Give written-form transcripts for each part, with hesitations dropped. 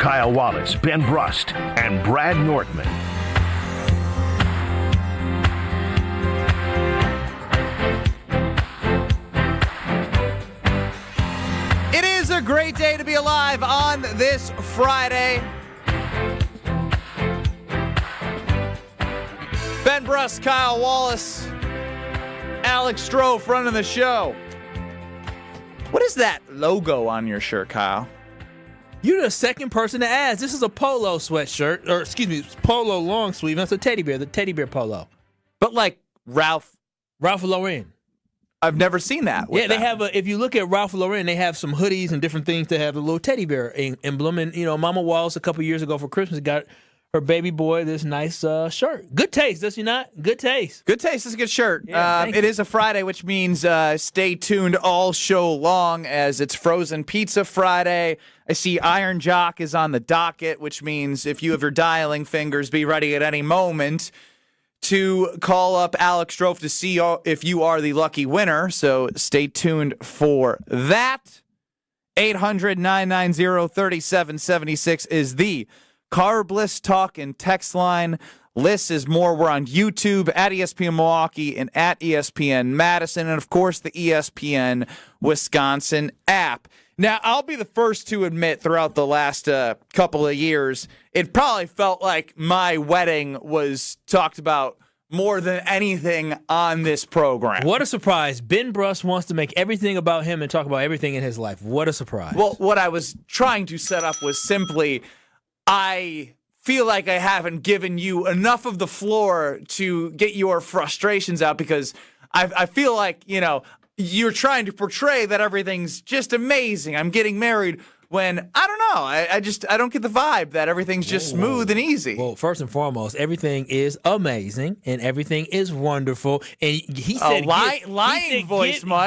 Kyle Wallace, Ben Brust, and Brad Nortman. It is a great day to be alive on this Friday. Ben Brust, Kyle Wallace, Alex Strouf running the show. What is that logo on your shirt, Kyle? You're the second person to ask. This is a polo sweatshirt, or excuse me, polo long sleeve. That's a teddy bear, the teddy bear polo. But like Ralph Lauren. I've never seen that. Yeah, they have if you look at Ralph Lauren, they have some hoodies and different things that have a little teddy bear emblem. And, Mama Wallace a couple years ago for Christmas got her baby boy this nice shirt. Good taste, does she not? Good taste. Good taste. It's a good shirt. Yeah, it is a Friday, which means stay tuned all show long as it's Frozen Pizza Friday. I see Iron Jock is on the docket, which means if you have your dialing fingers, be ready at any moment to call up Alex Strouf to see if you are the lucky winner. So stay tuned for that. 800-990-3776 is the Carbless Talk and text line. Lists is more. We're on YouTube at ESPN Milwaukee and at ESPN Madison, and of course the ESPN Wisconsin app. Now, I'll be the first to admit throughout the last couple of years, it probably felt like my wedding was talked about more than anything on this program. What a surprise. Ben Brust wants to make everything about him and talk about everything in his life. What a surprise. Well, what I was trying to set up was simply, I feel like I haven't given you enough of the floor to get your frustrations out because I feel like, you're trying to portray that everything's just amazing. I'm getting married when, I don't know, I don't get the vibe that everything's just smooth and easy. Well, first and foremost, everything is amazing and everything is wonderful. And he said,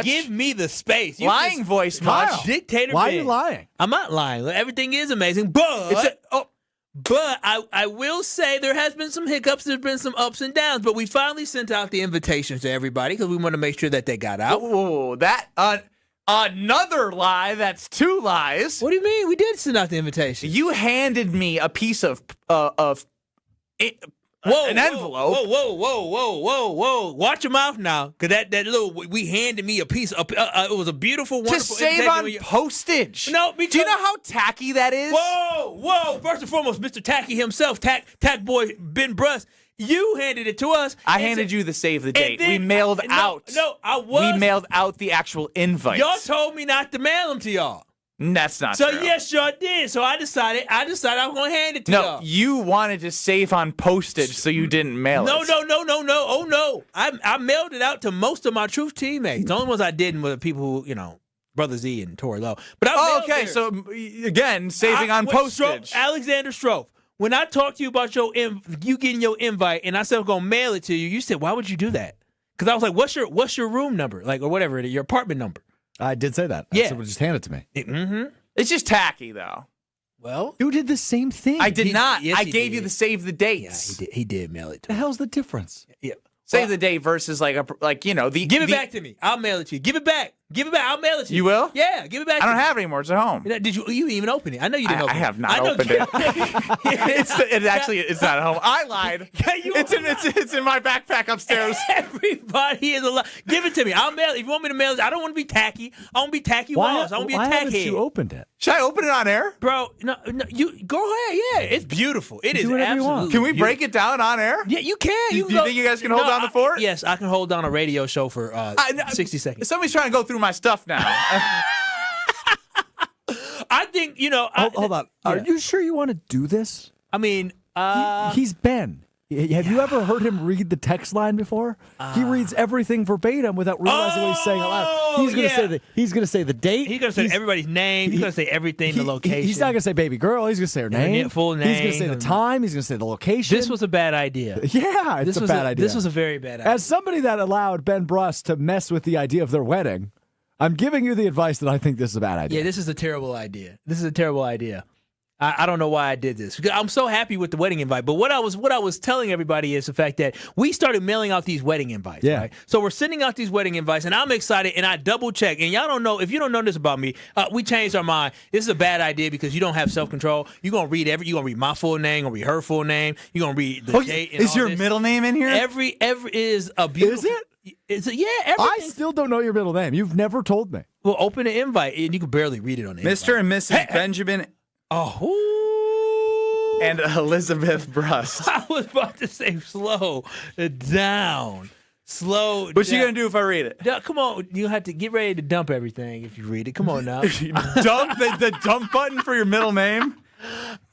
give me the space. Lying voice much. Dictator Why Ben. are you lying? I'm not lying. Everything is amazing, but I will say there has been some hiccups. There's been some ups and downs, but we finally sent out the invitations to everybody because we want to make sure that they got out. Whoa, that another lie. That's two lies. What do you mean? We did send out the invitation. You handed me a piece of an envelope. Whoa. Watch your mouth now, because that little, we handed me a piece of, it was a beautiful, wonderful. To save on postage. No, because, do you know how tacky that is? Whoa. First and foremost, Mr. Tacky himself, Tack boy Ben Brust, you handed it to us. I handed you the save the date. Then, we mailed out. No, I was. We mailed out the actual invite. Y'all told me not to mail them to y'all. That's not true. So yes, y'all did. So I decided I was going to hand it to y'all. No, you wanted to save on postage, so you didn't mail it. No. Oh, no. I mailed it out to most of my Truth teammates. The only ones I didn't were the people who, Brother Z and Tori Lowe. But okay. So, again, saving on postage. Alexander Strouf, when I talked to you about you getting your invite, and I said I'm going to mail it to you, you said, why would you do that? Because I was like, what's your room number? Or whatever, your apartment number. I did say that. Yeah. I said, well, just hand it to me. It's just tacky, though. Well, you did the same thing. I did not. Yes, I gave you the save the dates. Yeah, he did mail it to The me. hell's the difference? Yeah. Save the date versus Give it back to me. I'll mail it to you. Give it back. I'll mail it to you. You will? Yeah, give it back. I don't have it anymore. It's at home. Did you didn't even open it? I know you didn't open it. I have not opened it. It's not at home. I lied. It's in my backpack upstairs. Everybody is a lie. Give it to me. I'll mail it. If you want me to mail it, I don't want to be tacky. I want to be tacky Wallace. I want to be a tackhead. Why haven't you opened it? Should I open it on air? Bro, no, you go ahead. Yeah, it's beautiful. It is absolutely. Can we break it down on air? Yeah, you can. Do you think you guys can hold down the fort? Yes, I can hold down a radio show for 60 seconds. Somebody's trying to go through my stuff now. I think, Hold on. Yeah. Are you sure you want to do this? I mean, he's Ben. Have you ever heard him read the text line before? He reads everything verbatim without realizing what he's saying out loud. He's going to say he's going to say the date. He's going to say everybody's name. He's going to say everything, the location. He's not going to say baby girl. He's going to say her name. Full name. He's going to say the time. He's going to say the location. This was a bad idea. Yeah, it's a bad idea. This was a very bad idea. As somebody that allowed Ben Brust to mess with the idea of their wedding, I'm giving you the advice that I think this is a bad idea. Yeah, this is a terrible idea. I don't know why I did this. I'm so happy with the wedding invite. But what I was telling everybody is the fact that we started mailing out these wedding invites. Yeah. Right? So we're sending out these wedding invites, and I'm excited, and I double check. And y'all don't know, if you don't know this about me, we changed our mind. This is a bad idea because you don't have self-control. You're gonna read you're gonna read my full name, you're gonna read her full name, you're gonna read the date. And is all your this. middle name in here? Every is a beautiful. Is it? Yeah, I everything. still don't know your middle name. You've never told me. Well, open an invite, and you can barely read it on the Mr. invite. and Mrs. Benjamin and Elizabeth Brust. I was about to say slow down. Slow What's down. you going to do if I read it? Come on. You have to get ready to dump everything if you read it. Come on now. Dump the dump button for your middle name?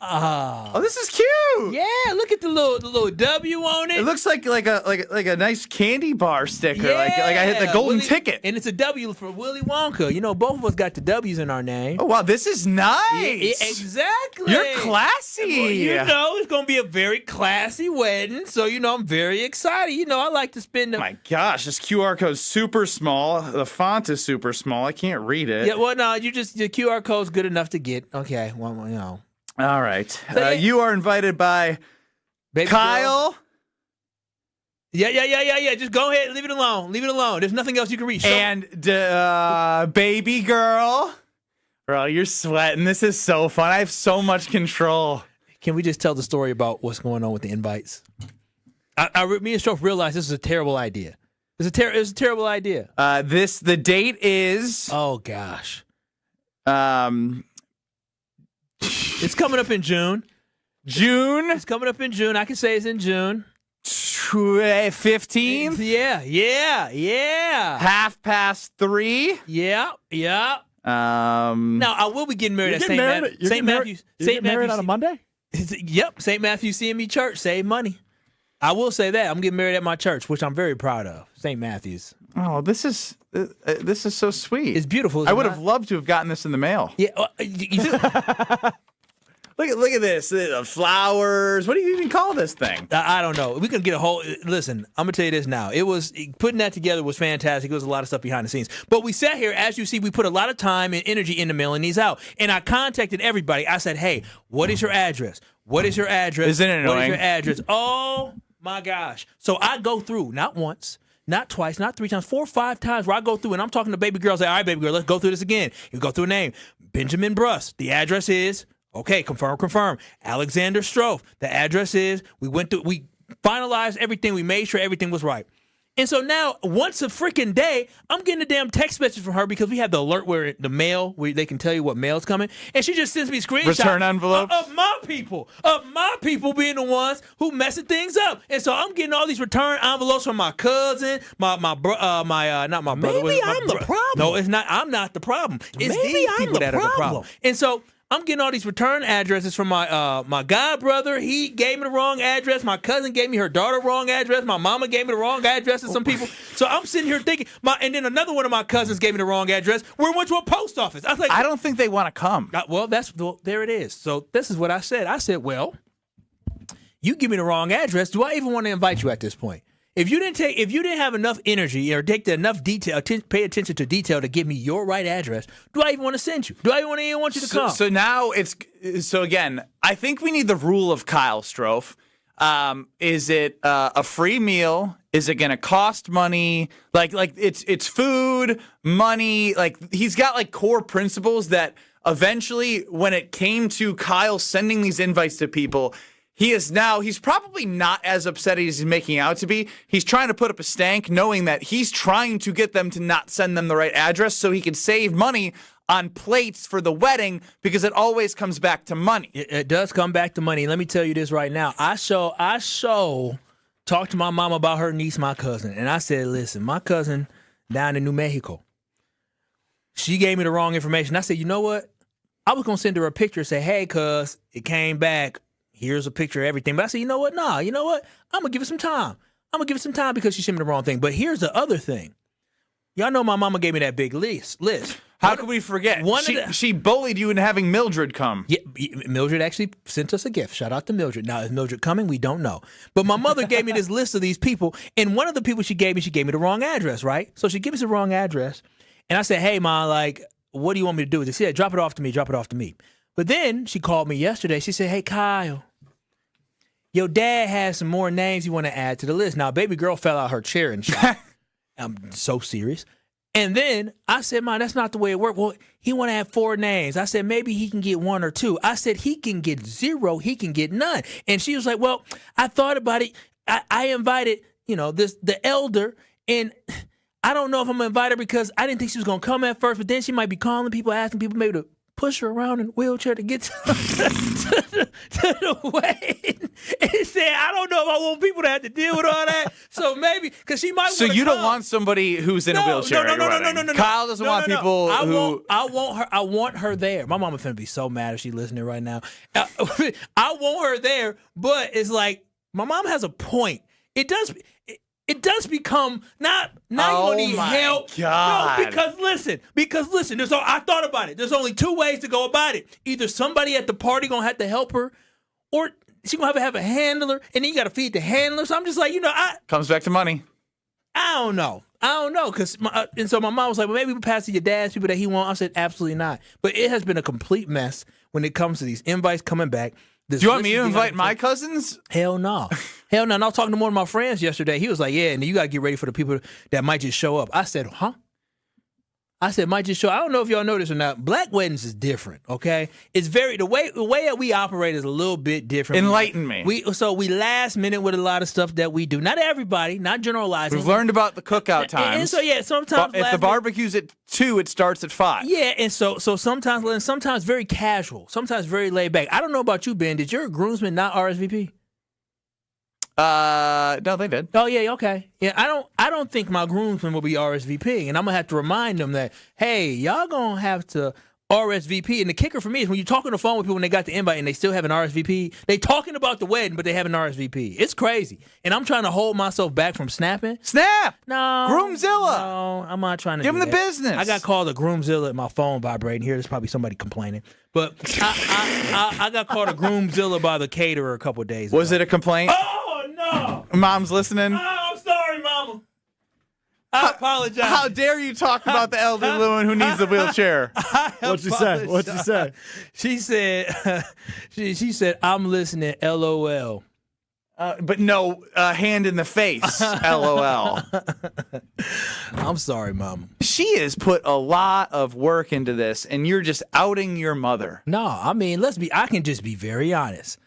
Oh, this is cute. Yeah, look at the little W on it. It looks like a nice candy bar sticker. Like I hit the golden ticket. And it's a W for Willy Wonka. You know, both of us got the W's in our name. Oh, wow, this is nice. Yeah, exactly. You're classy. Well, you know, it's going to be a very classy wedding. So, you know, I'm very excited. You know, I like to spend Oh my gosh, this QR code's super small. The font is super small. I can't read it. Yeah, well, no, the QR code's good enough to get. Okay, well, you know. All right. You are invited by Baby Kyle. Girl. Yeah. Just go ahead. Leave it alone. There's nothing else you can read. And baby girl. Bro, you're sweating. This is so fun. I have so much control. Can we just tell the story about what's going on with the invites? Me and Strouf realized this is a terrible idea. It's a terrible idea. The date is Oh, gosh. It's coming up in June. It's coming up in June. I can say it's in June. 15th. Yeah. 3:30. Yeah. Now, I will be getting married at St. Matthew's. St. Married on a Monday? Yep. St. Matthew's CME Church. Save money. I will say that. I'm getting married at my church, which I'm very proud of. St. Matthew's. Oh, this is so sweet. It's beautiful. I would have loved to have gotten this in the mail. Yeah. Look at this. Flowers. What do you even call this thing? I don't know. We can get a whole. Listen, I'm gonna tell you this now. Putting that together was fantastic. It was a lot of stuff behind the scenes. But we sat here, as you see, we put a lot of time and energy into mailing these out. And I contacted everybody. I said, "Hey, what is your address? What is your address? Isn't it annoying? What is your address?" Oh my gosh! So I go through not once, not twice, not 3 times, 4 or 5 times where I go through and I'm talking to baby girls. Like, all right, baby girl, let's go through this again. You go through a name, Benjamin Brust. The address is. Okay, confirm. Alexander Strouf. The address is, we finalized everything. We made sure everything was right. And so now, once a freaking day, I'm getting a damn text message from her because we have the alert where the mail, where they can tell you what mail's coming. And she just sends me screenshots. Return envelopes? Of my people being the ones who messing things up. And so I'm getting all these return envelopes from my cousin, not my brother. Maybe I'm the problem. No, it's not. I'm not the problem. It's Maybe these I'm people the that are the problem. problem. And so I'm getting all these return addresses from my god brother. He gave me the wrong address. My cousin gave me her daughter wrong address. My mama gave me the wrong address to some people. So I'm sitting here thinking, and then another one of my cousins gave me the wrong address. We went to a post office. I was like, I don't think they want to come. There it is. So this is what I said. I said, well, you give me the wrong address. Do I even want to invite you at this point? If you didn't have enough energy or take enough detail, pay attention to detail to give me your right address, do I even want to send you? Do I even want you to come? So now again, I think we need the rule of Kyle Strouf. Is it a free meal? Is it going to cost money? Like it's food, money. Like he's got like core principles that eventually, when it came to Kyle sending these invites to people, he's probably not as upset as he's making out to be. He's trying to put up a stank knowing that he's trying to get them to not send them the right address so he can save money on plates for the wedding because it always comes back to money. It does come back to money. Let me tell you this right now. I talked to my mom about her niece, my cousin, and I said, listen, my cousin down in New Mexico, she gave me the wrong information. I said, you know what? I was going to send her a picture and say, hey, cuz, it came back. Here's a picture of everything. But I said, you know what? Nah, you know what? I'm going to give it some time. Because she sent me the wrong thing. But here's the other thing. Y'all know my mama gave me that big list. How could we forget? She bullied you into having Mildred come. Yeah, Mildred actually sent us a gift. Shout out to Mildred. Now, is Mildred coming? We don't know. But my mother gave me this list of these people. And one of the people she gave me the wrong address, right? So she gave me the wrong address. And I said, hey, Ma, like, what do you want me to do with this? She said, drop it off to me. But then she called me yesterday. She said, hey, Kyle, your dad has some more names you want to add to the list. Now, baby girl fell out her chair and shot. I'm so serious. And then I said, Mom, that's not the way it works. Well, he want to have 4 names. I said, maybe he can get 1 or 2. I said, he can get 0. He can get none. And she was like, well, I thought about it. I invited, the elder, and I don't know if I'm going to invite her because I didn't think she was going to come at first, but then she might be calling people, asking people maybe to push her around in a wheelchair to get to the wedding. And he said, I don't know if I want people to have to deal with all that. So maybe, because she might So you don't want somebody who's in a wheelchair No. Kyle doesn't want people who... I want her there. My mama finna be so mad if she's listening right now. I want her there, but it's like, my mom has a point. It does become not you don't need help. God. No, because listen. I thought about it. There's only 2 ways to go about it. Either somebody at the party gonna have to help her, or she gonna have a handler, and then you gotta feed the handler. So I'm just like, Comes back to money. I don't know. And so my mom was like, well, maybe we pass to your dad's people that he wants. I said, absolutely not. But it has been a complete mess when it comes to these invites coming back. Do you want me to invite my cousins? Hell no. Hell no. And I was talking to one of my friends yesterday. He was like, yeah, and you got to get ready for the people that might just show up. I said, huh? I said, might just show up. I don't know if y'all know this or not. Black weddings is different, okay? It's the way that we operate is a little bit different. Enlighten me. We last minute with a lot of stuff that we do. Not everybody, not generalizing. We've learned about the cookout times. And so, yeah, sometimes. If the barbecue's at 2, it starts at 5. Yeah, and so sometimes very casual, sometimes very laid back. I don't know about you, Ben. Did your groomsmen not RSVP? No, they did. Oh yeah, okay. Yeah, I don't think my groomsmen will be RSVP, and I'm gonna have to remind them that, hey, y'all gonna have to RSVP. And the kicker for me is when you talk on the phone with people and they got the invite and they still have an RSVP, they talking about the wedding, but they have an RSVP. It's crazy. And I'm trying to hold myself back from snapping. Snap! No. Groomzilla! No, I'm not trying to give do them the that. business. I got called a Groomzilla at my phone vibrating here. There's probably somebody complaining. But I got called a Groomzilla by the caterer a couple of days ago. Was it a complaint? Oh, no! Mom's listening? Oh, I'm sorry, Mama. I apologize. How dare you talk about the elderly woman who needs a wheelchair? What'd she say? What'd she say? She said, she said, I'm listening, LOL. But no hand in the face, LOL. I'm sorry, Mama. She has put a lot of work into this, and you're just outing your mother. No, I mean, I can just be very honest.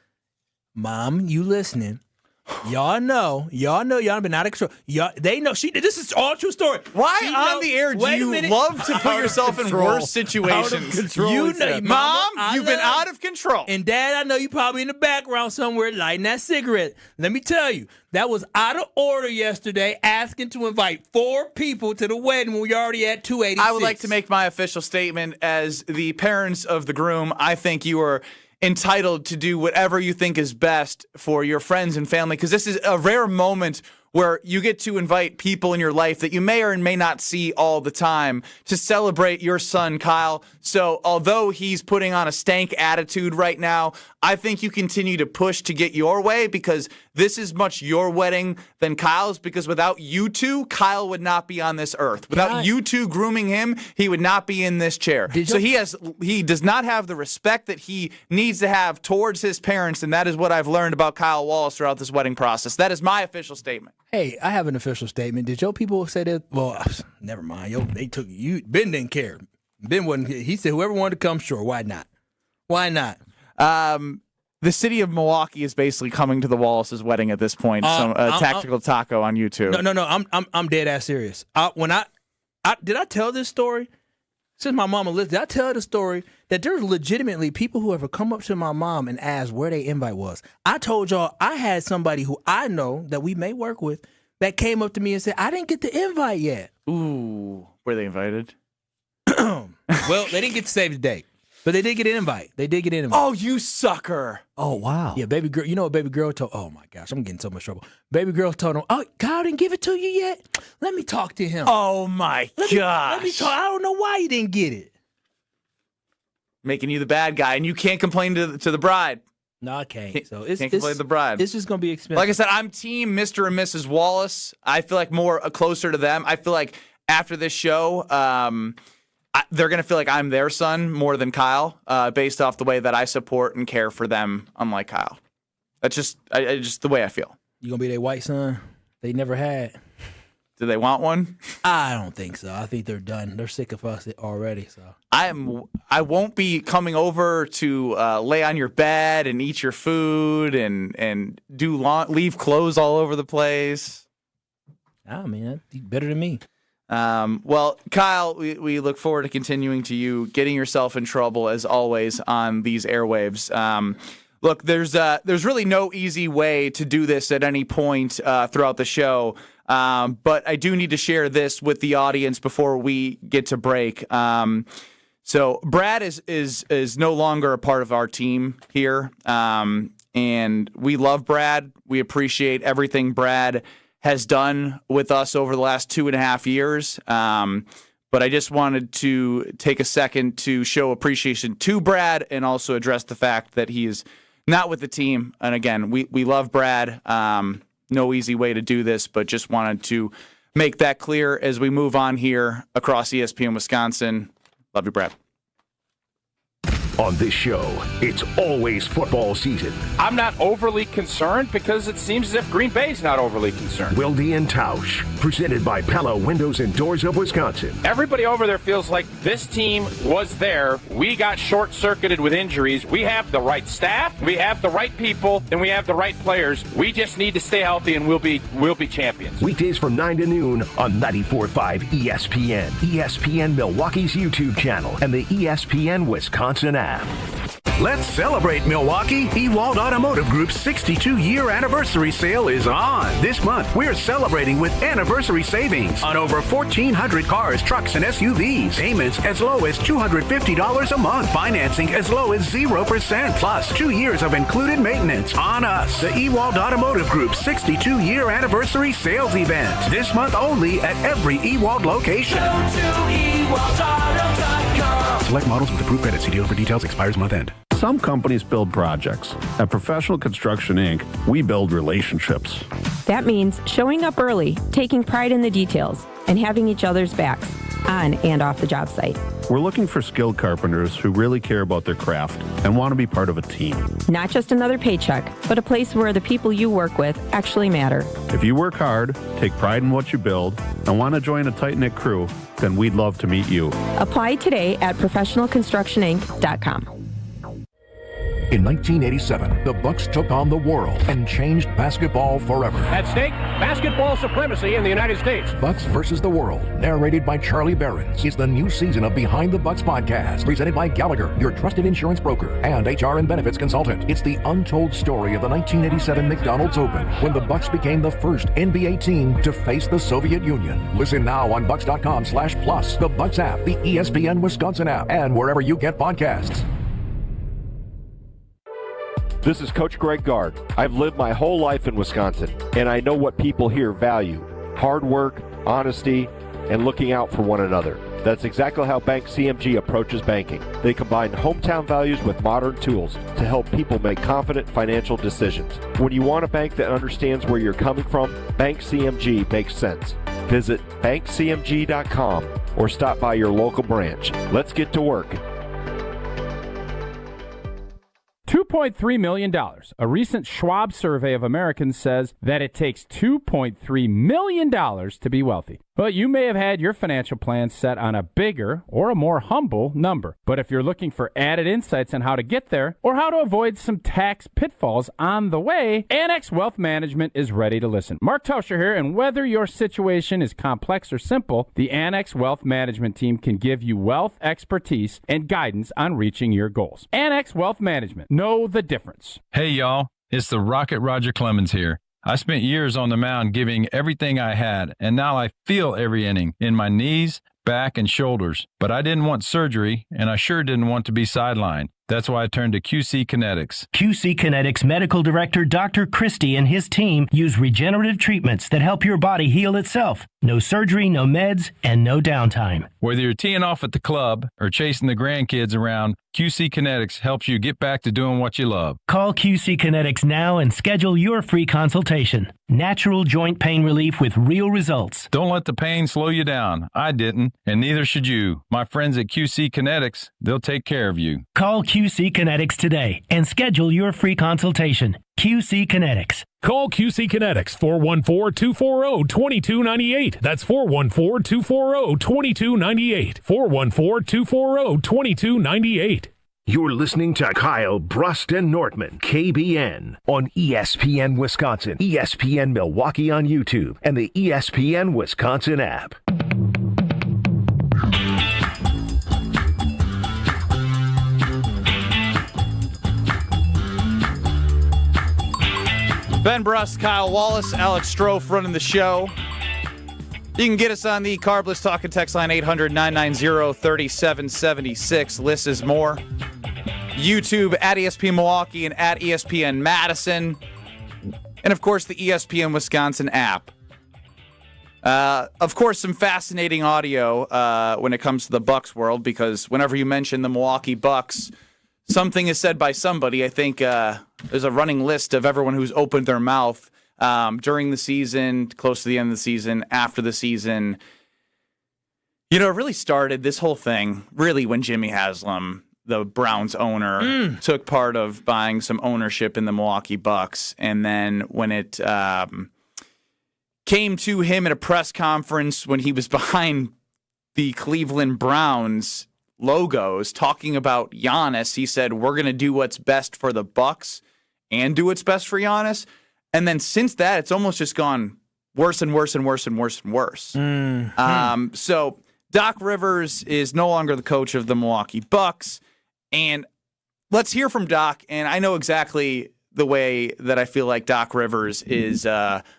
Mom, you listening? Y'all know y'all been out of control. They know this is all true story. Why on the air do you love to put yourself in worse situations? Out of control, Mom, you've been out of control. And Dad, I know you probably in the background somewhere lighting that cigarette. Let me tell you, that was out of order yesterday, asking to invite 4 people to the wedding when we already at 286. I would like to make my official statement as the parents of the groom. I think you are entitled to do whatever you think is best for your friends and family, because this is a rare moment where you get to invite people in your life that you may or may not see all the time to celebrate your son, Kyle. So although he's putting on a stank attitude right now, I think you continue to push to get your way, because this is much your wedding than Kyle's, because without you two, Kyle would not be on this earth. Without you two grooming him, he would not be in this chair. So he does not have the respect that he needs to have towards his parents, and that is what I've learned about Kyle Wallace throughout this wedding process. That is my official statement. Hey, I have an official statement. Did your people say that? Well, never mind. They took you. Ben didn't care. Ben wasn't. He said whoever wanted to come, sure. Why not? Why not? The city of Milwaukee is basically coming to the Wallace's wedding at this point. Tactical Taco on YouTube. No. I'm dead ass serious. Did I tell this story? Since my mama lived, did I tell the story that there's legitimately people who ever come up to my mom and ask where their invite was? I told y'all I had somebody who I know that we may work with that came up to me and said, I didn't get the invite yet. Ooh, were they invited? Well, they didn't get to save the date, but they did get an invite. Oh, you sucker. Oh, wow. Yeah, baby girl. You know what baby girl told? Oh, my gosh, I'm getting so much trouble. Baby girl told him, oh, Kyle didn't give it to you yet? Let me talk to him. Oh, my gosh. Let me talk. I don't know why he didn't get it. Making you the bad guy, and you can't complain to the bride. No, I can't. So can't complain to the bride. It's just going to be expensive. Like I said, I'm team Mr. and Mrs. Wallace. I feel like more closer to them. I feel like after this show, they're going to feel like I'm their son more than Kyle, based off the way that I support and care for them, unlike Kyle. That's just the way I feel. You going to be their white son they never had? Do they want one? I don't think so. I think they're done. They're sick of us already. So I won't be coming over to lay on your bed and eat your food and leave clothes all over the place. I mean, that's better than me. Well, Kyle, we look forward to continuing to you getting yourself in trouble as always on these airwaves. Look, there's really no easy way to do this at any point throughout the show. But I do need to share this with the audience before we get to break. So Brad is no longer a part of our team here. And we love Brad. We appreciate everything Brad has done with us over the last 2.5 years. But I just wanted to take a second to show appreciation to Brad and also address the fact that he is not with the team. And again, we love Brad. No easy way to do this, but just wanted to make that clear as we move on here across ESPN Wisconsin. Love you, Brad. On this show, it's always football season. I'm not overly concerned because it seems as if Green Bay's not overly concerned. Wilde and Tausch, presented by Pella Windows and Doors of Wisconsin. Everybody over there feels like this team was there. We got short-circuited with injuries. We have the right staff, we have the right people, and we have the right players. We just need to stay healthy, and we'll be champions. Weekdays from 9 to noon on 94.5 ESPN, ESPN Milwaukee's YouTube channel, and the ESPN Wisconsin app. Let's celebrate Milwaukee. Ewald Automotive Group's 62-year anniversary sale is on. This month, we're celebrating with anniversary savings on over 1,400 cars, trucks, and SUVs. Payments as low as $250 a month. Financing as low as 0%. Plus 2 years of included maintenance on us. The Ewald Automotive Group's 62-year anniversary sales event. This month only at every Ewald location. Go to EwaldAuto.com. Select models with approved credit. See dealer for details. Expires month end. Some companies build projects. At Professional Construction, Inc., we build relationships. That means showing up early, taking pride in the details, and having each other's backs on and off the job site. We're looking for skilled carpenters who really care about their craft and want to be part of a team. Not just another paycheck, but a place where the people you work with actually matter. If you work hard, take pride in what you build, and want to join a tight-knit crew, then we'd love to meet you. Apply today at professionalconstructioninc.com. In 1987, the Bucks took on the world and changed basketball forever. At stake, basketball supremacy in the United States. Bucks versus the World, narrated by Charlie Behrens, is the new season of Behind the Bucks podcast, presented by Gallagher, your trusted insurance broker and HR and benefits consultant. It's the untold story of the 1987 McDonald's Open, when the Bucks became the first NBA team to face the Soviet Union. Listen now on Bucks.com/plus, the Bucks app, the ESPN Wisconsin app, and wherever you get podcasts. This is Coach Greg Gard. I've lived my whole life in Wisconsin, and I know what people here value: hard work, honesty, and looking out for one another. That's exactly how Bank CMG approaches banking. They combine hometown values with modern tools to help people make confident financial decisions. When you want a bank that understands where you're coming from, Bank CMG makes sense. Visit bankcmg.com or stop by your local branch. Let's get to work. $2.3 million. A recent Schwab survey of Americans says that it takes $2.3 million to be wealthy. Well, you may have had your financial plan set on a bigger or a more humble number. But if you're looking for added insights on how to get there or how to avoid some tax pitfalls on the way, Annex Wealth Management is ready to listen. Mark Tauscher here, and whether your situation is complex or simple, the Annex Wealth Management team can give you wealth expertise and guidance on reaching your goals. Annex Wealth Management. Know the difference. Hey, y'all. It's the Rocket Roger Clemens here. I spent years on the mound giving everything I had, and now I feel every inning in my knees, back, and shoulders. But I didn't want surgery, and I sure didn't want to be sidelined. That's why I turned to QC Kinetics. QC Kinetics Medical Director Dr. Christie and his team use regenerative treatments that help your body heal itself. No surgery, no meds, and no downtime. Whether you're teeing off at the club or chasing the grandkids around, QC Kinetics helps you get back to doing what you love. Call QC Kinetics now and schedule your free consultation. Natural joint pain relief with real results. Don't let the pain slow you down. I didn't, and neither should you. My friends at QC Kinetics, they'll take care of you. Call QC Kinetics today and schedule your free consultation. QC Kinetics. Call QC Kinetics 414-240-2298. That's 414-240-2298. 414-240-2298. You're listening to Kyle, Brust, and Nortman, KBN, on ESPN Wisconsin, ESPN Milwaukee on YouTube, and the ESPN Wisconsin app. Ben Brust, Kyle Wallace, Alex Strouf running the show. You can get us on the Carbless Talk and Text line 800-990-3776. Lists is more. YouTube at ESPN Milwaukee and at ESPN Madison. And, of course, the ESPN Wisconsin app. Of course, some fascinating audio when it comes to the Bucks world, because whenever you mention the Milwaukee Bucks, something is said by somebody. I think there's a running list of everyone who's opened their mouth during the season, close to the end of the season, after the season. You know, it really started, this whole thing, really when Jimmy Haslam, the Browns owner, took part of buying some ownership in the Milwaukee Bucks. And then when it came to him at a press conference when he was behind the Cleveland Browns logos talking about Giannis, he said, we're going to do what's best for the Bucks and do what's best for Giannis. And then since that, it's almost just gone worse and worse and worse and worse and worse. So Doc Rivers is no longer the coach of the Milwaukee Bucks. And let's hear from Doc. And I know exactly the way that I feel like Doc Rivers is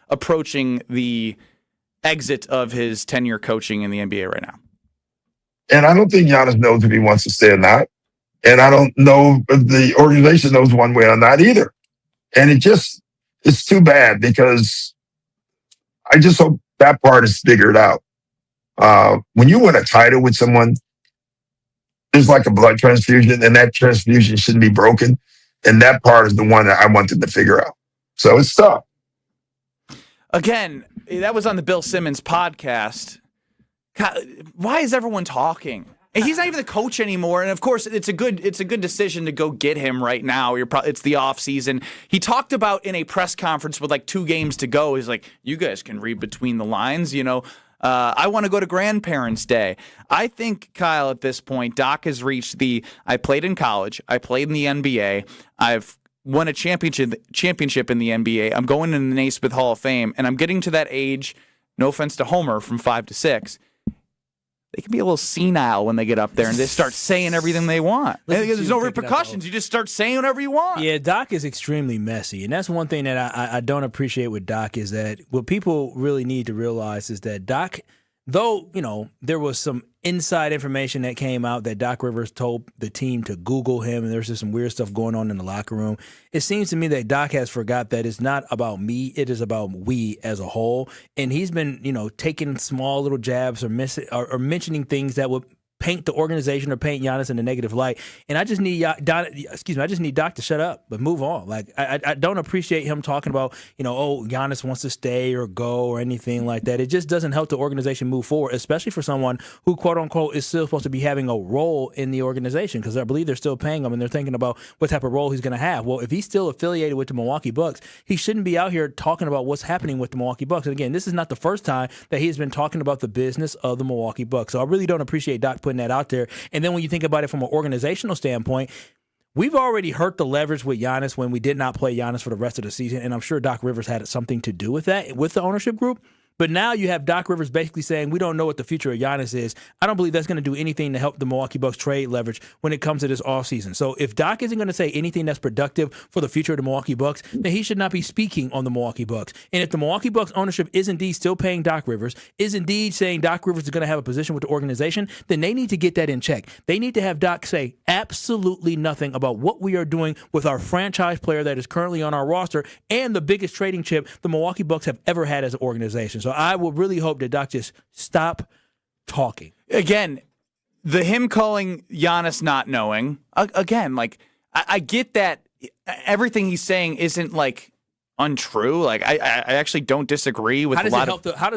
approaching the exit of his tenure coaching in the NBA right now. And I don't think Giannis knows if he wants to stay or not. And I don't know if the organization knows one way or not either. And it's too bad, because I just hope that part is figured out. When you win a title with someone, there's like a blood transfusion, and that transfusion shouldn't be broken. And that part is the one that I wanted to figure out. So it's tough. Again, that was on the Bill Simmons podcast. God, why is everyone talking? And he's not even the coach anymore. And of course, it's a good decision to go get him right now. It's the off season. He talked about in a press conference with like 2 games to go. He's like, you guys can read between the lines. You know, I want to go to Grandparents' Day. I think, Kyle, at this point, Doc has reached I played in college. I played in the NBA. I've won a championship in the NBA. I'm going in the Naismith Hall of Fame. And I'm getting to that age, no offense to Homer, from 5 to 6. They can be a little senile when they get up there and they start saying everything they want. There's no repercussions. You just start saying whatever you want. Yeah, Doc is extremely messy. And that's one thing that I don't appreciate with Doc, is that what people really need to realize is that Doc, though, you know, there was some inside information that came out that Doc Rivers told the team to Google him, and there's just some weird stuff going on in the locker room. It seems to me that Doc has forgot that it's not about me, it is about we as a whole. And he's been, you know, taking small little jabs or mentioning things that would paint the organization or paint Giannis in a negative light. And I just need Doc to shut up, but move on. Like, I don't appreciate him talking about, you know, oh, Giannis wants to stay or go or anything like that. It just doesn't help the organization move forward, especially for someone who, quote unquote, is still supposed to be having a role in the organization, because I believe they're still paying him and they're thinking about what type of role he's going to have. Well, if he's still affiliated with the Milwaukee Bucks, he shouldn't be out here talking about what's happening with the Milwaukee Bucks. And again, this is not the first time that he's been talking about the business of the Milwaukee Bucks. So I really don't appreciate Doc putting that out there. And then when you think about it from an organizational standpoint, we've already hurt the leverage with Giannis when we did not play Giannis for the rest of the season, and I'm sure Doc Rivers had something to do with that, with the ownership group. But now you have Doc Rivers basically saying, we don't know what the future of Giannis is. I don't believe that's going to do anything to help the Milwaukee Bucks trade leverage when it comes to this offseason. So if Doc isn't going to say anything that's productive for the future of the Milwaukee Bucks, then he should not be speaking on the Milwaukee Bucks. And if the Milwaukee Bucks ownership is indeed still paying Doc Rivers, is indeed saying Doc Rivers is going to have a position with the organization, then they need to get that in check. They need to have Doc say absolutely nothing about what we are doing with our franchise player that is currently on our roster and the biggest trading chip the Milwaukee Bucks have ever had as an organization. So I will really hope that Doc just stop talking. Again, him calling Giannis not knowing, again, like, I get that everything he's saying isn't, like, untrue. Like, I actually don't disagree with how does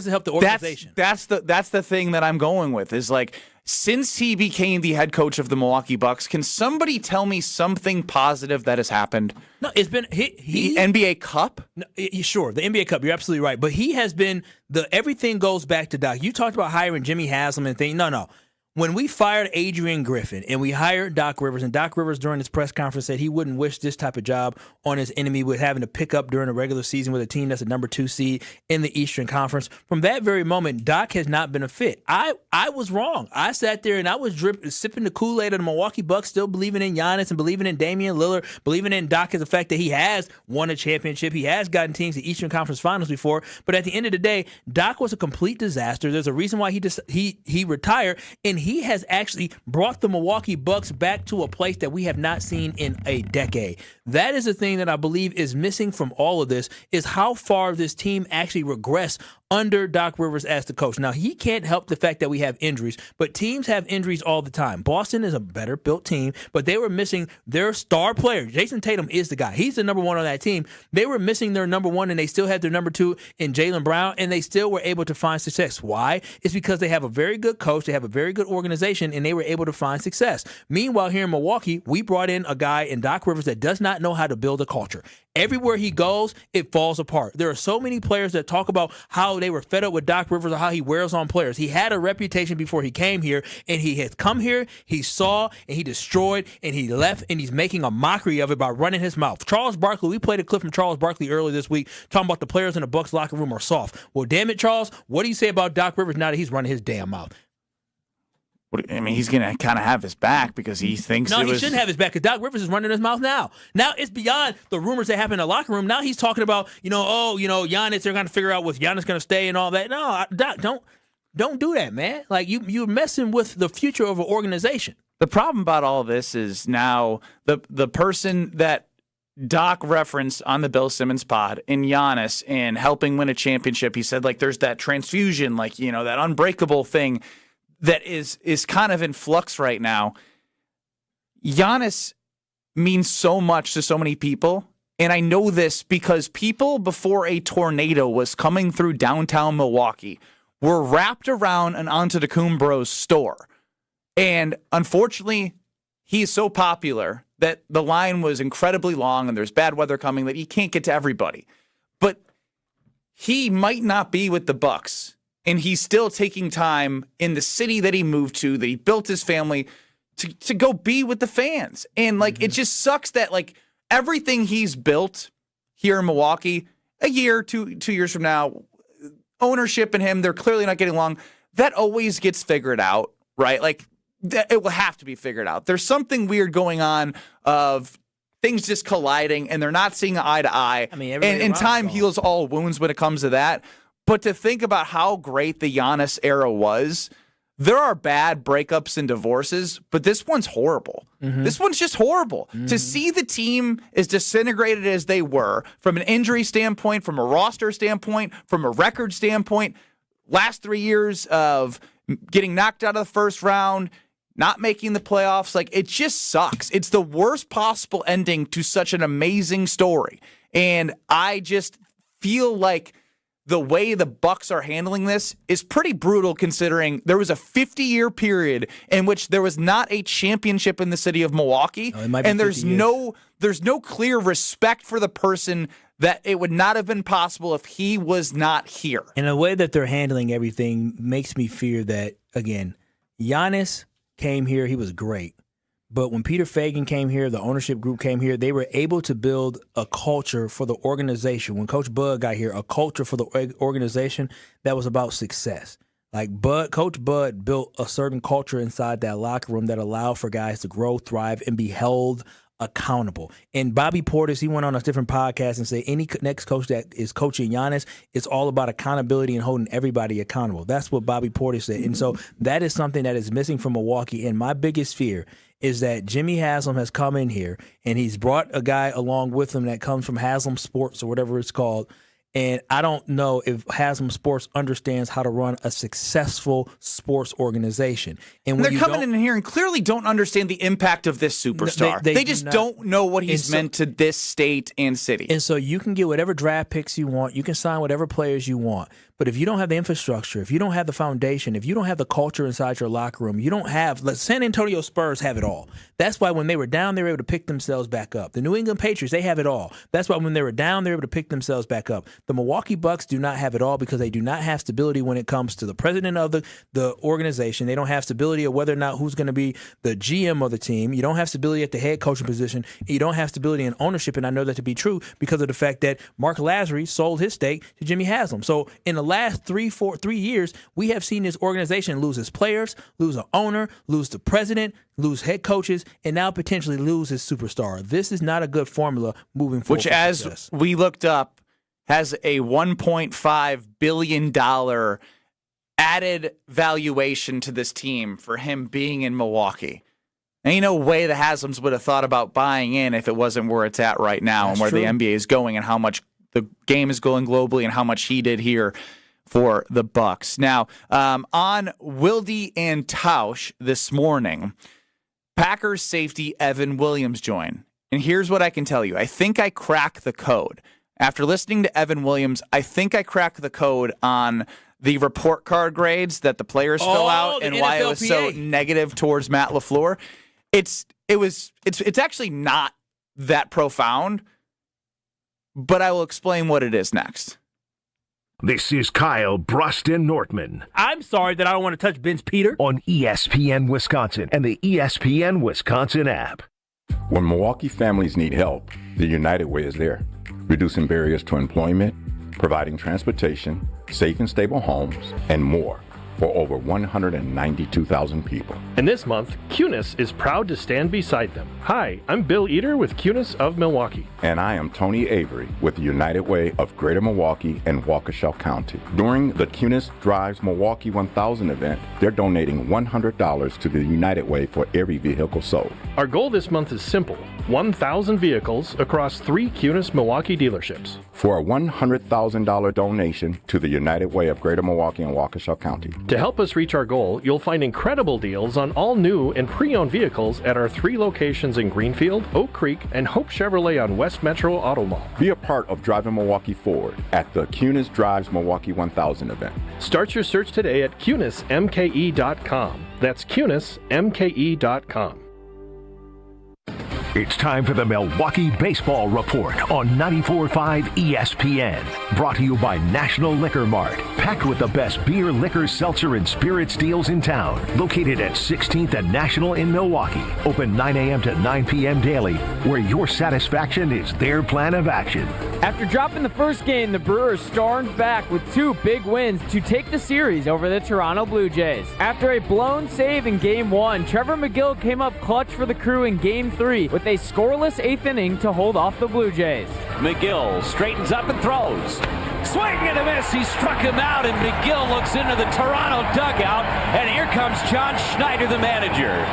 it help the organization? That's the thing that I'm going with is, like, since he became the head coach of the Milwaukee Bucks, can somebody tell me something positive that has happened? No, it's been the NBA Cup. No, sure, the NBA Cup. You're absolutely right, but he has been everything goes back to Doc. You talked about hiring Jimmy Haslam and things. No. When we fired Adrian Griffin and we hired Doc Rivers, and Doc Rivers during his press conference said he wouldn't wish this type of job on his enemy with having to pick up during a regular season with a team that's a number 2 seed in the Eastern Conference. From that very moment, Doc has not been a fit. I was wrong. I sat there and I was sipping the Kool-Aid of the Milwaukee Bucks, still believing in Giannis and believing in Damian Lillard, believing in Doc as the fact that he has won a championship. He has gotten teams to Eastern Conference Finals before. But at the end of the day, Doc was a complete disaster. There's a reason why he retired, and he has actually brought the Milwaukee Bucks back to a place that we have not seen in a decade. That is the thing that I believe is missing from all of this, is how far this team actually regressed under Doc Rivers as the coach. Now, he can't help the fact that we have injuries, but teams have injuries all the time. Boston is a better built team, but they were missing their star player. Jason Tatum is the guy. He's the number 1 on that team. They were missing their number 1, and they still had their number 2 in Jaylen Brown, and they still were able to find success. Why? It's because they have a very good coach, they have a very good organization, and they were able to find success. Meanwhile, here in Milwaukee, we brought in a guy in Doc Rivers that does not know how to build a culture. Everywhere he goes, it falls apart. There are so many players that talk about how they were fed up with Doc Rivers or how he wears on players. He had a reputation before he came here, and he has come here, he saw, and he destroyed, and he left, and he's making a mockery of it by running his mouth. Charles Barkley, we played a clip from Charles Barkley earlier this week talking about the players in the Bucks locker room are soft. Well, damn it, Charles, what do you say about Doc Rivers now that he's running his damn mouth? I mean, he's going to kind of have his back because he thinks he shouldn't have his back because Doc Rivers is running his mouth now. Now it's beyond the rumors that happen in the locker room. Now he's talking about, Giannis, they're going to figure out if Giannis going to stay and all that. No, Doc, don't do that, man. Like, you're messing with the future of an organization. The problem about all this is now the person that Doc referenced on the Bill Simmons pod in Giannis and helping win a championship, he said, like, there's that transfusion, like, that unbreakable thing that is kind of in flux right now. Giannis means so much to so many people, and I know this because people before a tornado was coming through downtown Milwaukee were wrapped around an Antetokounmpo's store. And unfortunately, he is so popular that the line was incredibly long and there's bad weather coming that he can't get to everybody. But he might not be with the Bucks. And he's still taking time in the city that he moved to, that he built his family, to go be with the fans. And, like, it just sucks that, like, everything he's built here in Milwaukee, a year, 2 years from now, ownership and him, they're clearly not getting along. That always gets figured out, right? Like, it will have to be figured out. There's something weird going on of things just colliding, and they're not seeing eye to eye. I mean, and time heals all wounds when it comes to that. But to think about how great the Giannis era was, there are bad breakups and divorces, but this one's horrible. Mm-hmm. This one's just horrible. Mm-hmm. To see the team as disintegrated as they were, from an injury standpoint, from a roster standpoint, from a record standpoint, last 3 years of getting knocked out of the first round, not making the playoffs, like, it just sucks. It's the worst possible ending to such an amazing story. And I just feel like the way the Bucks are handling this is pretty brutal, considering there was a 50-year period in which there was not a championship in the city of Milwaukee, and there's no clear respect for the person that it would not have been possible if he was not here. And the way that they're handling everything makes me fear that, again, Giannis came here, he was great. But when Peter Fagan came here, the ownership group came here, they were able to build a culture for the organization. When Coach Bud got here, a culture for the organization that was about success. Like Coach Bud built a certain culture inside that locker room that allowed for guys to grow, thrive, and be held accountable. And Bobby Portis, he went on a different podcast and said any next coach that is coaching Giannis, it's all about accountability and holding everybody accountable. That's what Bobby Portis said. And so that is something that is missing from Milwaukee. And my biggest fear is that Jimmy Haslam has come in here and he's brought a guy along with him that comes from Haslam Sports or whatever it's called. And I don't know if Haslam Sports understands how to run a successful sports organization. And they're coming in here and clearly don't understand the impact of this superstar. They just don't know what he's meant to this state and city. And so you can get whatever draft picks you want. You can sign whatever players you want. But if you don't have the infrastructure, if you don't have the foundation, if you don't have the culture inside your locker room, you don't have – San Antonio Spurs have it all. That's why when they were down, they were able to pick themselves back up. The New England Patriots, they have it all. That's why when they were down, they were able to pick themselves back up. The Milwaukee Bucks do not have it all because they do not have stability when it comes to the president of the organization. They don't have stability of whether or not who's going to be the GM of the team. You don't have stability at the head coaching position. You don't have stability in ownership, and I know that to be true because of the fact that Mark Lazary sold his stake to Jimmy Haslam. So in the last 3 years, we have seen this organization lose its players, lose an owner, lose the president, lose head coaches, and now potentially lose his superstar. This is not a good formula moving forward. Which, as we looked up, has a $1.5 billion added valuation to this team for him being in Milwaukee. Ain't no way the Haslams would have thought about buying in if it wasn't where it's at right now. That's and where true. The NBA is going and how much the game is going globally and how much he did here for the Bucks. Now, on Wilde and Tausch this morning, Packers safety Evan Williams joined. And here's what I can tell you. I think I cracked the code. After listening to Evan Williams, I think I cracked the code on the report card grades that the players fill out and why it was so negative towards Matt LaFleur. It's actually not that profound, but I will explain what it is next. This is Kyle Brust Nortman. I'm sorry that I don't want to touch Ben's Peter. On ESPN Wisconsin and the ESPN Wisconsin app. When Milwaukee families need help, the United Way is there. Reducing barriers to employment, providing transportation, safe and stable homes, and more for over 192,000 people. And this month, Cunis is proud to stand beside them. Hi, I'm Bill Eater with Cunis of Milwaukee. And I am Tony Avery with the United Way of Greater Milwaukee and Waukesha County. During the Cunis Drives Milwaukee 1000 event, they're donating $100 to the United Way for every vehicle sold. Our goal this month is simple: 1,000 vehicles across 3 Cunis Milwaukee dealerships. For a $100,000 donation to the United Way of Greater Milwaukee and Waukesha County. To help us reach our goal, you'll find incredible deals on all new and pre-owned vehicles at our 3 locations in Greenfield, Oak Creek, and Hope Chevrolet on West Metro Auto Mall. Be a part of driving Milwaukee forward at the Cunis Drives Milwaukee 1000 event. Start your search today at CunisMKE.com. That's CunisMKE.com. It's time for the Milwaukee Baseball Report on 94.5 ESPN. Brought to you by National Liquor Mart. Packed with the best beer, liquor, seltzer, and spirits deals in town. Located at 16th and National in Milwaukee. Open 9 a.m. to 9 p.m. daily, where your satisfaction is their plan of action. After dropping the first game, the Brewers stormed back with 2 big wins to take the series over the Toronto Blue Jays. After a blown save in Game 1, Trevor McGill came up clutch for the Crew in Game 3 with a scoreless 8th inning to hold off the Blue Jays. McGill straightens up and throws. Swing and a miss. He struck him out, and McGill looks into the Toronto dugout, and here comes John Schneider, the manager.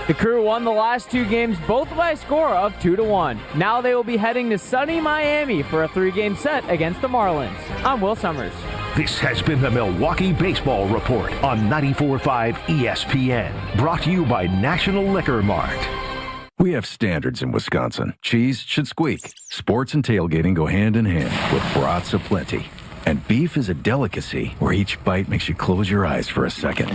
The Crew won the last 2 games, both by a score of 2-1. Now they will be heading to sunny Miami for a 3-game set against the Marlins. I'm Will Summers. This has been the Milwaukee Baseball Report on 94.5 ESPN. Brought to you by National Liquor Mart. We have standards in Wisconsin. Cheese should squeak. Sports and tailgating go hand in hand with brats aplenty. And beef is a delicacy where each bite makes you close your eyes for a second.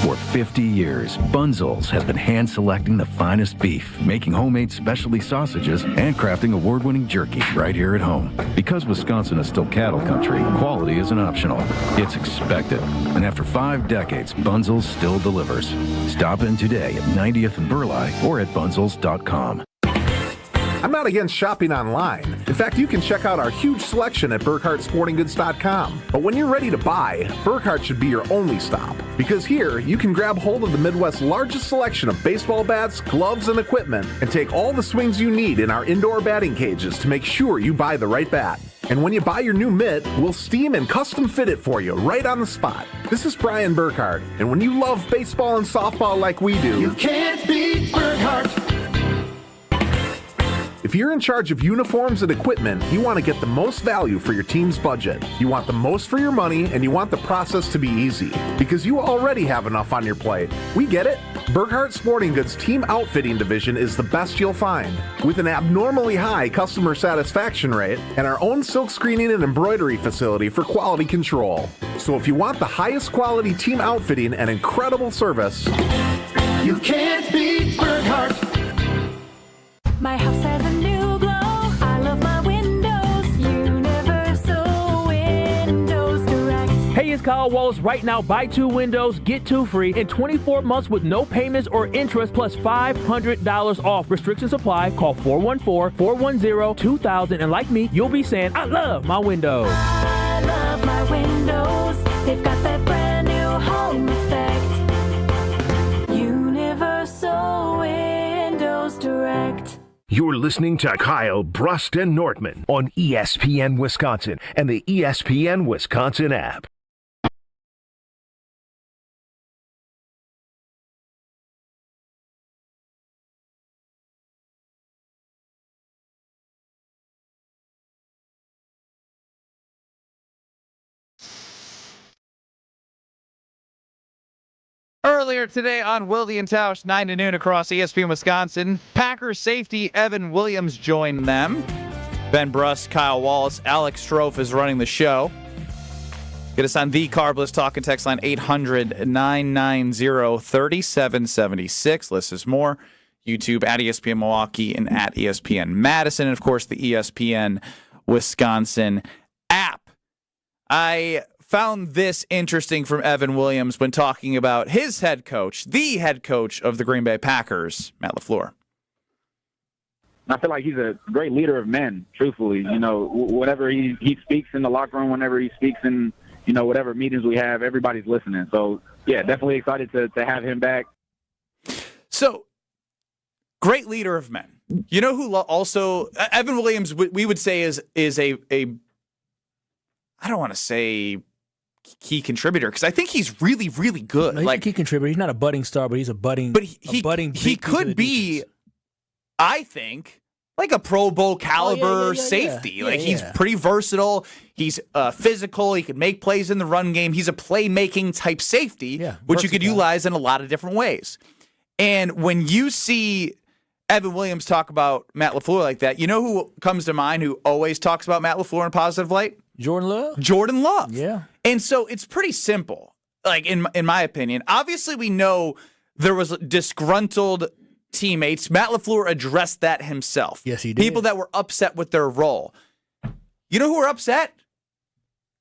For 50 years, Bunzel's has been hand-selecting the finest beef, making homemade specialty sausages, and crafting award-winning jerky right here at home. Because Wisconsin is still cattle country, quality isn't optional. It's expected. And after 5 decades, Bunzel's still delivers. Stop in today at 90th and Burleigh or at bunzels.com. I'm not against shopping online. In fact, you can check out our huge selection at BurkhartSportingGoods.com. But when you're ready to buy, Burkhart should be your only stop. Because here, you can grab hold of the Midwest's largest selection of baseball bats, gloves, and equipment, and take all the swings you need in our indoor batting cages to make sure you buy the right bat. And when you buy your new mitt, we'll steam and custom fit it for you right on the spot. This is Brian Burkhart, and when you love baseball and softball like we do, you can't beat Burkhart. If you're in charge of uniforms and equipment, you want to get the most value for your team's budget. You want the most for your money, and you want the process to be easy. Because you already have enough on your plate. We get it. Burkhart Sporting Goods Team Outfitting Division is the best you'll find. With an abnormally high customer satisfaction rate and our own silk screening and embroidery facility for quality control. So if you want the highest quality team outfitting and incredible service, you can't beat Burkhart. My house has a new glow. I love my windows. Universal Windows Direct. Hey, it's Kyle Wallace. Right now, buy 2 windows, get 2 free in 24 months with no payments or interest plus $500 off. Restrictions apply. Call 414-410-2000. And like me, you'll be saying, I love my windows. I love my windows. They've got that brand new home effect. Universal Windows Direct. You're listening to Kyle, Brust, and Nortman on ESPN Wisconsin and the ESPN Wisconsin app. Earlier today on Wilde and Tausch, 9 to noon across ESPN Wisconsin, Packers safety Evan Williams joined them. Ben Brust, Kyle Wallace, Alex Strouf is running the show. Get us on the Carbless Talk and Text line 800-990-3776. List is more. YouTube at ESPN Milwaukee and at ESPN Madison. And, of course, the ESPN Wisconsin app. I found this interesting from Evan Williams when talking about his head coach, the head coach of the Green Bay Packers, Matt LaFleur. I feel like he's a great leader of men, truthfully. You know, whenever he speaks in the locker room, whenever he speaks in, you know, whatever meetings we have, everybody's listening. So, yeah, definitely excited to have him back. So, great leader of men. You know who also, Evan Williams, we would say is a I don't want to say key contributor because I think he's really, really good. No, he's a key contributor. He's not a budding star, but he's a budding. But he could be, I think, like a Pro Bowl caliber safety. He's pretty versatile. He's physical. He can make plays in the run game. He's a playmaking type safety, which you could utilize in a lot of different ways. And when you see Evan Williams talk about Matt LaFleur like that, you know who comes to mind who always talks about Matt LaFleur in a positive light? Jordan Love. Jordan Love. Yeah. And so it's pretty simple, like in my opinion. Obviously, we know there was disgruntled teammates. Matt LaFleur addressed that himself. Yes, he did. People that were upset with their role. You know who were upset?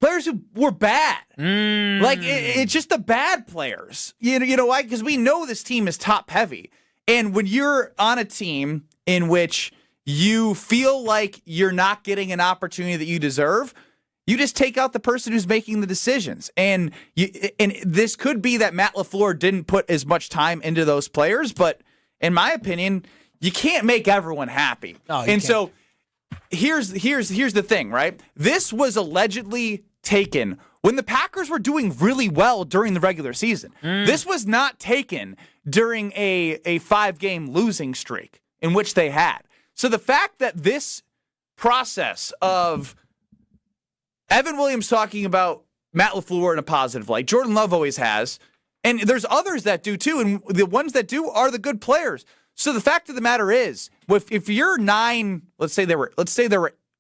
Players who were bad. Like, it's just the bad players. You know why? Because we know this team is top heavy. And when you're on a team in which you feel like you're not getting an opportunity that you deserve, you just take out the person who's making the decisions. And this could be that Matt LaFleur didn't put as much time into those players, but in my opinion, you can't make everyone happy. So here's the thing, right? This was allegedly taken when the Packers were doing really well during the regular season. This was not taken during a 5-game losing streak in which they had. So the fact that this process of Evan Williams talking about Matt LaFleur in a positive light, Jordan Love always has, and there's others that do too, and the ones that do are the good players. So the fact of the matter is, if you're 9, let's say they were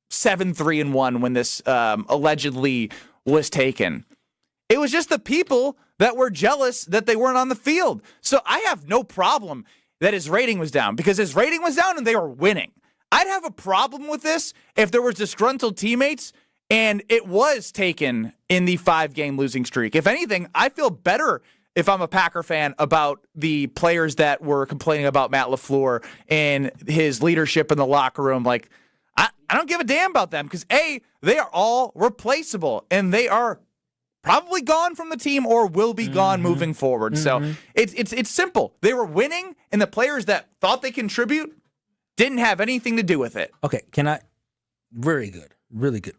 7-3-1 when this allegedly was taken. It was just the people that were jealous that they weren't on the field. So I have no problem that his rating was down because his rating was down and they were winning. I'd have a problem with this if there was disgruntled teammates and it was taken in the 5-game losing streak. If anything, I feel better if I'm a Packer fan about the players that were complaining about Matt LaFleur and his leadership in the locker room. Like, I don't give a damn about them because, A, they are all replaceable and they are probably gone from the team or will be gone moving forward. So it's simple. They were winning, and the players that thought they contribute didn't have anything to do with it. Okay, very good, really good.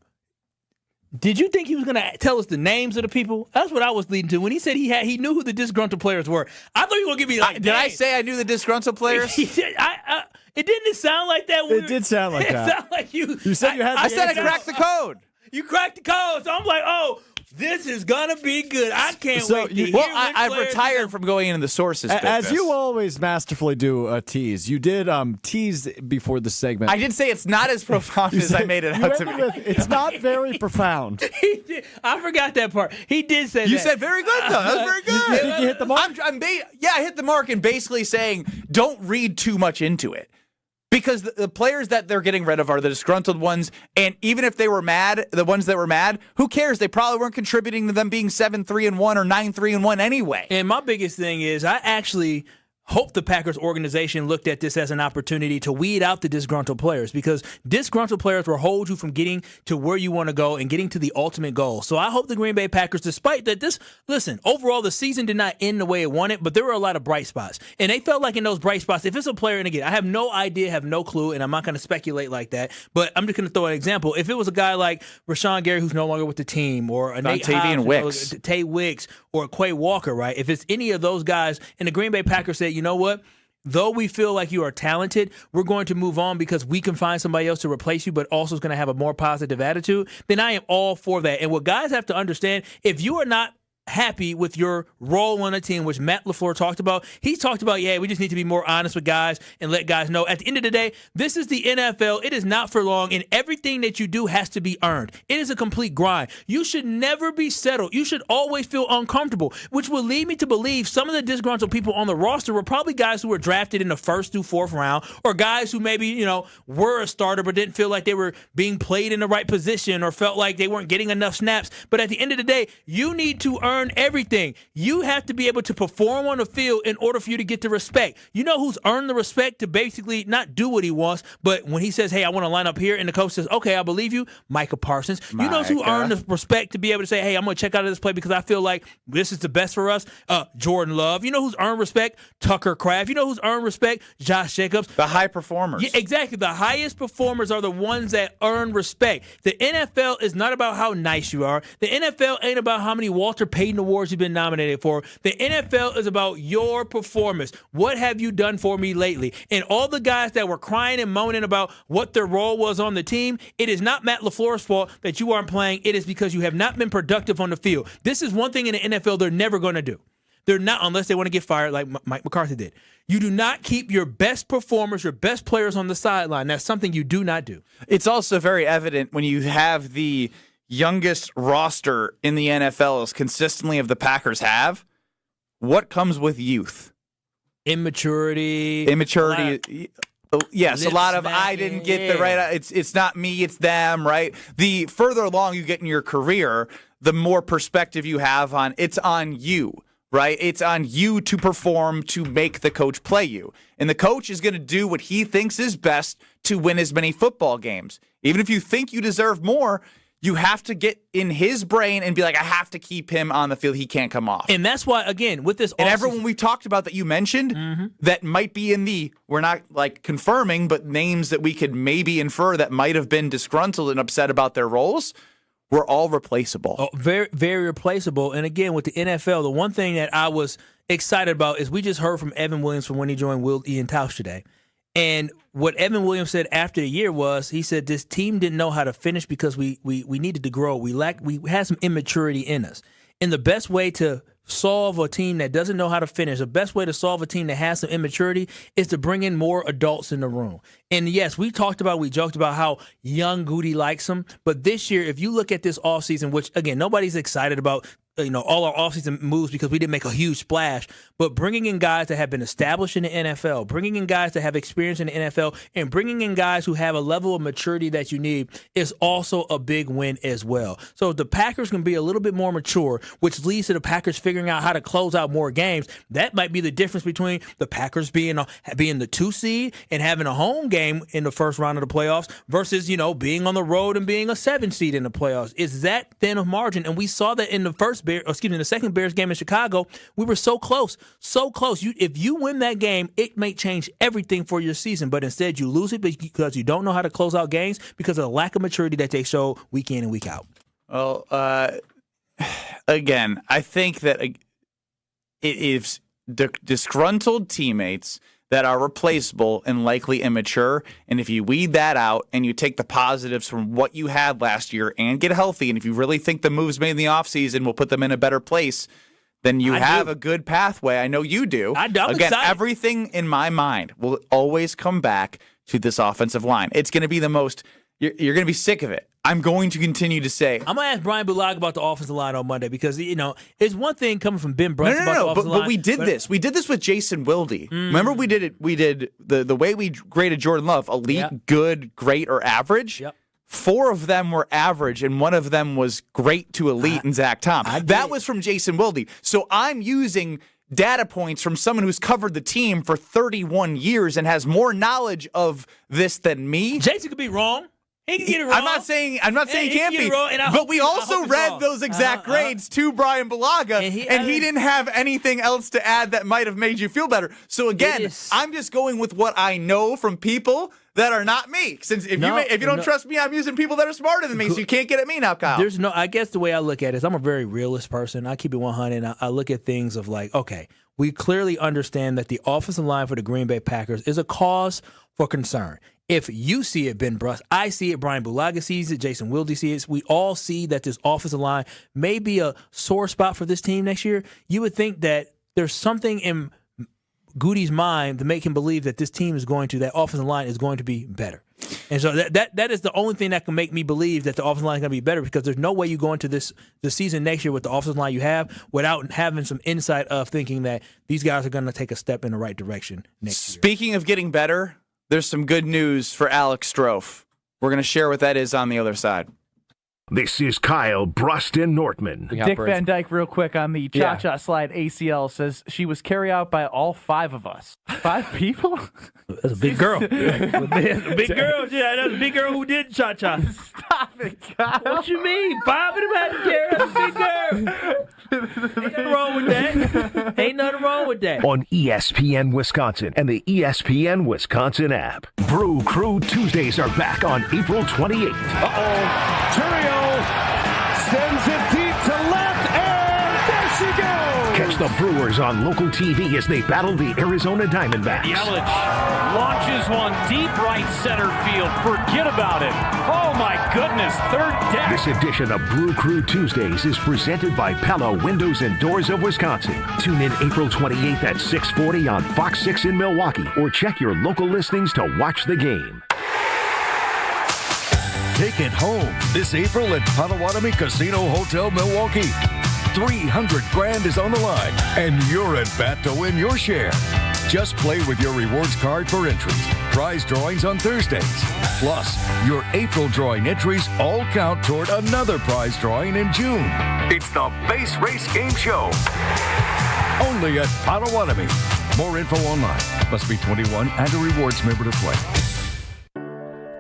Did you think he was going to tell us the names of the people? That's what I was leading to. When he said he knew who the disgruntled players were, I thought he was going to give me Did I say I knew the disgruntled players? It didn't sound like that. It did sound like that. It sounded like you. You said you had. I said I cracked the code. You cracked the code, so I'm like, oh. This is going to be good. I can't wait to hear I've retired from going into the sources business. As you always masterfully do a tease. You did tease before the segment. I did say it's not as profound as I made it out to be. It's not very profound. He did. I forgot that part. He did say that. You said very good, though. That was very good. You think you hit the mark? I hit the mark and basically saying don't read too much into it. Because the players that they're getting rid of are the disgruntled ones, and even if they were mad, the ones that were mad, who cares? They probably weren't contributing to them being 7-3-1 or 9-3-1 anyway. And my biggest thing is I actually hope the Packers organization looked at this as an opportunity to weed out the disgruntled players because disgruntled players will hold you from getting to where you want to go and getting to the ultimate goal. So I hope the Green Bay Packers, despite that overall the season did not end the way it wanted, but there were a lot of bright spots. And they felt like in those bright spots, if it's a player, and again, I have no idea, have no clue, and I'm not going to speculate like that, but I'm just going to throw an example. If it was a guy like Rashawn Gary, who's no longer with the team, or a Nate Hobbs, Tay Wicks, or Quay Walker, right? If it's any of those guys, and the Green Bay Packers said, you know what? Though we feel like you are talented, we're going to move on because we can find somebody else to replace you, but also is going to have a more positive attitude, then I am all for that. And what guys have to understand, if you are not happy with your role on a team, which Matt LaFleur talked about. He talked about, we just need to be more honest with guys and let guys know. At the end of the day, this is the NFL. It is not for long, and everything that you do has to be earned. It is a complete grind. You should never be settled. You should always feel uncomfortable, which will lead me to believe some of the disgruntled people on the roster were probably guys who were drafted in the 1st through 4th round, or guys who maybe, were a starter but didn't feel like they were being played in the right position or felt like they weren't getting enough snaps. But at the end of the day, you need to earn everything. You have to be able to perform on the field in order for you to get the respect. You know who's earned the respect to basically not do what he wants, but when he says, hey, I want to line up here, and the coach says, okay, I believe you, Micah Parsons. You know who earned the respect to be able to say, hey, I'm going to check out of this play because I feel like this is the best for us? Jordan Love. You know who's earned respect? Tucker Kraft. You know who's earned respect? Josh Jacobs. The high performers. Yeah, exactly. The highest performers are the ones that earn respect. The NFL is not about how nice you are. The NFL ain't about how many Walter Payton awards you've been nominated for. The NFL is about your performance. What have you done for me lately? And all the guys that were crying and moaning about what their role was on the team, it is not Matt LaFleur's fault that you aren't playing. It is because you have not been productive on the field. This is one thing in the NFL they're never going to do. They're not, unless they want to get fired like Mike McCarthy did. You do not keep your best performers, your best players on the sideline. That's something you do not do. It's also very evident when you have the youngest roster in the NFL as consistently of the Packers have. What comes with youth? Immaturity. Yes, a lot of I didn't get the right. It's not me, it's them, right? The further along you get in your career, the more perspective you have on it's on you, right? It's on you to perform to make the coach play you. And the coach is going to do what he thinks is best to win as many football games. Even if you think you deserve more, you have to get in his brain and be like, I have to keep him on the field. He can't come off. And that's why, again, with this and everyone we talked about that you mentioned that might be in the, we're not like confirming, but names that we could maybe infer that might have been disgruntled and upset about their roles, were all replaceable. Oh, very, very replaceable. And again, with the NFL, the one thing that I was excited about is we just heard from Evan Williams from when he joined Will Ian Tausch today. And what Evan Williams said after the year was, he said this team didn't know how to finish because we needed to grow. We had some immaturity in us. And the best way to solve a team that doesn't know how to finish, the best way to solve a team that has some immaturity is to bring in more adults in the room. And yes, we joked about how young Goody likes him. But this year, if you look at this offseason, which, again, nobody's excited about, all our offseason moves because we didn't make a huge splash, but bringing in guys that have been established in the NFL, bringing in guys that have experience in the NFL, and bringing in guys who have a level of maturity that you need is also a big win as well. So if the Packers can be a little bit more mature, which leads to the Packers figuring out how to close out more games, that might be the difference between the Packers being the 2 seed and having a home game in the first round of the playoffs versus, being on the road and being a 7 seed in the playoffs. It's that thin of margin, and we saw that in the second Bears game in Chicago. We were so close. If you win that game, it may change everything for your season, but instead you lose it because you don't know how to close out games because of the lack of maturity that they show week in and week out. Well, again, I think that it is disgruntled teammates that are replaceable and likely immature. And if you weed that out and you take the positives from what you had last year and get healthy, and if you really think the moves made in the offseason will put them in a better place, then you have a good pathway. I know you do. I'm Again, excited. Everything in my mind will always come back to this offensive line. It's going to be the most – you're going to be sick of it. I'm going to continue to say. I'm going to ask Brian Bulaga about the offensive line on Monday because, it's one thing coming from Ben Brust about the offensive line. But we did this. We did this with Jason Wilde. Remember we did it? We did the way we graded Jordan Love, elite, good, great, or average. Yep. 4 of them were average, and 1 of them was great to elite and Zach Tom. That was from Jason Wilde. So I'm using data points from someone who's covered the team for 31 years and has more knowledge of this than me. Jason could be wrong. He can get it wrong. I'm not saying he can't be. Wrong, but we also read those exact grades to Brian Bulaga, and he didn't have anything else to add that might have made you feel better. So again, I'm just going with what I know from people that are not me. Since if you don't trust me, I'm using people that are smarter than me. So you can't get at me now, Kyle. I guess the way I look at it is I'm a very realist person. I keep it 100. And I look at things of like, okay, we clearly understand that the offensive line for the Green Bay Packers is a cause for concern. If you see it, Ben Brust, I see it, Brian Bulaga sees it, Jason Wilde sees it, we all see that this offensive line may be a sore spot for this team next year. You would think that there's something in Goody's mind to make him believe that this team that offensive line is going to be better. And so that is the only thing that can make me believe that the offensive line is going to be better, because there's no way you go into the season next year with the offensive line you have without having some insight of thinking that these guys are going to take a step in the right direction next year. Speaking of getting better, there's some good news for Alex Strouf. We're going to share what that is on the other side. This is Kyle, Brust, and Nortman. Dick Van Dyke, real quick on the cha-cha slide ACL, says she was carried out by all 5 of us. 5 people? That's a big girl. That's a big girl. Yeah, that's a big girl who did cha-cha. Stop it, Kyle. What you mean? 5 of them had to carry. That's a big girl. Ain't nothing wrong with that. Ain't nothing wrong with that. On ESPN Wisconsin and the ESPN Wisconsin app. Brew Crew Tuesdays are back on April 28th. Uh-oh. Terrio sends it deep to left, and there she goes. Catch the Brewers on local TV as they battle the Arizona Diamondbacks. Yelich launches one deep right center field. Forget about it. Oh, my goodness. Third deck. This edition of Brew Crew Tuesdays is presented by Pella Windows and Doors of Wisconsin. Tune in April 28th at 6:40 on Fox 6 in Milwaukee, or check your local listings to watch the game. Take it home this April at Potawatomi Casino Hotel Milwaukee. $300,000 is on the line, and you're at bat to win your share. Just play with your rewards card for entries. Prize drawings on Thursdays. Plus, your April drawing entries all count toward another prize drawing in June. It's the Base Race Game Show. Only at Potawatomi. More info online. Must be 21 and a rewards member to play.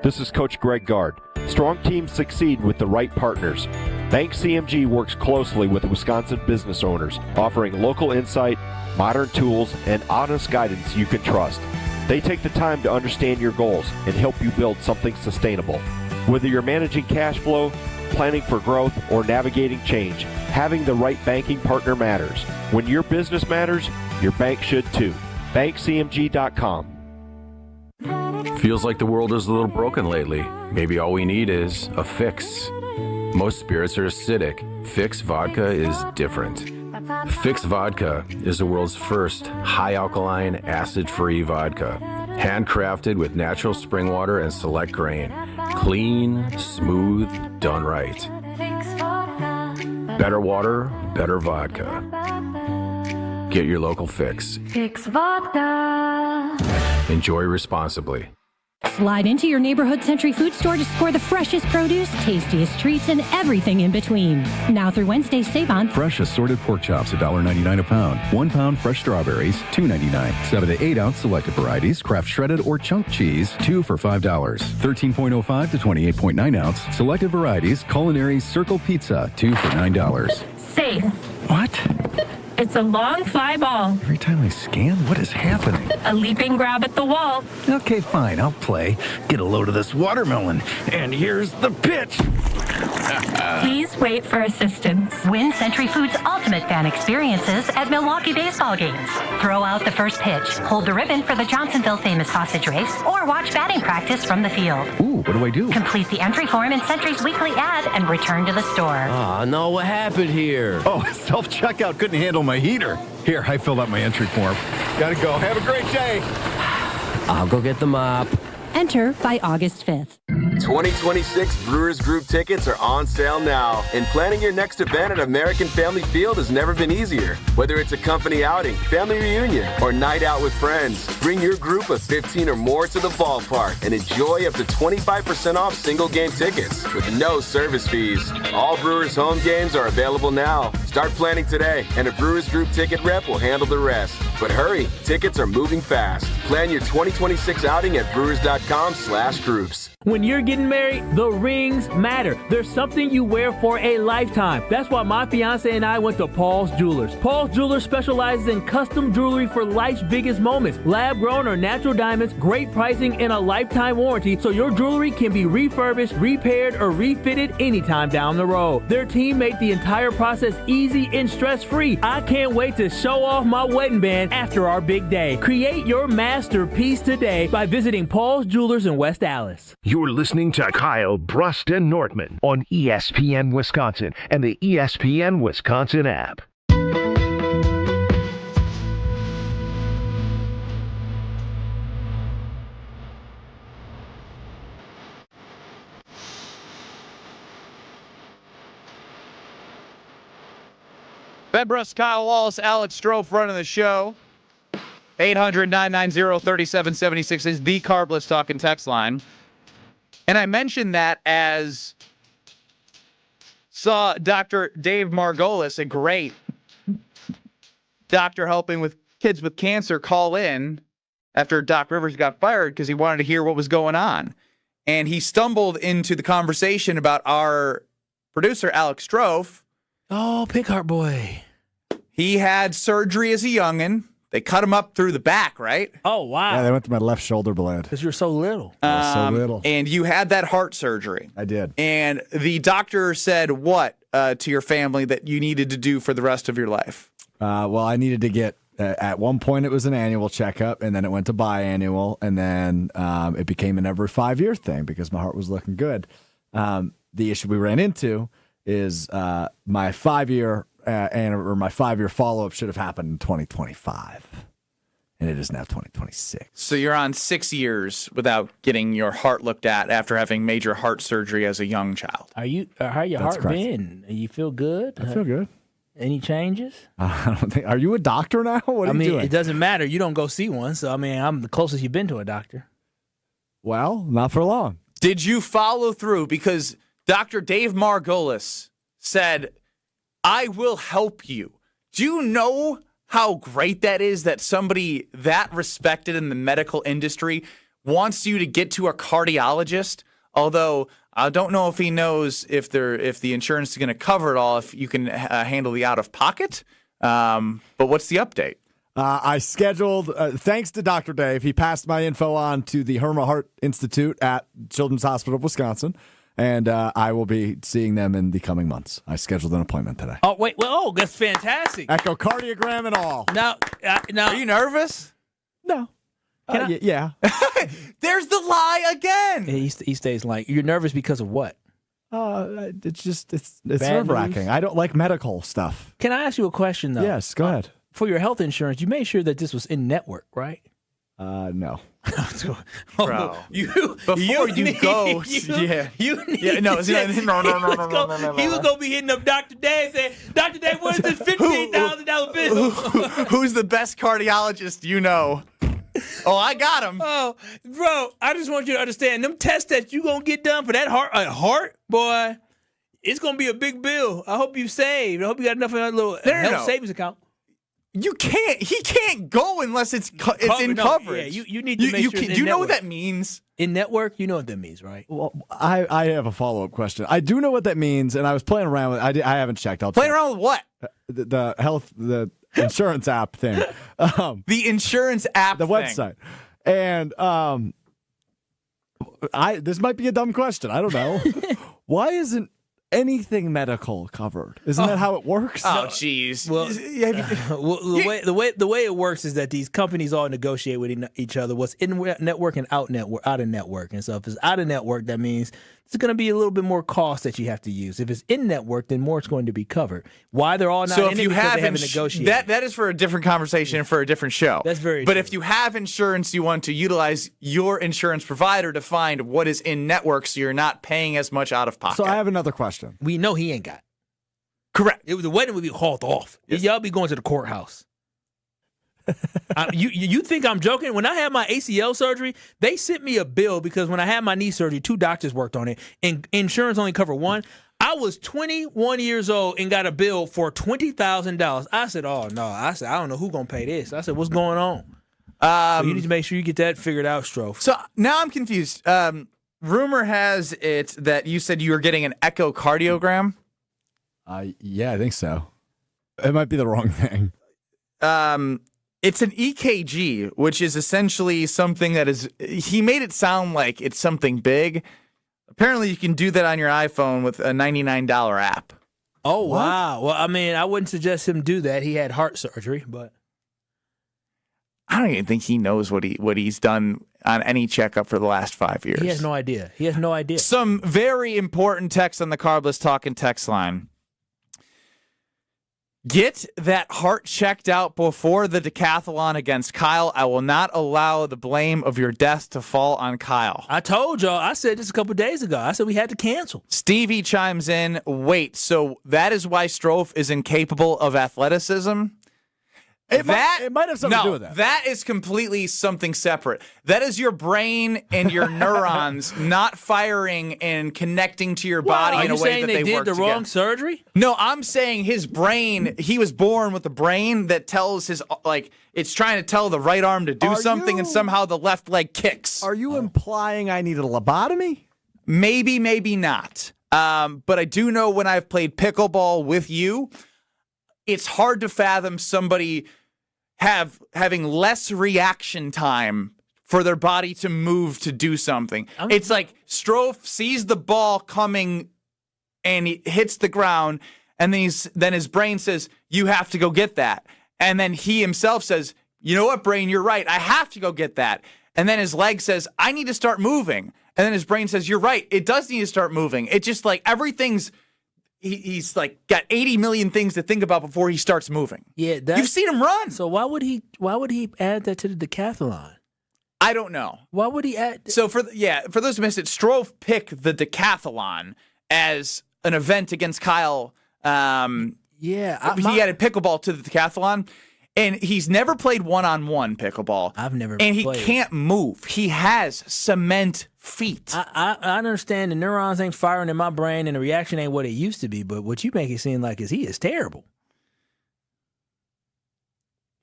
This is Coach Greg Gard. Strong teams succeed with the right partners. Bank CMG works closely with Wisconsin business owners, offering local insight, modern tools, and honest guidance you can trust. They take the time to understand your goals and help you build something sustainable. Whether you're managing cash flow, planning for growth, or navigating change, having the right banking partner matters. When your business matters, your bank should too. BankCMG.com. Feels like the world is a little broken lately. Maybe all we need is a fix. Most spirits are acidic. Fix vodka is different. Fix Vodka is the world's first high-alkaline, acid-free vodka. Handcrafted with natural spring water and select grain. Clean, smooth, done right. Better water, better vodka. Get your local fix. Fix Vodka. Enjoy responsibly. Slide into your neighborhood Century Food Store to score the freshest produce, tastiest treats, and everything in between. Now through Wednesday, save on Fresh assorted pork chops, $1.99 a pound. 1 pound fresh strawberries, $2.99. 7 to 8 ounce selected varieties, Kraft shredded or chunk cheese, 2 for $5. 13.05 to 28.9 ounce selected varieties, culinary circle pizza, 2 for $9. Safe. What? It's a long fly ball. Every time I scan, what is happening? A leaping grab at the wall. Okay, fine, I'll play. Get a load of this watermelon. And here's the pitch. Please wait for assistance. Win Century Foods Ultimate Fan Experiences at Milwaukee baseball games. Throw out the first pitch, hold the ribbon for the Johnsonville Famous Sausage Race, or watch batting practice from the field. Ooh, what do I do? Complete the entry form in Century's weekly ad and return to the store. Oh, no, what happened here? Oh, self-checkout couldn't handle my heater. Here, I filled out my entry form. Gotta go. Have a great day. I'll go get the mop. Enter by August 5th. 2026 Brewers Group tickets are on sale now, and planning your next event at American Family Field has never been easier. Whether it's a company outing, family reunion, or night out with friends, bring your group of 15 or more to the ballpark and enjoy up to 25% off single game tickets with no service fees. All Brewers home games are available now. Start planning today, and a Brewers Group ticket rep will handle the rest. But hurry, tickets are moving fast. Plan your 2026 outing at brewers.com/groups. When you're getting married, the rings matter. There's something you wear for a lifetime. That's why my fiance and I went to Paul's Jewelers. Paul's Jewelers specializes in custom jewelry for life's biggest moments. Lab-grown or natural diamonds, great pricing, and a lifetime warranty, so your jewelry can be refurbished, repaired, or refitted anytime down the road. Their team made the entire process easy and stress-free. I can't wait to show off my wedding band after our big day. Create your masterpiece today by visiting Paul's Jewelers in West Allis. You're listening to Kyle, Brust, and Nortman on ESPN Wisconsin and the ESPN Wisconsin app. Ben Brust, Kyle Wallace, Alex Strouf running the show. 800-990-3776 is the Carbless Talking text line. And I mentioned that as saw Dr. Dave Margolis, a great doctor helping with kids with cancer, call in after Doc Rivers got fired because he wanted to hear what was going on. And he stumbled into the conversation about our producer, Alex Strouf. Oh, Pink Heart Boy. He had surgery as a youngin'. They cut him up through the back, right? Oh, wow. Yeah, they went to my left shoulder blade. Because you're so little. I was so little. And you had that heart surgery. I did. And the doctor said what to your family that you needed to do for the rest of your life? Well, I needed to get, at one point it was an annual checkup, and then it went to biannual, and then it became an every 5-year thing because my heart was looking good. The issue we ran into is my 5-year or my 5-year follow-up should have happened in 2025, and it is now 2026. So you're on 6 years without getting your heart looked at after having major heart surgery as a young child. How your That's heart correct. been? You feel good? I feel good. Any changes? I don't think. Are you a doctor now? What are you doing? It doesn't matter. You don't go see one. So, I mean, I'm the closest you've been to a doctor. Well, not for long. Did you follow through? Because Dr. Dave Margolis said, I will help you. Do you know how great that is that somebody that respected in the medical industry wants you to get to a cardiologist? Although I don't know if he knows if the insurance is going to cover it all, if you can handle the out-of-pocket. But what's the update? I scheduled, thanks to Dr. Dave, he passed my info on to the Herma Heart Institute at Children's Hospital of Wisconsin. And I will be seeing them in the coming months. I scheduled an appointment today. Oh, wait. Well, oh, that's fantastic. Echocardiogram and all. Now, are you nervous? No. Yeah. There's the lie again. He stays like, you're nervous because of what? It's Bad nerve-wracking. news? I don't like medical stuff. Can I ask you a question, though? Yes, go ahead. For your health insurance, you made sure that this was in network, right? No. Bro, Before you go, yeah. You need Yeah, no, to no, check- no, no, he no, was no, go- no, no, no, He no. was going to be hitting up Dr. Dave saying, Dr. Dave, where's this $15,000 bill? Who's the best cardiologist you know? Oh, I got him. Oh, bro, I just want you to understand, them tests that you going to get done for that heart, boy, it's going to be a big bill. I hope you saved. I hope you got enough in that little health savings account. You can't. He can't go unless it's in No, coverage. Yeah, you need to make sure. Do you know what that means? In network, you know what that means, right? Well, I have a follow-up question. I do know what that means, and I was playing around with it. I haven't checked. I'll Playing check. around with what? The insurance app thing. The insurance app the thing. website. And this might be a dumb question. I don't know. Why isn't anything medical covered? Isn't that how it works? Oh, jeez. Well, the way it works is that these companies all negotiate with each other what's in network and out of network. And so if it's out of network, that means it's going to be a little bit more cost that you have to use. If it's in network, then more is going to be covered. Why they're all not So in if it you because they have haven't negotiated. that is for a different conversation and for a different show. That's very But true. if you have insurance, you want to utilize your insurance provider to find what is in network, so you're not paying as much out of pocket. So I have another question. We know he ain't got. Correct. The wedding would be hauled off. Yes. Y'all be going to the courthouse. You think I'm joking? When I had my ACL surgery, they sent me a bill because when I had my knee surgery, 2 doctors worked on it, and insurance only covered one. I was 21 years old and got a bill for $20,000. I said, "Oh no!" I said, "I don't know who's gonna pay this." I said, "What's going on?" So you need to make sure you get that figured out, Strouf. So now I'm confused. Rumor has it that you said you were getting an echocardiogram. Yeah, I think so. It might be the wrong thing. It's an EKG, which is essentially something that is. He made it sound like it's something big. Apparently, you can do that on your iPhone with a $99 app. Oh wow! Well, I mean, I wouldn't suggest him do that. He had heart surgery, but I don't even think he knows what he's done on any checkup for the last 5 years. he has no idea. He has no idea. Some very important text on the Carbless Talking text line. Get that heart checked out before the decathlon against Kyle. I will not allow the blame of your death to fall on Kyle. I told y'all. I said this a couple days ago. I said we had to cancel. Stevie chimes in, wait, so that is why Strouf is incapable of athleticism? It might have something to do with that. That is completely something separate. That is your brain and your neurons not firing and connecting to your body in a way that they work did the together. wrong surgery? No, I'm saying his brain, he was born with a brain that tells his, it's trying to tell the right arm to do something and somehow the left leg kicks. Are you implying I need a lobotomy? Maybe, maybe not. But I do know when I've played pickleball with you, it's hard to fathom somebody having less reaction time for their body to move to do something. It's like Strouf sees the ball coming and he hits the ground, and then his brain says, you have to go get that. And then he himself says, you know what, brain, you're right. I have to go get that. And then his leg says, I need to start moving. And then his brain says, you're right. It does need to start moving. It's just like everything's, he's like got 80 million things to think about before he starts moving. Yeah, you've seen him run. So why would he add that to the decathlon? I don't know. Why would he add? So for those who missed it, Strouf picked the decathlon as an event against Kyle. He added pickleball to the decathlon, and he's never played one-on-one pickleball. I've never and played. He can't move. He has cement feet. I understand the neurons ain't firing in my brain and the reaction ain't what it used to be, but what you make it seem like is he is terrible.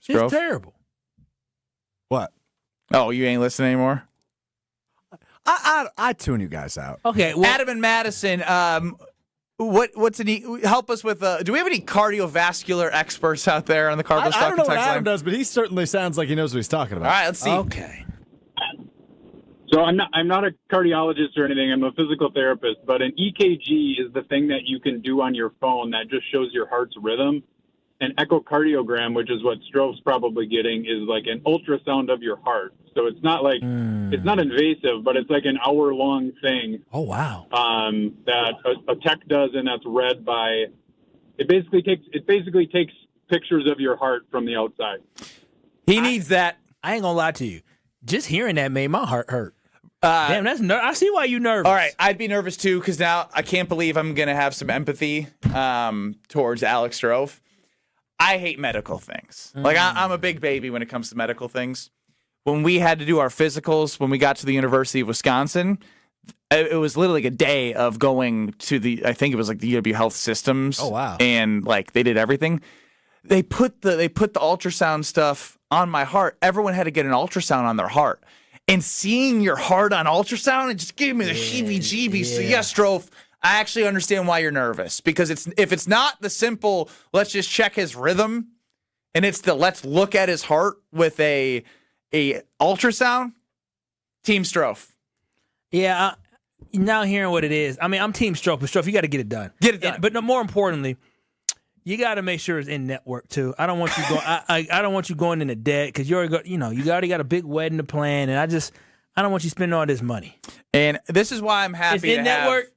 Strouf? It's terrible. What? Oh, you ain't listening anymore? I tune you guys out. Okay, well, Adam and Madison, help us with, do we have any cardiovascular experts out there on the Carbless I don't know what text Adam line? does, but he certainly sounds like he knows what he's talking about. All right, let's see. Okay. So I'm not a cardiologist or anything. I'm a physical therapist, but an EKG is the thing that you can do on your phone that just shows your heart's rhythm. an echocardiogram, which is what Strouf's probably getting, is like an ultrasound of your heart. So it's not like it's not invasive, but it's like an hour-long thing. Oh wow! That a tech does, and that's read by. It basically takes pictures of your heart from the outside. He needs that. I ain't gonna lie to you. Just hearing that made my heart hurt. Damn, that's I see why you nervous. All right, I'd be nervous too because now I can't believe I'm gonna have some empathy towards Alex Strouf. I hate medical things. Like I'm a big baby when it comes to medical things. When we had to do our physicals, when we got to the University of Wisconsin, it was literally like a day of going to I think it was like the UW Health Systems. Oh wow! And like they did everything. They put the ultrasound stuff on my heart. Everyone had to get an ultrasound on their heart. And seeing your heart on ultrasound, it just gave me the heebie-jeebies. Yeah. So yes, Strouf, I actually understand why you're nervous. Because if it's not the simple, let's just check his rhythm, and it's the let's look at his heart with a ultrasound, Team Strouf. Yeah, now hearing what it is, I mean, I'm Team Strouf, but Strouf, you got to get it done. Get it done. But no, more importantly, you got to make sure it's in network too. I don't want you going. I don't want you going into debt because you already got a big wedding to plan, and I don't want you spending all this money. And this is why I'm happy. It's in network.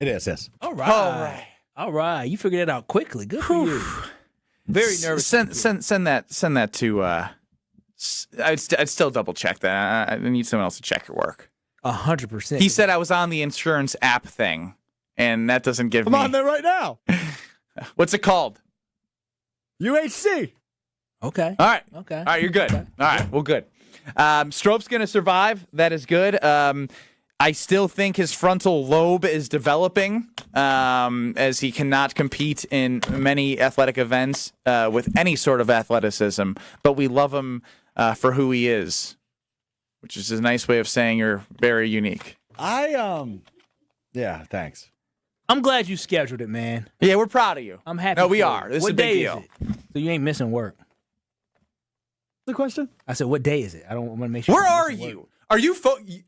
It is. Yes. All right. You figured it out quickly. Good for you. Very nervous. Send that to. I'd still double check that. I need someone else to check your work. 100%. He said I was on the insurance app thing, and that doesn't give me. I'm on there right now. What's it called? UHC. Okay. All right. Okay. All right, you're good. Okay. All right, well, good. Strouf's going to survive. That is good. I still think his frontal lobe is developing as he cannot compete in many athletic events with any sort of athleticism, but we love him for who he is, which is a nice way of saying you're very unique. Yeah, thanks. I'm glad you scheduled it, man. Yeah, we're proud of you. I'm happy. No, we for are. you. This what is a big day deal. Is it? So you ain't missing work. The question? I said, what day is it? I don't want to make sure. Where are you? Work. Are you?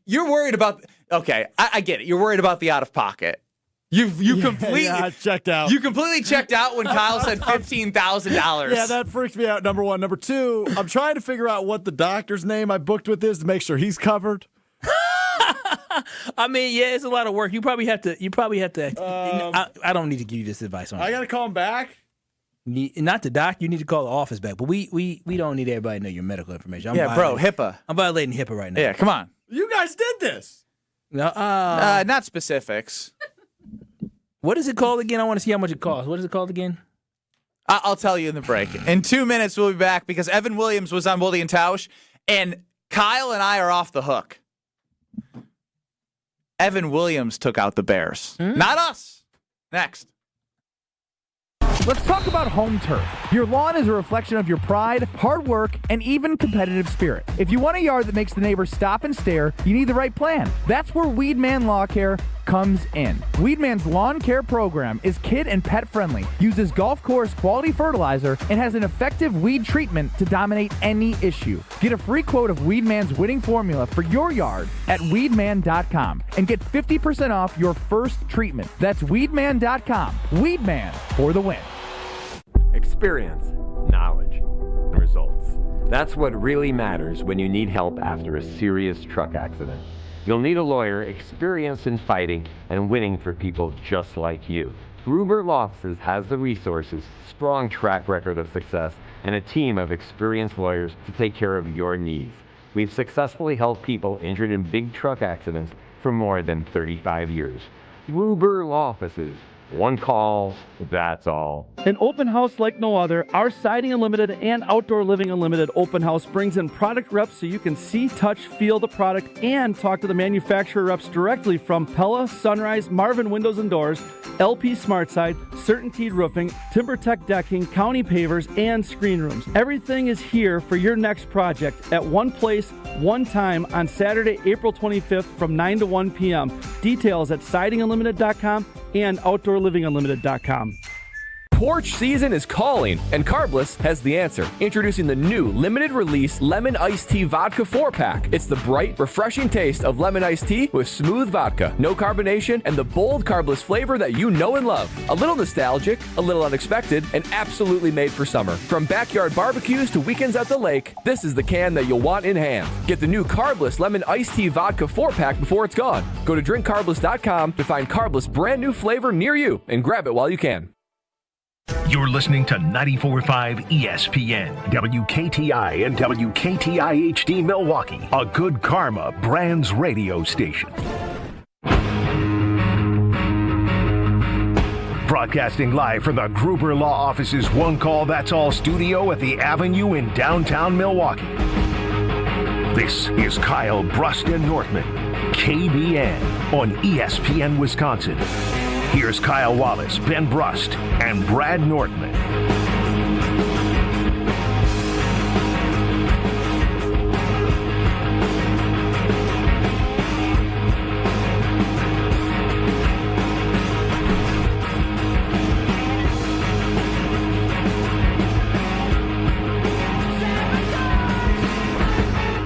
You're worried about? Okay, I get it. You're worried about the out of pocket. You completely checked out. You completely checked out when Kyle said $15,000. Yeah, that freaks me out. Number one. Number two, I'm trying to figure out what the doctor's name I booked with is to make sure he's covered. I mean, yeah, it's a lot of work. You probably have to. I don't need to give you this advice on. I got to call him back. Not the doc. You need to call the office back. But we don't need everybody to know your medical information. HIPAA. I'm violating HIPAA right now. Yeah, come on. You guys did this. No, not specifics. What is it called again? I want to see how much it costs. What is it called again? I'll tell you in the break. In 2 minutes, we'll be back because Evan Williams was on Willie and Tausch, and Kyle and I are off the hook. Evan Williams took out the Bears. Not us. Next. Let's talk about home turf. Your lawn is a reflection of your pride, hard work, and even competitive spirit. If you want a yard that makes the neighbors stop and stare, you need the right plan. That's where Weedman Lawn Care comes in. Weedman's lawn care program is kid and pet friendly, uses golf course quality fertilizer, and has an effective weed treatment to dominate any issue. Get a free quote of Weedman's winning formula for your yard at weedman.com and get 50% off your first treatment. That's weedman.com. Weedman for the win. Experience, knowledge, and results. That's what really matters when you need help after a serious truck accident. You'll need a lawyer experienced in fighting and winning for people just like you. Gruber Law Offices has the resources, strong track record of success, and a team of experienced lawyers to take care of your needs. We've successfully helped people injured in big truck accidents for more than 35 years. Gruber Law Offices. One call, that's all. An open house like no other, our Siding Unlimited and Outdoor Living Unlimited open house brings in product reps so you can see, touch, feel the product, and talk to the manufacturer reps directly from Pella, Sunrise, Marvin Windows and Doors, LP SmartSide, Certainteed Roofing, TimberTech Decking, County Pavers, and Screen Rooms. Everything is here for your next project at one place, one time on Saturday, April 25th from 9 to 1 p.m. Details at sidingunlimited.com and outdoorlivingunlimited.com. Porch season is calling, and Carbless has the answer. Introducing the new limited release lemon iced tea vodka 4-pack. It's the bright, refreshing taste of lemon iced tea with smooth vodka, no carbonation, and the bold Carbless flavor that you know and love. A little nostalgic, a little unexpected, and absolutely made for summer. From backyard barbecues to weekends at the lake, this is the can that you'll want in hand. Get the new Carbless lemon iced tea vodka 4-pack before it's gone. Go to drinkcarbless.com to find Carbless brand new flavor near you and grab it while you can. You're listening to 94.5 ESPN, WKTI and WKTI HD Milwaukee, a Good Karma Brands radio station. Broadcasting live from the Gruber Law Office's One Call That's All studio at the Avenue in downtown Milwaukee. This is Kyle Brust Nortman, KBN on ESPN Wisconsin. Here's Kyle Wallace, Ben Brust, and Brad Nortman.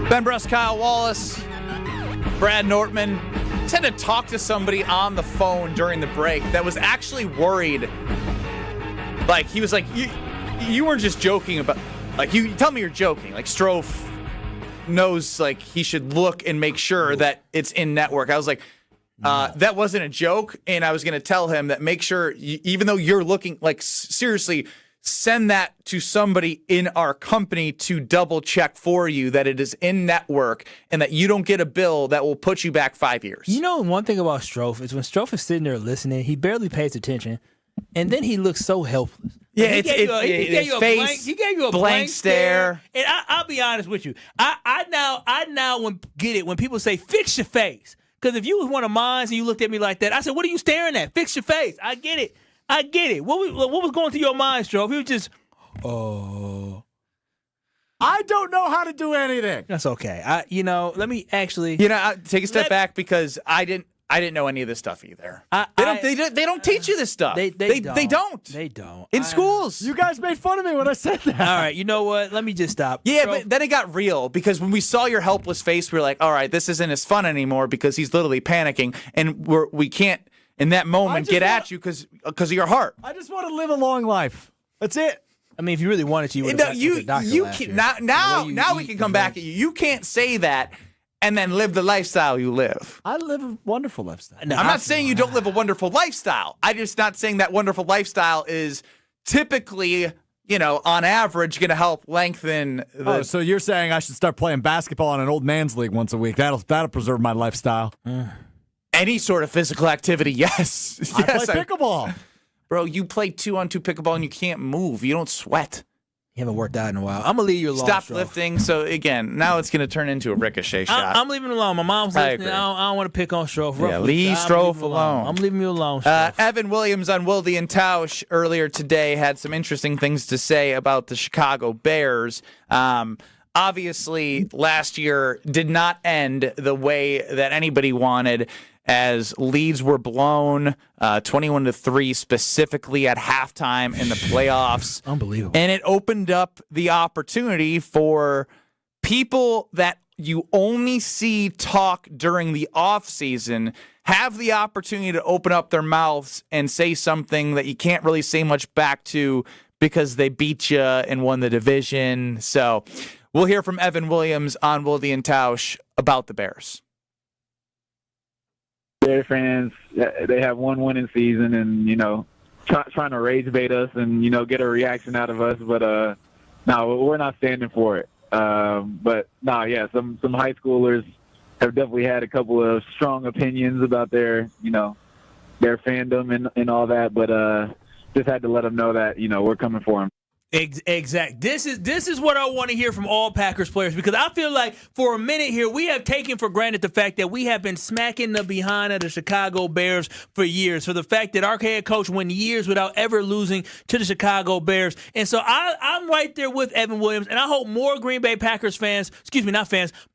Ben Brust, Kyle Wallace, Brad Nortman. Had to talk to somebody on the phone during the break that was actually worried. Like, he was like, you weren't just joking about, like, you tell me you're joking. Like, Strouf knows, like, he should look and make sure that it's in network. I was like, that wasn't a joke. And I was going to tell him that make sure, even though you're looking, like, seriously, send that to somebody in our company to double check for you that it is in network and that you don't get a bill that will put you back 5 years. You know, one thing about Strouf is when Strouf is sitting there listening, he barely pays attention, and then he looks so helpless. Yeah, he gave you a blank stare. And I'll be honest with you. I now get it when people say fix your face. Because if you was one of mine and you looked at me like that, I said, what are you staring at? Fix your face. I get it. What was going through your mind, Strouf? He was just, I don't know how to do anything. That's okay. Let me actually. Take a step back because I didn't know any of this stuff either. They don't teach you this stuff. They don't. They don't. In schools. You guys made fun of me when I said that. All right, you know what? Let me just stop. Yeah, but then it got real because when we saw your helpless face, we were like, all right, this isn't as fun anymore because he's literally panicking and we can't. In that moment, get at you because of your heart. I just want to live a long life. That's it. I mean, if you really wanted to, you would have went to the doctor last year. Now we can come back at you. You can't say that and then live the lifestyle you live. I live a wonderful lifestyle. No, I'm not saying you don't live a wonderful lifestyle. I'm just not saying that wonderful lifestyle is typically, on average, going to help lengthen the... Oh, so you're saying I should start playing basketball on an old man's league once a week. That'll preserve my lifestyle. Any sort of physical activity, yes. I play pickleball. Bro, you play 2-on-2 pickleball and you can't move. You don't sweat. You haven't worked out in a while. I'm going to leave you alone. Stop lifting. So, again, now it's going to turn into a ricochet shot. I'm leaving it alone. My mom's listening. I don't want to pick on Strouf. Yeah, leave Strouf alone. I'm leaving you alone, Strouf. Evan Williams on Wilde and Tausch earlier today had some interesting things to say about the Chicago Bears. Obviously, last year did not end the way that anybody wanted, as leads were blown 21-3 specifically at halftime in the playoffs. Unbelievable. And it opened up the opportunity for people that you only see talk during the offseason have the opportunity to open up their mouths and say something that you can't really say much back to because they beat you and won the division. So we'll hear from Evan Williams on Wilde and Tausch about the Bears. Bear fans, they have one winning season and, trying to rage bait us and, get a reaction out of us. But, no, we're not standing for it. Some high schoolers have definitely had a couple of strong opinions about their fandom and all that. But just had to let them know that, we're coming for them. Exact. This is what I want to hear from all Packers players, because I feel like for a minute here we have taken for granted the fact that we have been smacking the behind of the Chicago Bears for years, for the fact that our head coach went years without ever losing to the Chicago Bears. And so I'm right there with Evan Williams, and I hope more Green Bay Packers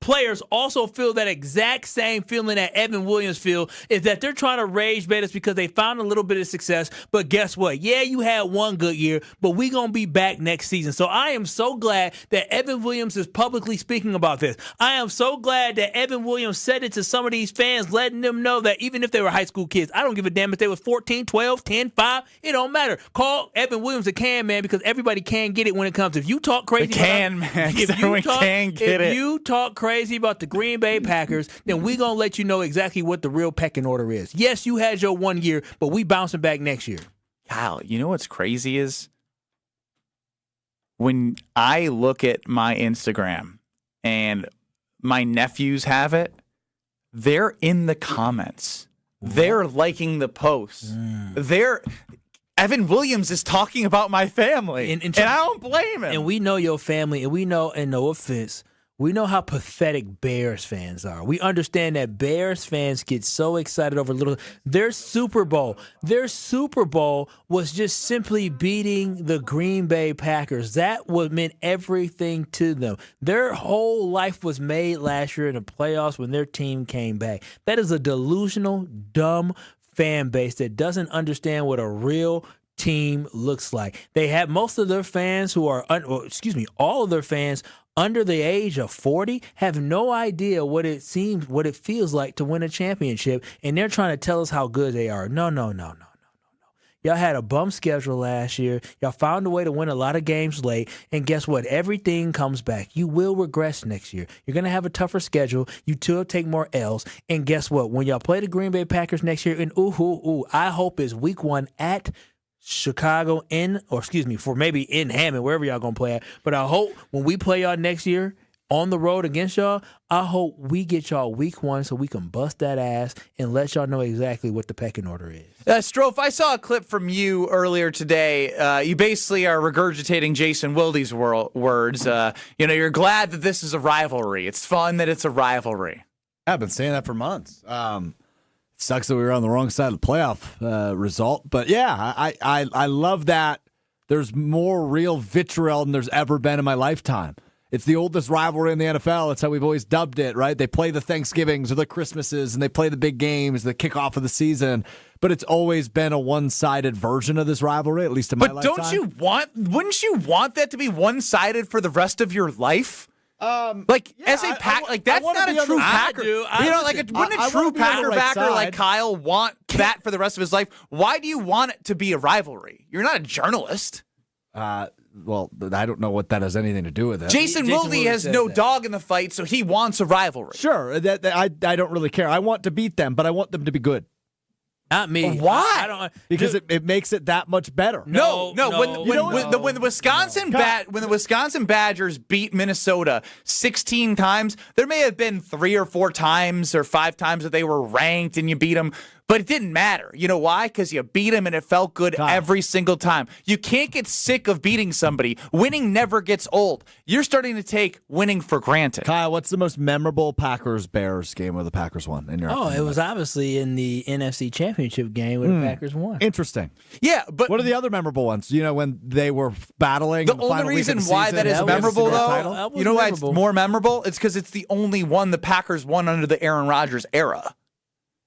players also feel that exact same feeling that Evan Williams feel, is that they're trying to rage bait us because they found a little bit of success. But guess what? Yeah, you had one good year, but we going to be back next season. So I am so glad that Evan Williams is publicly speaking about this. I am so glad that Evan Williams said it to some of these fans, letting them know that even if they were high school kids, I don't give a damn if they were 14, 12, 10, 5. It don't matter. Call Evan Williams a can man, because everybody can get it when it comes. If you talk crazy if you talk crazy about the Green Bay Packers, then we going to let you know exactly what the real pecking order is. Yes, you had your 1 year, but we bouncing back next year. Kyle, you know what's crazy is when I look at my Instagram and my nephews have it, they're in the comments. They're liking the posts. Evan Williams is talking about my family, and I don't blame him. And we know your family, and we know, and no offense, we know how pathetic Bears fans are. We understand that Bears fans get so excited over little. Their Super Bowl was just simply beating the Green Bay Packers. That meant everything to them. Their whole life was made last year in the playoffs when their team came back. That is a delusional, dumb fan base that doesn't understand what a real team looks like. They have most of their fans who are, all of their fans under the age of 40 have no idea what it feels like to win a championship, and they're trying to tell us how good they are. No. Y'all had a bum schedule last year. Y'all found a way to win a lot of games late, and guess what? Everything comes back. You will regress next year. You're going to have a tougher schedule. You will take more L's, and guess what? When y'all play the Green Bay Packers next year, and I hope it's week 1 at Chicago for maybe in Hammond, wherever y'all gonna play at. But I hope when we play y'all next year on the road against y'all, I hope we get y'all week 1 so we can bust that ass and let y'all know exactly what the pecking order is. Strouf, I saw a clip from you earlier today. You basically are regurgitating Jason Wilde's words. You're glad that this is a rivalry. It's fun that it's a rivalry. I've been saying that for months. Sucks that we were on the wrong side of the playoff result. But, yeah, I love that there's more real vitriol than there's ever been in my lifetime. It's the oldest rivalry in the NFL. It's how we've always dubbed it, right? They play the Thanksgivings or the Christmases, and they play the big games, the kickoff of the season. But it's always been a one-sided version of this rivalry, at least in my lifetime. But wouldn't you want that to be one-sided for the rest of your life? That's not a true Packer. Wouldn't a true Packer backer like Kyle want that for the rest of his life? Why do you want it to be a rivalry? You're not a journalist. Well, I don't know what that has anything to do with it. Jason Wilde has no dog in the fight, so he wants a rivalry. Sure, I don't really care. I want to beat them, but I want them to be good. Not me. Why? I don't, because it makes it that much better. No. When the Wisconsin Badgers beat Minnesota 16 times, there may have been 3 or 4 times or 5 times that they were ranked and you beat them. But it didn't matter. You know why? Because you beat him and it felt good every single time. You can't get sick of beating somebody. Winning never gets old. You're starting to take winning for granted. Kyle, what's the most memorable Packers-Bears game where the Packers won? It was obviously in the NFC Championship game where the Packers won. Interesting. Yeah, but what are the other memorable ones? When they were battling. The only reason why that is memorable, though, you know why it's more memorable? It's because it's the only one the Packers won under the Aaron Rodgers era.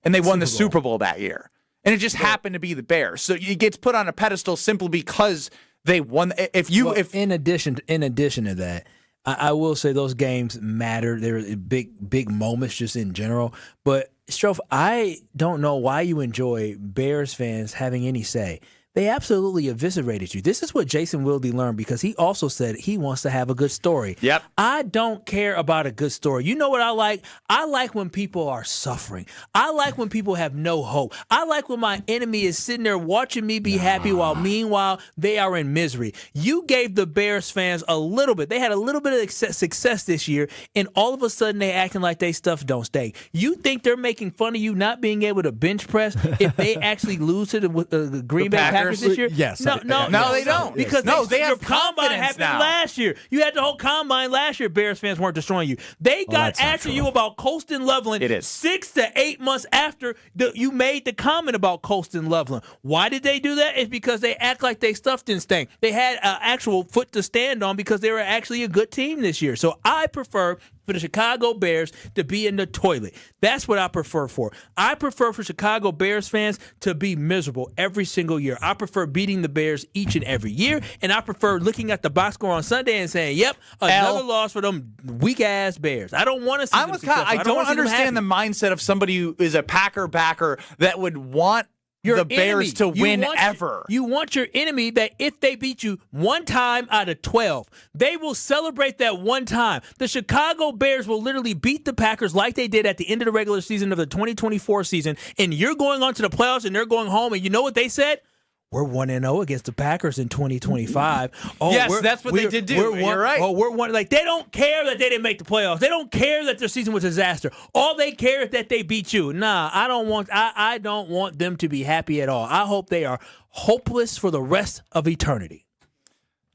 And they won the Super Bowl that year. And it just happened to be the Bears. So it gets put on a pedestal simply because they won. In addition to that, I will say those games matter. They're big moments just in general. But, Strouf, I don't know why you enjoy Bears fans having any say. They absolutely eviscerated you. This is what Jason Wilde learned because he also said he wants to have a good story. Yep. I don't care about a good story. You know what I like? I like when people are suffering. I like when people have no hope. I like when my enemy is sitting there watching me be happy while meanwhile they are in misery. You gave the Bears fans a little bit. They had a little bit of success this year, and all of a sudden they acting like they stuff don't stink. You think they're making fun of you not being able to bench press if they actually lose to the Green Bay Packers? Packers this year? Yes. No, they don't. Because they have your combine confidence happened now. last year. You had the whole combine last year. Bears fans weren't destroying you. They got after you about Colston Loveland. It is 6 to 8 months after you made the comment about Colston Loveland. Why did they do that? It's because they act like they stuff didn't stink. They had an actual foot to stand on because they were actually a good team this year. So I prefer for the Chicago Bears to be in the toilet. That's what I prefer for. I prefer for Chicago Bears fans to be miserable every single year. I prefer beating the Bears each and every year, and I prefer looking at the box score on Sunday and saying, yep, another loss for them weak-ass Bears. I don't want to see them successful. I don't understand the mindset of somebody who is a Packer backer that would want the Bears to win ever. You want your enemy that if they beat you one time out of 12, they will celebrate that one time. The Chicago Bears will literally beat the Packers like they did at the end of the regular season of the 2024 season, and you're going on to the playoffs and they're going home, and you know what they said? We're 1-0 against the Packers in 2025. Oh, yes, that's what they did do. You're right. Oh, we're one. Like, they don't care that they didn't make the playoffs. They don't care that their season was a disaster. All they care is that they beat you. Nah, I don't want them to be happy at all. I hope they are hopeless for the rest of eternity.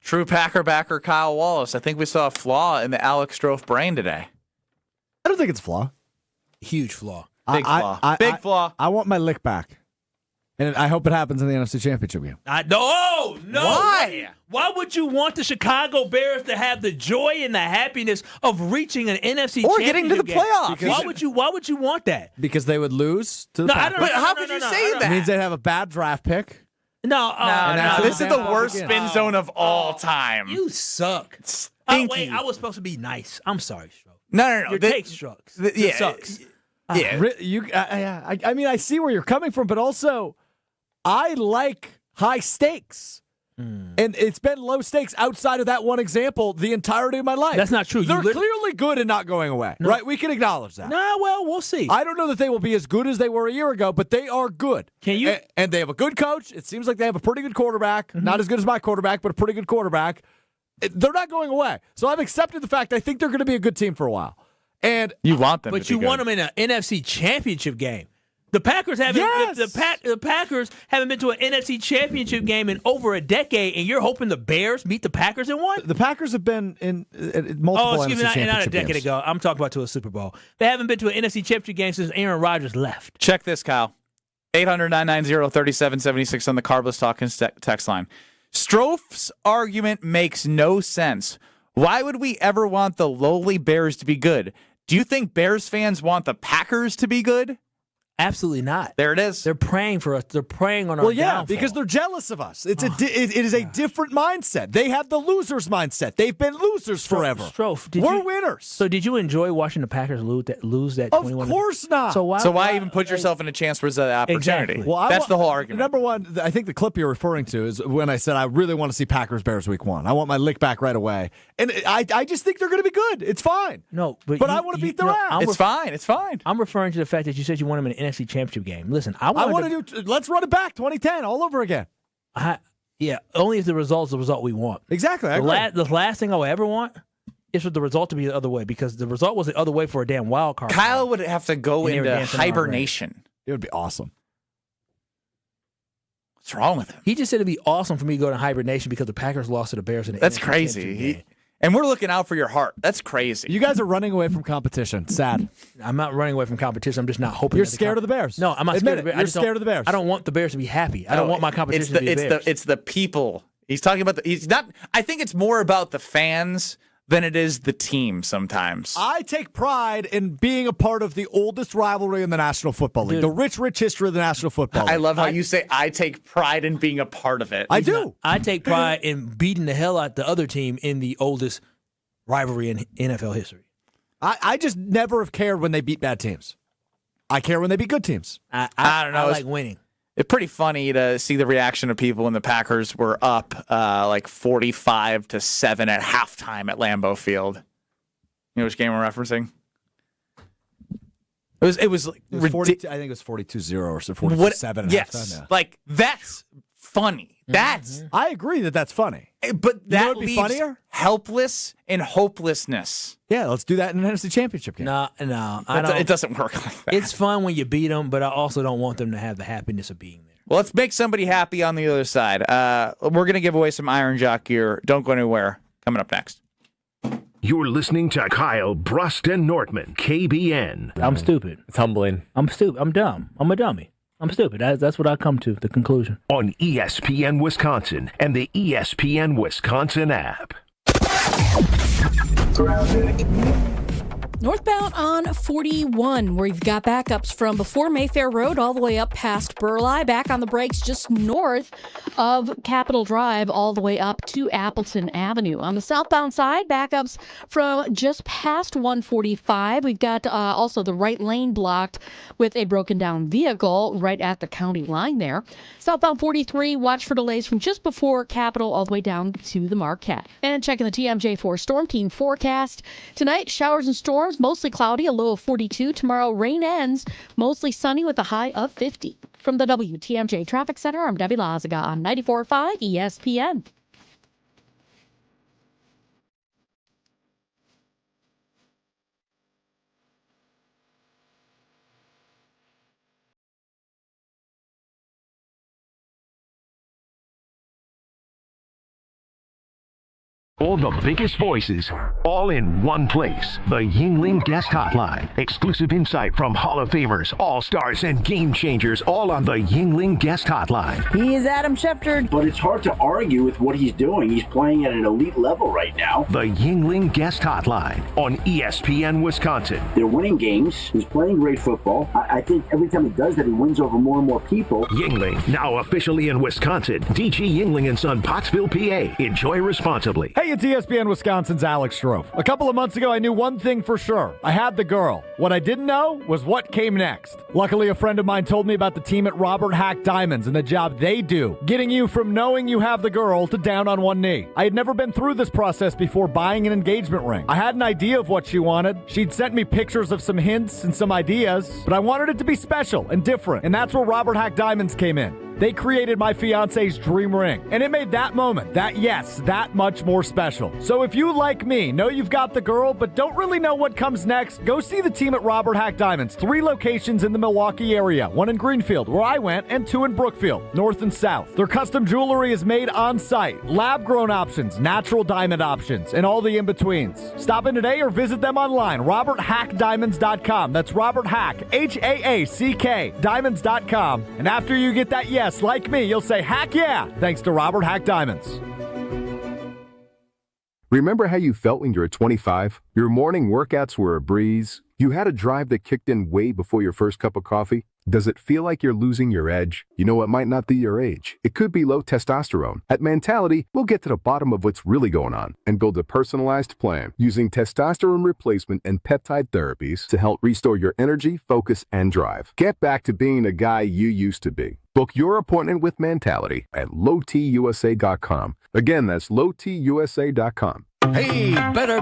True Packer backer Kyle Wallace. I think we saw a flaw in the Alex Strouf brain today. I don't think it's a flaw. Huge flaw. Big flaw. Big flaw. I want my lick back. And I hope it happens in the NFC Championship game. No. Why? Why would you want the Chicago Bears to have the joy and the happiness of reaching an NFC or Championship getting to the game? playoffs? Why would you want that? Because they would lose to the Packers. But how could you say that? It means they'd have a bad draft pick. No. This is the worst spin zone of all time. You suck. Wait, I was supposed to be nice. I'm sorry, Stro. No. Your take sucks. It sucks. Yeah. I mean, I see where you're coming from, but also, I like high stakes. And it's been low stakes outside of that one example the entirety of my life. That's not true. They're clearly good and not going away, right? We can acknowledge that. Nah, well, we'll see. I don't know that they will be as good as they were a year ago, but they are good. Can you? And they have a good coach. It seems like they have a pretty good quarterback. Not as good as my quarterback, but a pretty good quarterback. They're not going away. So I've accepted the fact I think they're going to be a good team for a while. And you want them, but you want them in an NFC Championship game. The Packers haven't. Yes. The Packers haven't been to an NFC Championship game in over a decade, and you're hoping the Bears beat the Packers in one? The Packers have been in multiple NFC Championship not a decade games. ago. I'm talking about to a Super Bowl. They haven't been to an NFC Championship game since Aaron Rodgers left. Check this, Kyle. 800-990-3776 on the Carbless Talking text line. Strouf's argument makes no sense. Why would we ever want the lowly Bears to be good? Do you think Bears fans want the Packers to be good? Absolutely not. There it is. They're praying for us. They're preying on our downfall. Because they're jealous of us. It is a different mindset. They have the loser's mindset. They've been losers forever. Strouf, we're winners. So did you enjoy watching the Packers lose that 21? Of course not. So why even put yourself in a chance for the opportunity? Exactly. Well, that's the whole argument. Number one, I think the clip you're referring to is when I said I really want to see Packers-Bears week 1. I want my lick back right away. And I just think they're going to be good. It's fine. No, but I want to beat their ass. It's fine. It's fine. I'm referring to the fact that you said you want them in an NFC Championship game. Listen, I want to do. Let's run it back, 2010, all over again. Only if the result's the result we want. Exactly. The last thing I would ever want is for the result to be the other way, because the result was the other way for a damn wild card. Kyle would have to go into hibernation. It would be awesome. What's wrong with him? He just said it'd be awesome for me to go to hibernation because the Packers lost to the Bears in the That's NFC crazy. And we're looking out for your heart. That's crazy. You guys are running away from competition. Sad. I'm not running away from competition. I'm just not hoping. You're scared of the Bears. No, I'm not scared of the Bears. You're scared of the Bears. I don't want the Bears to be happy. I don't want my competition to be the Bears. It's the people. He's talking about he's not. I think it's more about the fans than it is the team sometimes. I take pride in being a part of the oldest rivalry in the National Football League, the rich history of the National Football League. I love how you say, I take pride in being a part of it. I do. I take pride in beating the hell out the other team in the oldest rivalry in NFL history. I just never have cared when they beat bad teams. I care when they beat good teams. I don't know. I like winning. It's pretty funny to see the reaction of people when the Packers were up like 45-7 at halftime at Lambeau Field. You know which game we're referencing? It was like 42, I think it was 42-0 or so 42-7 at yes, halftime. Yeah. Like that's funny. That's I agree that's funny. But that would be leaves funnier? Helpless and hopelessness. Yeah, let's do that in an NFC Championship game. No, I don't. It doesn't work like that. It's fun when you beat them, but I also don't want them to have the happiness of being there. Well, let's make somebody happy on the other side. We're going to give away some Iron Jock gear. Don't go anywhere. Coming up next. You're listening to Kyle, Brust, and Nortman, KBN. I'm stupid. It's humbling. I'm stupid. I'm dumb. I'm a dummy. I'm stupid. That's what I come to, the conclusion. On ESPN Wisconsin and the ESPN Wisconsin app. Northbound on 41, where you've got backups from before Mayfair Road all the way up past Burleigh, back on the brakes just north of Capitol Drive all the way up to Appleton Avenue. On the southbound side, backups from just past 145. We've got also the right lane blocked with a broken down vehicle right at the county line there. Southbound 43, watch for delays from just before Capitol all the way down to the Marquette. And checking the TMJ4 Storm Team forecast. Tonight, showers and storms. Mostly cloudy, a low of 42. Tomorrow, rain ends, mostly sunny with a high of 50. From the WTMJ Traffic Center, I'm Debbie Lazaga on 94.5 ESPN. All the biggest voices, all in one place. The Yingling Guest Hotline. Exclusive insight from Hall of Famers, All-Stars, and Game Changers, all on the Yingling Guest Hotline. He is Adam Schefter. But it's hard to argue with what he's doing. He's playing at an elite level right now. The Yingling Guest Hotline on ESPN Wisconsin. They're winning games. He's playing great football. I think every time he does that, he wins over more and more people. Yingling, now officially in Wisconsin. DG Yingling & Son, Pottsville, PA. Enjoy responsibly. Hey, it's ESPN Wisconsin's Alex Strouf. A couple of months ago, I knew one thing for sure. I had the girl. What I didn't know was what came next. Luckily, a friend of mine told me about the team at Robert Hack Diamonds and the job they do, getting you from knowing you have the girl to down on one knee. I had never been through this process before buying an engagement ring. I had an idea of what she wanted. She'd sent me pictures of some hints and some ideas, but I wanted it to be special and different, and that's where Robert Hack Diamonds came in. They created my fiance's dream ring, and it made that moment, that much more special. So if you, like me, know you've got the girl, but don't really know what comes next, go see the team at Robert Hack Diamonds. 3 locations in the Milwaukee area, 1 in Greenfield, where I went, and 2 in Brookfield, north and south. Their custom jewelry is made on site, lab-grown options, natural diamond options, and all the in-betweens. Stop in today or visit them online, roberthackdiamonds.com. That's Robert Hack, H-A-A-C-K, diamonds.com. And after you get that yes, like me, you'll say, heck yeah, thanks to Robert Hack Diamonds. Remember how you felt when you were 25? Your morning workouts were a breeze. You had a drive that kicked in way before your first cup of coffee. Does it feel like you're losing your edge? You know, it might not be your age. It could be low testosterone. At Mentality, we'll get to the bottom of what's really going on and build a personalized plan using testosterone replacement and peptide therapies to help restore your energy, focus, and drive. Get back to being the guy you used to be. Book your appointment with Mentality at lowtusa.com. Again, that's lowtusa.com. Hey, better.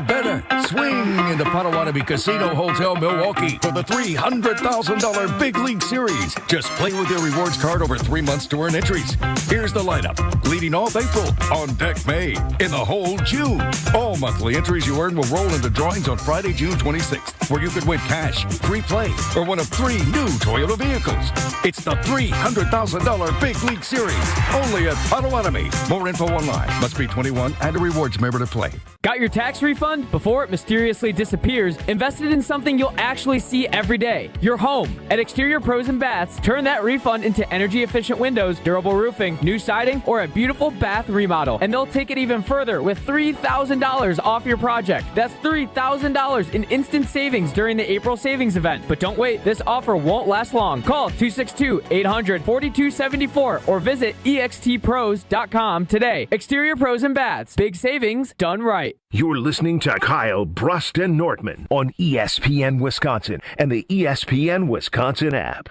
Swing into Potawatomi Casino Hotel Milwaukee for the $300,000 Big League Series. Just play with your rewards card over 3 months to earn entries. Here's the lineup. Leading off April, on deck May, in the hole June. All monthly entries you earn will roll into drawings on Friday, June 26th, where you could win cash, free play, or one of 3 new Toyota vehicles. It's the $300,000 Big League Series, only at Potawatomi. More info online. Must be 21 and a rewards member to play. Got your tax refund? Before it mysteriously disappears, invested in something you'll actually see every day. Your home. At Exterior Pros and Baths, turn that refund into energy-efficient windows, durable roofing, new siding, or a beautiful bath remodel. And they'll take it even further with $3,000 off your project. That's $3,000 in instant savings during the April savings event. But don't wait, this offer won't last long. Call 262-800-4274 or visit extpros.com today. Exterior Pros and Baths. Big savings done right. You're listening to Kyle, Brust, and Nortman on ESPN Wisconsin and the ESPN Wisconsin app.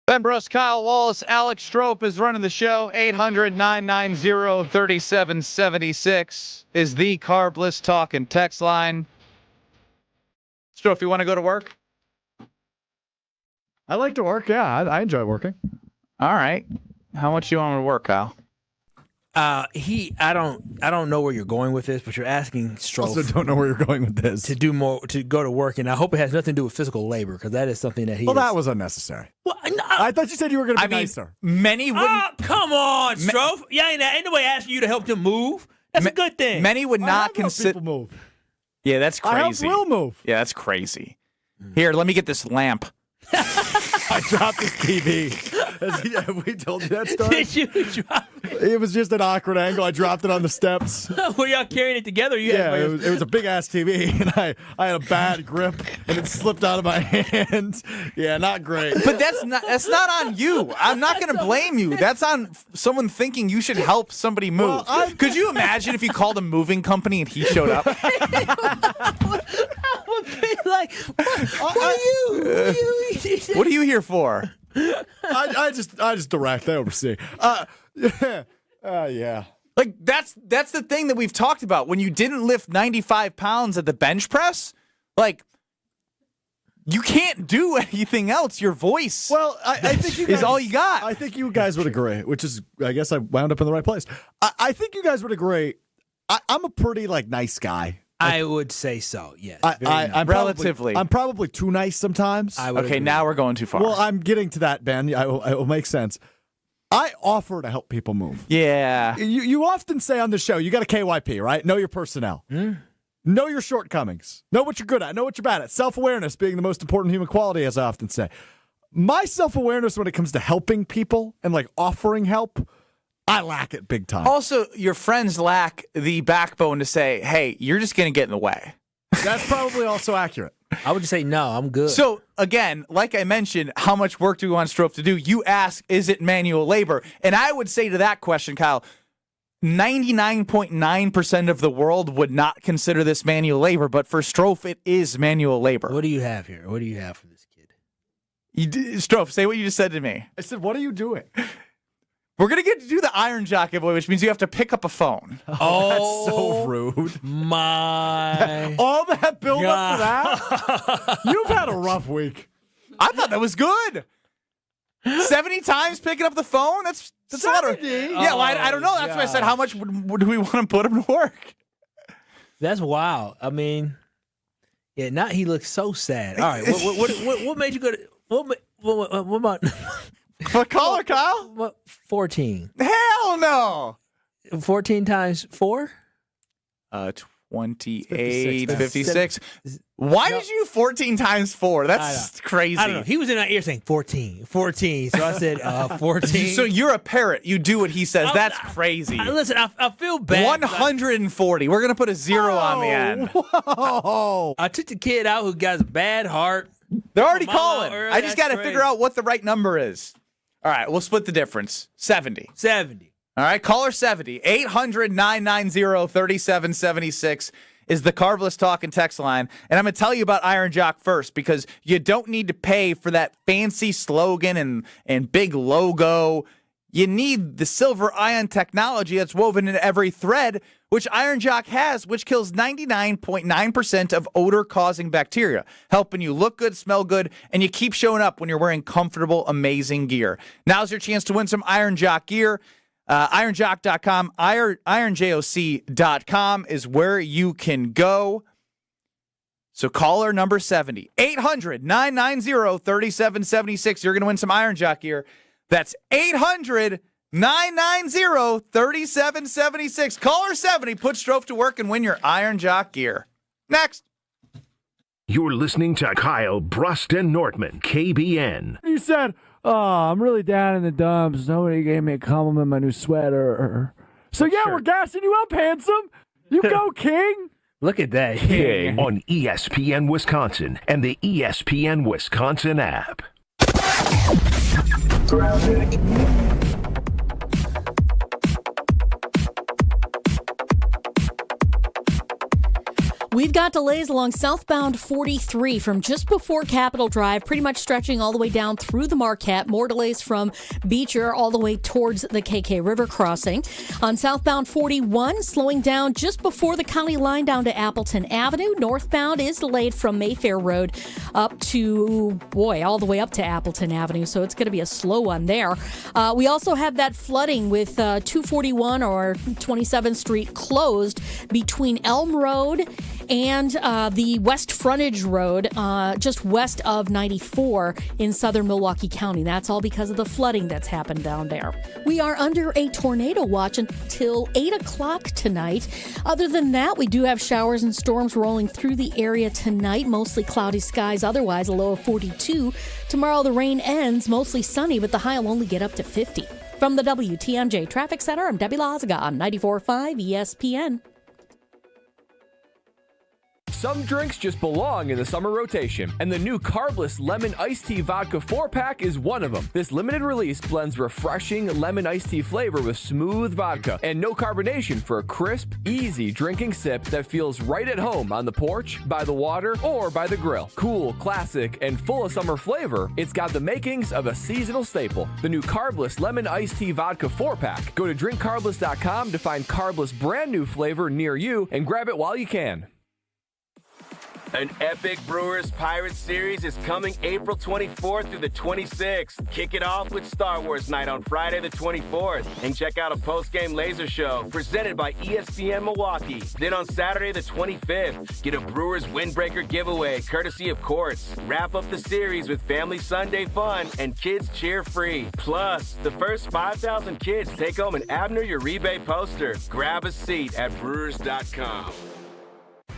Ben Brust, Kyle Wallace, Alex Strouf is running the show. 800-990-3776 is the Carbless Talk and Text line. Strouf, you want to go to work? I like to work, yeah. I enjoy working. All right. How much you want him to work, Kyle? I don't know where you're going with this, but you're asking Strouf. Also, don't know where you're going with this. To do more, to go to work, and I hope it has nothing to do with physical labor, because that is something that he. Well, that was unnecessary. Well, I thought you said you were going to be nicer. Many wouldn't. Oh, come on, Strouf. Yeah, ain't nobody asking you to help them move. That's a good thing. Many would not consider. Move. Yeah, that's crazy. I help Will move. Yeah, that's crazy. Here, let me get this lamp. I dropped this TV. Have we told you that story? Did you drop it? It was just an awkward angle. I dropped it on the steps. Were y'all carrying it together? It was a big-ass TV, and I had a bad grip, and it slipped out of my hand. Yeah, not great. But that's not on you. I'm not going to blame you. That's on someone thinking you should help somebody move. Could you imagine if you called a moving company and he showed up? I would be like, what are you here for? I just direct. I oversee. Yeah. Like that's the thing that we've talked about. When you didn't lift 95 pounds at the bench press, like you can't do anything else. Your voice, I think you guys, is all you got. I think you guys would agree, which is, I guess I wound up in the right place. I think you guys would agree. I'm a pretty nice guy. I would say so, yes. I'm relatively. I'm probably too nice sometimes. Okay, now we're going too far. Well, I'm getting to that, Ben. It will make sense. I offer to help people move. Yeah. You often say on the show, you got a KYP, right? Know your personnel. Know your shortcomings. Know what you're good at. Know what you're bad at. Self-awareness being the most important human quality, as I often say. My self-awareness when it comes to helping people and offering help, I lack it big time. Also, your friends lack the backbone to say, hey, you're just going to get in the way. That's probably also accurate. I would just say, no, I'm good. So, again, like I mentioned, how much work do we want Strouf to do? You ask, is it manual labor? And I would say to that question, Kyle, 99.9% of the world would not consider this manual labor, but for Strouf, it is manual labor. What do you have here? What do you have for this kid? Strouf, say what you just said to me. I said, what are you doing? We're going to get to do the Iron Jock giveaway, which means you have to pick up a phone. Oh, that's so rude. My all that build up for that? You've had a rough week. I thought that was good. 70 times picking up the phone? That's a lot of... Yeah, well, I don't know. That's why I said, how much would we want to put him to work? That's wild. I mean, yeah, now he looks so sad. All right, what made you go to... What about... What caller, Kyle? What? 14. Hell no. 14 times 4? 28, 56. Why did you 14 times 4? That's crazy. I don't know. He was in my ear saying 14. So I said 14. So you're a parrot. You do what he says. That's crazy. Listen, I feel bad. 140. We're going to put a 0 on the end. Whoa. I took the kid out who got a bad heart. They're already calling. I just got to figure out what the right number is. All right, we'll split the difference. 70. All right, caller 70. 800-990-3776 is the Carbless Talk and Text line. And I'm going to tell you about Iron Jock first because you don't need to pay for that fancy slogan and big logo. You need the silver ion technology that's woven into every thread, which Iron Jock has, which kills 99.9% of odor-causing bacteria, helping you look good, smell good, and you keep showing up when you're wearing comfortable, amazing gear. Now's your chance to win some Iron Jock gear. IronJock.com, IronJoc.com is where you can go. So caller number 70, 800-990-3776. You're going to win some Iron Jock gear. That's 800-990-3776. Caller 70, put Strouf to work and win your Iron Jock gear. Next. You're listening to Kyle, Brust, and Nortman, KBN. You said, I'm really down in the dumps. Nobody gave me a compliment on my new sweater. So, we're gassing you up, handsome. You go, King. Look at that. King. On ESPN Wisconsin and the ESPN Wisconsin app. We've got delays along southbound 43 from just before Capitol Drive, pretty much stretching all the way down through the Marquette. More delays from Beecher all the way towards the KK River crossing. On southbound 41, slowing down just before the county line down to Appleton Avenue. Northbound is delayed from Mayfair Road up to, all the way up to Appleton Avenue, so it's going to be a slow one there. We also have that flooding with 241 or 27th Street closed between Elm Road and the West Frontage Road, just west of 94 in southern Milwaukee County. That's all because of the flooding that's happened down there. We are under a tornado watch until 8 o'clock tonight. Other than that, we do have showers and storms rolling through the area tonight. Mostly cloudy skies, otherwise a low of 42. Tomorrow the rain ends, mostly sunny, but the high will only get up to 50. From the WTMJ Traffic Center, I'm Debbie Lazaga on 94.5 ESPN. Some drinks just belong in the summer rotation, and the new carbless lemon iced tea vodka 4-pack is one of them. This limited release blends refreshing lemon iced tea flavor with smooth vodka and no carbonation for a crisp, easy drinking sip that feels right at home on the porch, by the water, or by the grill. Cool, classic, and full of summer flavor, it's got the makings of a seasonal staple. The new carbless lemon iced tea vodka 4-pack. Go to drinkcarbless.com to find carbless brand new flavor near you and grab it while you can. An epic Brewers Pirates series is coming April 24th through the 26th. Kick it off with Star Wars Night on Friday the 24th. And check out a post-game laser show presented by ESPN Milwaukee. Then on Saturday the 25th, get a Brewers Windbreaker giveaway courtesy of Quartz. Wrap up the series with Family Sunday fun and kids cheer free. Plus, the first 5,000 kids take home an Abner Uribe poster. Grab a seat at Brewers.com.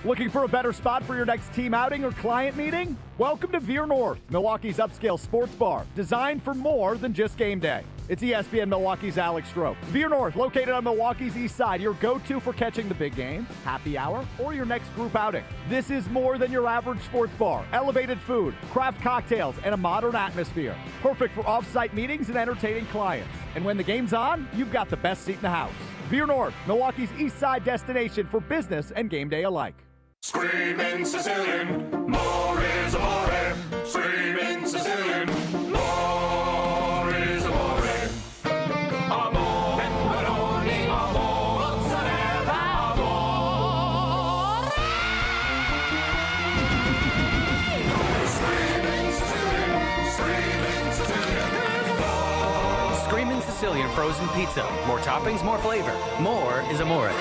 Looking for a better spot for your next team outing or client meeting? Welcome to Veer North, Milwaukee's upscale sports bar, designed for more than just game day. It's ESPN Milwaukee's Alex Strouf. Veer North, located on Milwaukee's east side, your go-to for catching the big game, happy hour, or your next group outing. This is more than your average sports bar. Elevated food, craft cocktails, and a modern atmosphere. Perfect for off-site meetings and entertaining clients. And when the game's on, you've got the best seat in the house. Veer North, Milwaukee's east side destination for business and game day alike. Screaming Sicilian, more is amore. Screaming Sicilian, more is amore. Amore, pepperoni, amore, mozzarella, amore. Screaming Sicilian, screaming Sicilian. Screaming Sicilian frozen pizza. More toppings, more flavor. More is amore.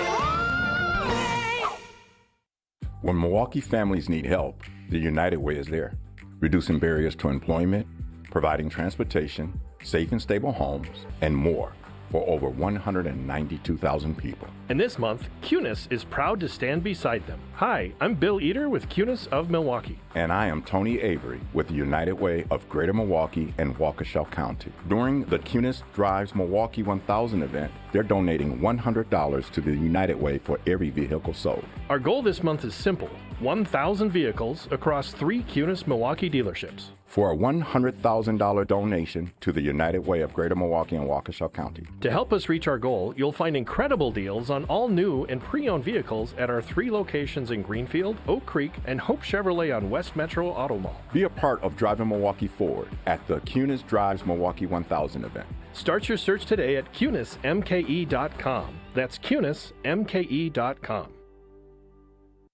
When Milwaukee families need help, the United Way is there, reducing barriers to employment, providing transportation, safe and stable homes, and more for over 192,000 people. And this month, Cunis is proud to stand beside them. Hi, I'm Bill Eater with Cunis of Milwaukee. And I am Tony Avery with the United Way of Greater Milwaukee and Waukesha County. During the Cunis Drives Milwaukee 1000 event, they're donating $100 to the United Way for every vehicle sold. Our goal this month is simple: 1,000 vehicles across 3 Cunis Milwaukee dealerships. For a $100,000 donation to the United Way of Greater Milwaukee and Waukesha County. To help us reach our goal, you'll find incredible deals on all new and pre-owned vehicles at our 3 locations in Greenfield, Oak Creek, and Hope Chevrolet on West Metro Auto Mall. Be a part of driving Milwaukee forward at the Cunis Drives Milwaukee 1000 event. Start your search today at CunisMKE.com. That's CunisMKE.com.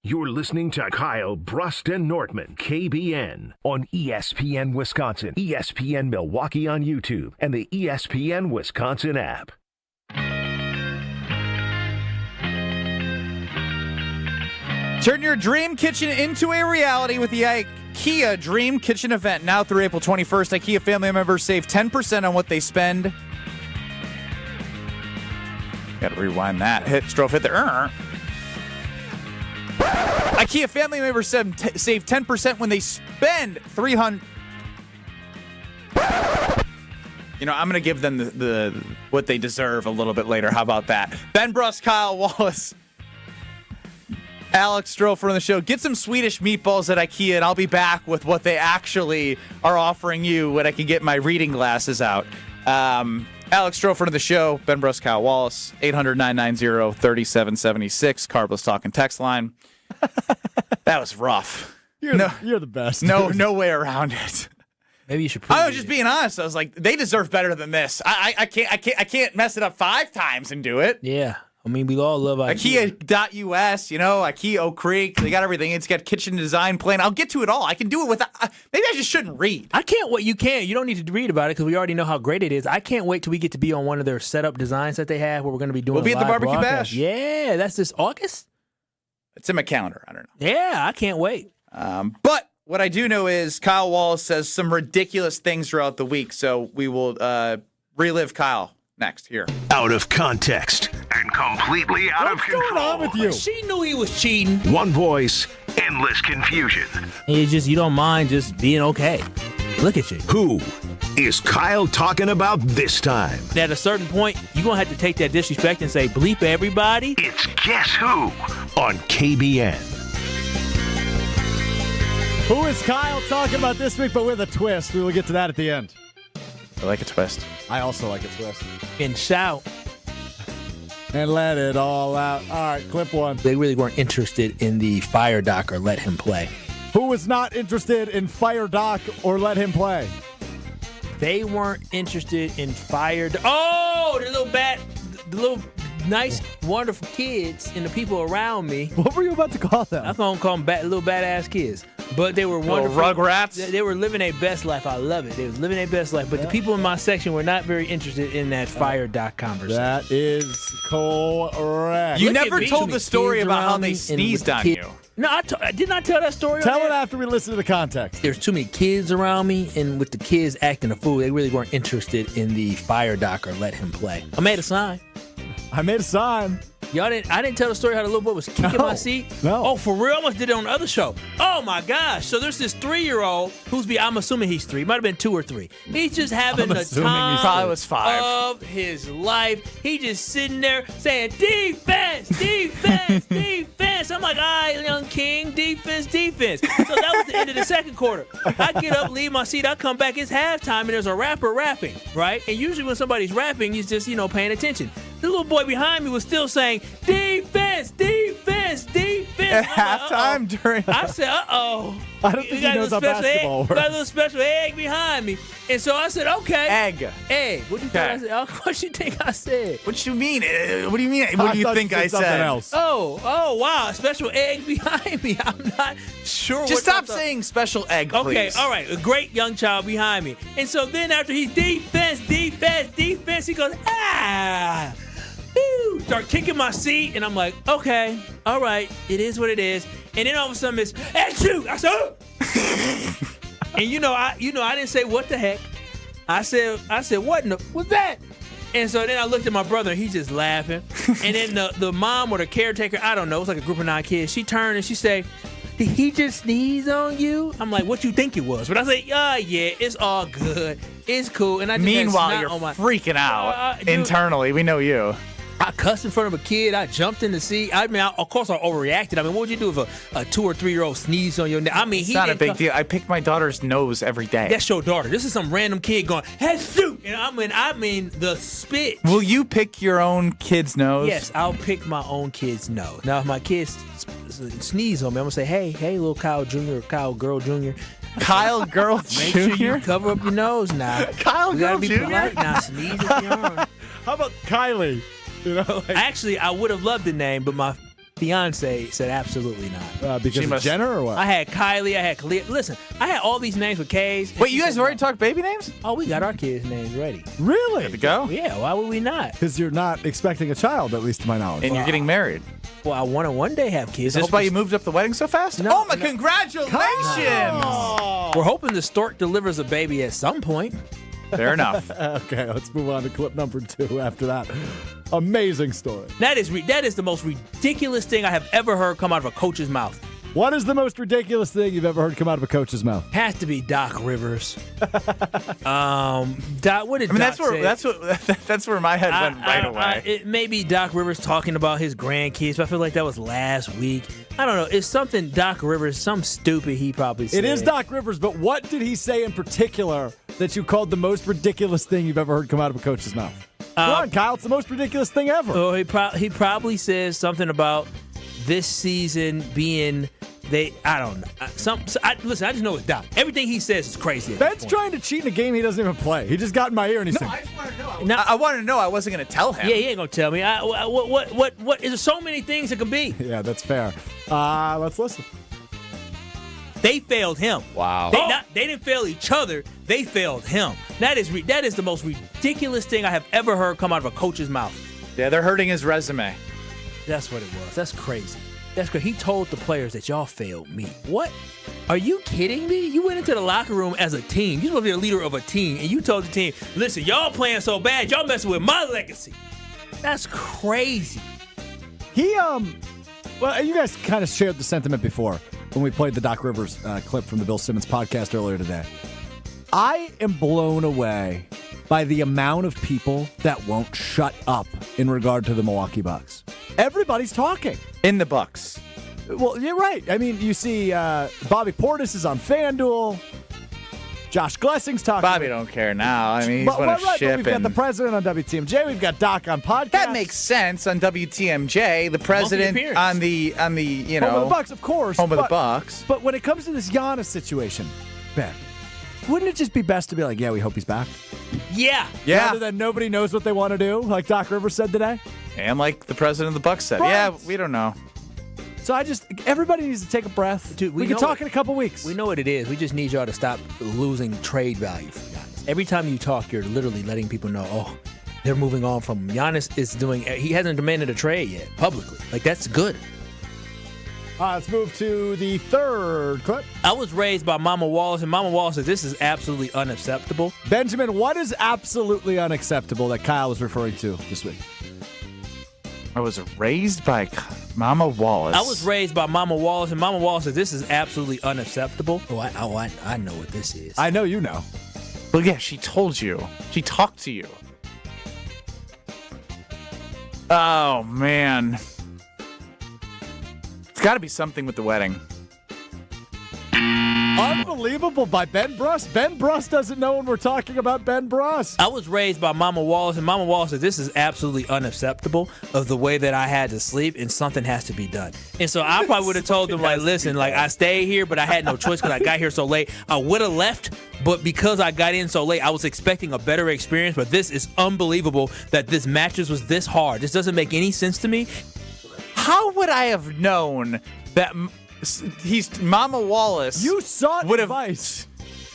You're listening to Kyle, Brust, and Nortman, KBN, on ESPN Wisconsin, ESPN Milwaukee on YouTube, and the ESPN Wisconsin app. Turn your dream kitchen into a reality with the IKEA Dream Kitchen event. Now through April 21st, IKEA family members save 10% on what they spend. Got to rewind that. Strouf hit the IKEA family members save 10% when they spend $300. You know, I'm going to give them the what they deserve a little bit later. How about that? Ben Brust, Kyle Wallace, Alex Strouf on the show. Get some Swedish meatballs at IKEA, and I'll be back with what they actually are offering you when I can get my reading glasses out. Alex Strouf on the show. Ben Brust, Kyle Wallace. 800-990-3776. Carbless Talk and Text line. That was rough. You're the best. No way around it. Maybe you should. I was just being honest. I was like, they deserve better than this. I can't mess it up 5 times and do it. Yeah. I mean, we all love IKEA.us, IKEA Oak Creek. They got everything. It's got kitchen design plan. I'll get to it all. I can do it without. Maybe I just shouldn't read. I can't wait. You can. You don't need to read about it because we already know how great it is. I can't wait till we get to be on one of their setup designs that they have where we're going to be doing. We'll be at the live barbecue broadcast. bash. Yeah, that's this August. It's in my calendar. I don't know. Yeah, I can't wait. But what I do know is Kyle Wallace says some ridiculous things throughout the week. So we will relive Kyle next here. Out of context and completely out of control. What's going on with you? She knew he was cheating. One voice, endless confusion. You don't mind just being okay. Look at you. Who is Kyle talking about this time? At a certain point, you're going to have to take that disrespect and say, bleep everybody. It's Guess Who on KBN. Who is Kyle talking about this week, but with a twist? We will get to that at the end. I like a twist. I also like a twist. And shout. And let it all out. All right, clip 1. They really weren't interested in the fire doc or let him play. Who was not interested in fire Doc or let him play? They weren't interested in fire. Oh, the little nice, wonderful kids and the people around me. What were you about to call them? I'm going to call them little badass kids. But they were wonderful. Little rugrats? They were living their best life. I love it. They were living their best life. But the people in my section were not very interested in that fire doc conversation. That is correct. You never told the story about how they sneezed on you. No, I did not tell that story. Tell it after we listen to the context. There's too many kids around me, and with the kids acting a fool, they really weren't interested in the fire doc or let him play. I made a sign. I didn't tell the story how the little boy was kicking my seat. No. Oh, for real? I almost did it on the other show. Oh my gosh. So there's this 3-year-old I'm assuming he's 3. Might have been 2 or 3. He's just having the time probably was 5. of his life. He just sitting there saying, defense, defense, defense. I'm like, all right, young king, defense, defense. So that was the end of the second quarter. I get up, leave my seat. I come back. It's halftime, and there's a rapper rapping, right? And usually when somebody's rapping, he's just, paying attention. The little boy behind me was still saying, defense, defense, defense. At halftime during. I said, uh-oh. I don't think he knows how basketball works. Got a little special egg behind me. And so I said, okay. Egg. What do you think I said? What you think I said? What you mean? What do you mean? What do you think I said? Else. Oh, wow. A special egg behind me. I'm not sure. Just stop saying special egg, please. Okay, all right. A great young child behind me. And so then after he's defense, he goes, ah. Woo! Start kicking my seat, and I'm like, okay, all right, it is what it is. And then all of a sudden, it's shoot. I said, oh. And I didn't say what the heck. I said, what in the, what's that? And so then I looked at my brother, and he's just laughing. And then the mom or the caretaker, I don't know, it was like a group of 9 kids. She turned and she said, did he just sneeze on you? I'm like, what you think it was? But I said, yeah, it's all good. It's cool. And I just meanwhile, you're freaking out internally. We know you. I cussed in front of a kid. I jumped in the seat. I mean, of course, I overreacted. I mean, what would you do if a 2 or 3-year-old sneezed on your neck? I mean, it's not a big deal. I pick my daughter's nose every day. That's your daughter. This is some random kid going, hey, shoot! And I mean, the spit. Will you pick your own kid's nose? Yes, I'll pick my own kid's nose. Now, if my kids sneeze on me, I'm going to say, hey, little Kyle Jr. or Kyle Girl Jr. Kyle Girl Jr.? Make sure you cover up your nose now. Kyle Girl Jr.? You got to be polite now. Sneeze if you are. How about Kylie? Actually, I would have loved the name, but my fiance said absolutely not. Because of Jenner or what? I had Kylie, I had Khalil. Listen, I had all these names with K's. Wait, you guys already talked baby names? Oh, we got our kids' names ready. Really? Good to go? Yeah, why would we not? Because you're not expecting a child, at least to my knowledge. And you're getting married. Well, I want to one day have kids. Is this why you moved up the wedding so fast? No, congratulations! No. We're hoping the stork delivers a baby at some point. Fair enough. Okay, let's move on to clip number 2 after that. Amazing story. That is the most ridiculous thing I have ever heard come out of a coach's mouth. What is the most ridiculous thing you've ever heard come out of a coach's mouth? Has to be Doc Rivers. Doc, what did Doc say? That's where my head went right away. It may be Doc Rivers talking about his grandkids, but I feel like that was last week. I don't know. It's something Doc Rivers, some stupid he probably said. It is Doc Rivers, but what did he say in particular that you called the most ridiculous thing you've ever heard come out of a coach's mouth? Come on, Kyle. It's the most ridiculous thing ever. Oh, he probably says something about this season being I don't know. Listen, I just know it's Doc. Everything he says is crazy. Ben's trying to cheat in a game he doesn't even play. He just got in my ear and he said, I just want to know. I wanted to know. I wasn't going to tell him. Yeah, he ain't going to tell me. What is there so many things it can be? Yeah, that's fair. Let's listen. They failed him. Wow. They didn't fail each other. They failed him. That is the most ridiculous thing I have ever heard come out of a coach's mouth. Yeah, they're hurting his resume. That's what it was. That's crazy. That's crazy. He told the players that y'all failed me. What? Are you kidding me? You went into the locker room as a team. You're supposed to be a leader of a team, and you told the team, listen, y'all playing so bad, y'all messing with my legacy. That's crazy. Well, you guys kind of shared the sentiment before when we played the Doc Rivers clip from the Bill Simmons podcast earlier today. I am blown away by the amount of people that won't shut up in regard to the Milwaukee Bucks. Everybody's talking. In the Bucks. Well, you're right. I mean, you see Bobby Portis is on FanDuel. Josh Glessing's talking. Bobby don't care now. I mean, he's won a ship. We've got the president on WTMJ. We've got Doc on podcast. That makes sense on WTMJ. The president on the home of the Bucks, of course. Home of the Bucks. But when it comes to this Giannis situation, Ben, wouldn't it just be best to be like, yeah, we hope he's back? Yeah. Rather than nobody knows what they want to do, like Doc Rivers said today. And like the president of the Bucks said. Right. Yeah, we don't know. So everybody needs to take a breath. Dude, we can talk in a couple weeks. We know what it is. We just need y'all to stop losing trade value for Giannis. Every time you talk, you're literally letting people know, oh, they're moving on from him. Giannis he hasn't demanded a trade yet publicly. Like, that's good. Let's move to the third clip. I was raised by Mama Wallace, and Mama Wallace said this is absolutely unacceptable. Benjamin, what is absolutely unacceptable that Kyle was referring to this week? I was raised by Mama Wallace. I was raised by Mama Wallace, and Mama Wallace said this is absolutely unacceptable. I know what this is. I know you know. Well, yeah, she told you. She talked to you. Oh, man. It's got to be something with the wedding. Unbelievable by Ben Brust. Ben Brust doesn't know when we're talking about Ben Brust. I was raised by Mama Wallace, and Mama Wallace said this is absolutely unacceptable of the way that I had to sleep, and something has to be done. And so I probably would have told them, like, listen, like, I stayed here, but I had no choice because I got here so late. I would have left, but because I got in so late, I was expecting a better experience, but this is unbelievable that this mattress was this hard. This doesn't make any sense to me. How would I have known that he's Mama Wallace? You sought advice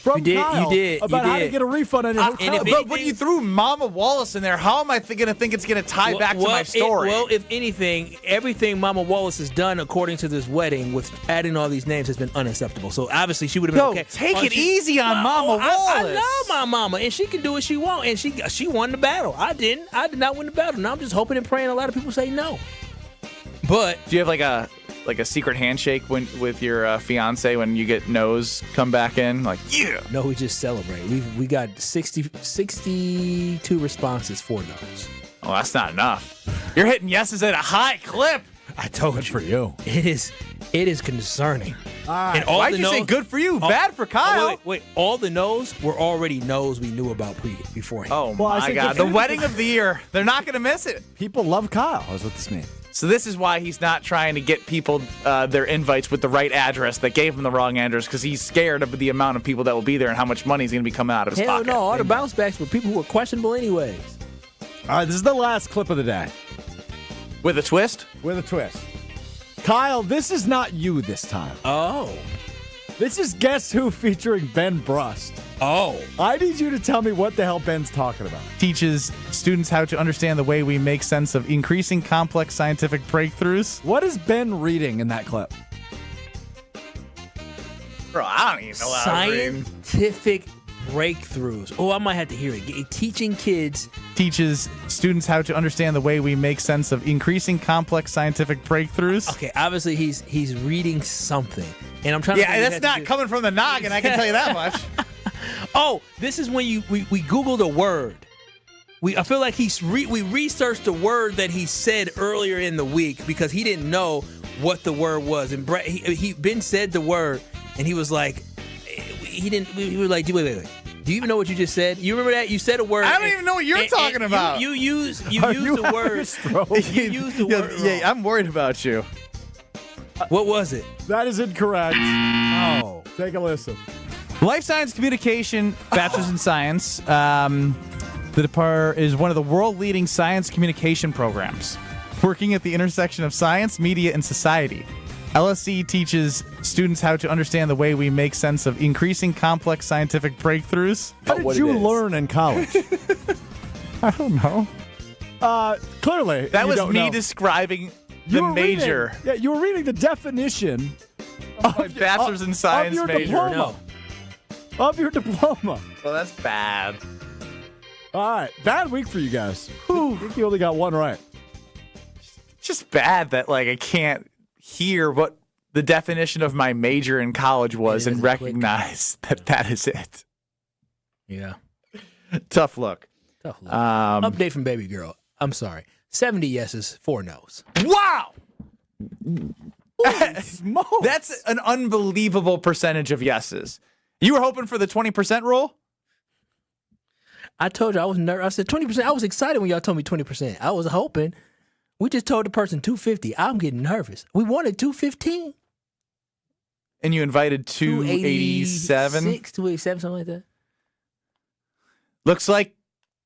from Kyle you did about how to get a refund on your hotel. But when you threw Mama Wallace in there, how am I going to think it's going to tie back to my story? If anything, everything Mama Wallace has done according to this wedding with adding all these names has been unacceptable. So obviously she would have been okay. Take it easy on Mama Wallace. I love my mama, and she can do what she wants, and she won the battle. I didn't. I did not win the battle. Now I'm just hoping and praying a lot of people say no. But do you have like a secret handshake with your fiance when you get no's come back in? Like, yeah. No, we just celebrate. We got 62 responses for no's. Oh, that's not enough. You're hitting yeses at a high clip. I told you. Good for you. It is concerning. And why'd you say good for you? Bad for Kyle. Wait. All the no's were already no's we knew about beforehand. Oh, my God. The wedding of the year. They're not going to miss it. People love Kyle, is what this means. So this is why he's not trying to get people their invites with the right address that gave him the wrong address, because he's scared of the amount of people that will be there and how much money is going to be coming out of his pocket. Hell no, all the bounce backs were people who were questionable anyways. All right, this is the last clip of the day. With a twist? With a twist. Kyle, this is not you this time. Oh. This is Guess Who featuring Ben Brust. Oh. I need you to tell me what the hell Ben's talking about. Teaches students how to understand the way we make sense of increasing complex scientific breakthroughs. What is Ben reading in that clip? Bro, I don't even know how to read. Scientific breakthroughs. Oh, I might have to hear it. Teaching kids. Teaches students how to understand the way we make sense of increasing complex scientific breakthroughs. Okay, obviously he's reading something. And I'm trying to that's not coming from the noggin, I can tell you that much. Oh, this is when we Googled a word. I feel like we researched the word that he said earlier in the week because he didn't know what the word was. And Ben said the word, and he was like, we were like, wait. Do you even know what you just said? You remember that? You said a word. I don't even know what you're talking about. You used the word. You used the word. Yeah, I'm worried about you. What was it? That is incorrect. Oh. Take a listen. Life Science Communication, Bachelor's in Science. The department is one of the world-leading science communication programs, working at the intersection of science, media, and society. LSC teaches students how to understand the way we make sense of increasing complex scientific breakthroughs. What did you learn in college? I don't know. Clearly. That you was don't me know. describing You the were major. You were reading the definition of my Bachelor's in Science of your major. diploma. Of your diploma. Well, that's bad. All right. Bad week for you guys. I think you only got one right. Just bad that I can't hear what the definition of my major in college was and recognize that is it. Yeah. Tough look. Update from baby girl. I'm sorry. 70 yeses, 4 nos. Wow! That's an unbelievable percentage of yeses. You were hoping for the 20% rule? I told you I was nervous. I said 20%. I was excited when y'all told me 20%. I was hoping. We just told the person 250. I'm getting nervous. We wanted 215. And you invited 287? 287, something like that. Looks like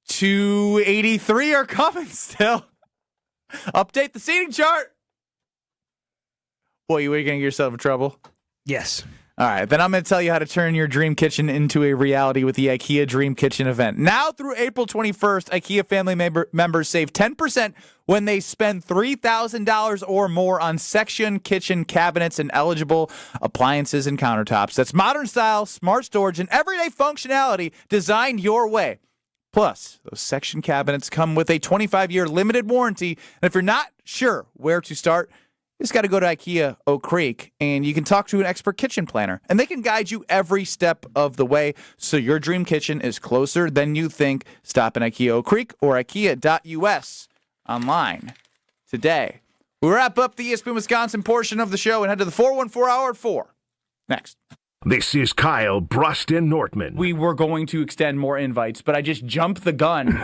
283 are coming still. Update the seating chart. Boy, you were going to get yourself in trouble? Yes. All right, then I'm going to tell you how to turn your dream kitchen into a reality with the IKEA Dream Kitchen event. Now through April 21st, IKEA family members save 10% when they spend $3,000 or more on section kitchen cabinets and eligible appliances and countertops. That's modern style, smart storage, and everyday functionality designed your way. Plus, those section cabinets come with a 25-year limited warranty. And if you're not sure where to start, you just got to go to IKEA Oak Creek, and you can talk to an expert kitchen planner, and they can guide you every step of the way so your dream kitchen is closer than you think. Stop in IKEA Oak Creek or IKEA.us online today. We wrap up the ESPN Wisconsin portion of the show and head to the 414 Hour at 4. Next. This is Kyle, Brust, and Nortman. We were going to extend more invites, but I just jumped the gun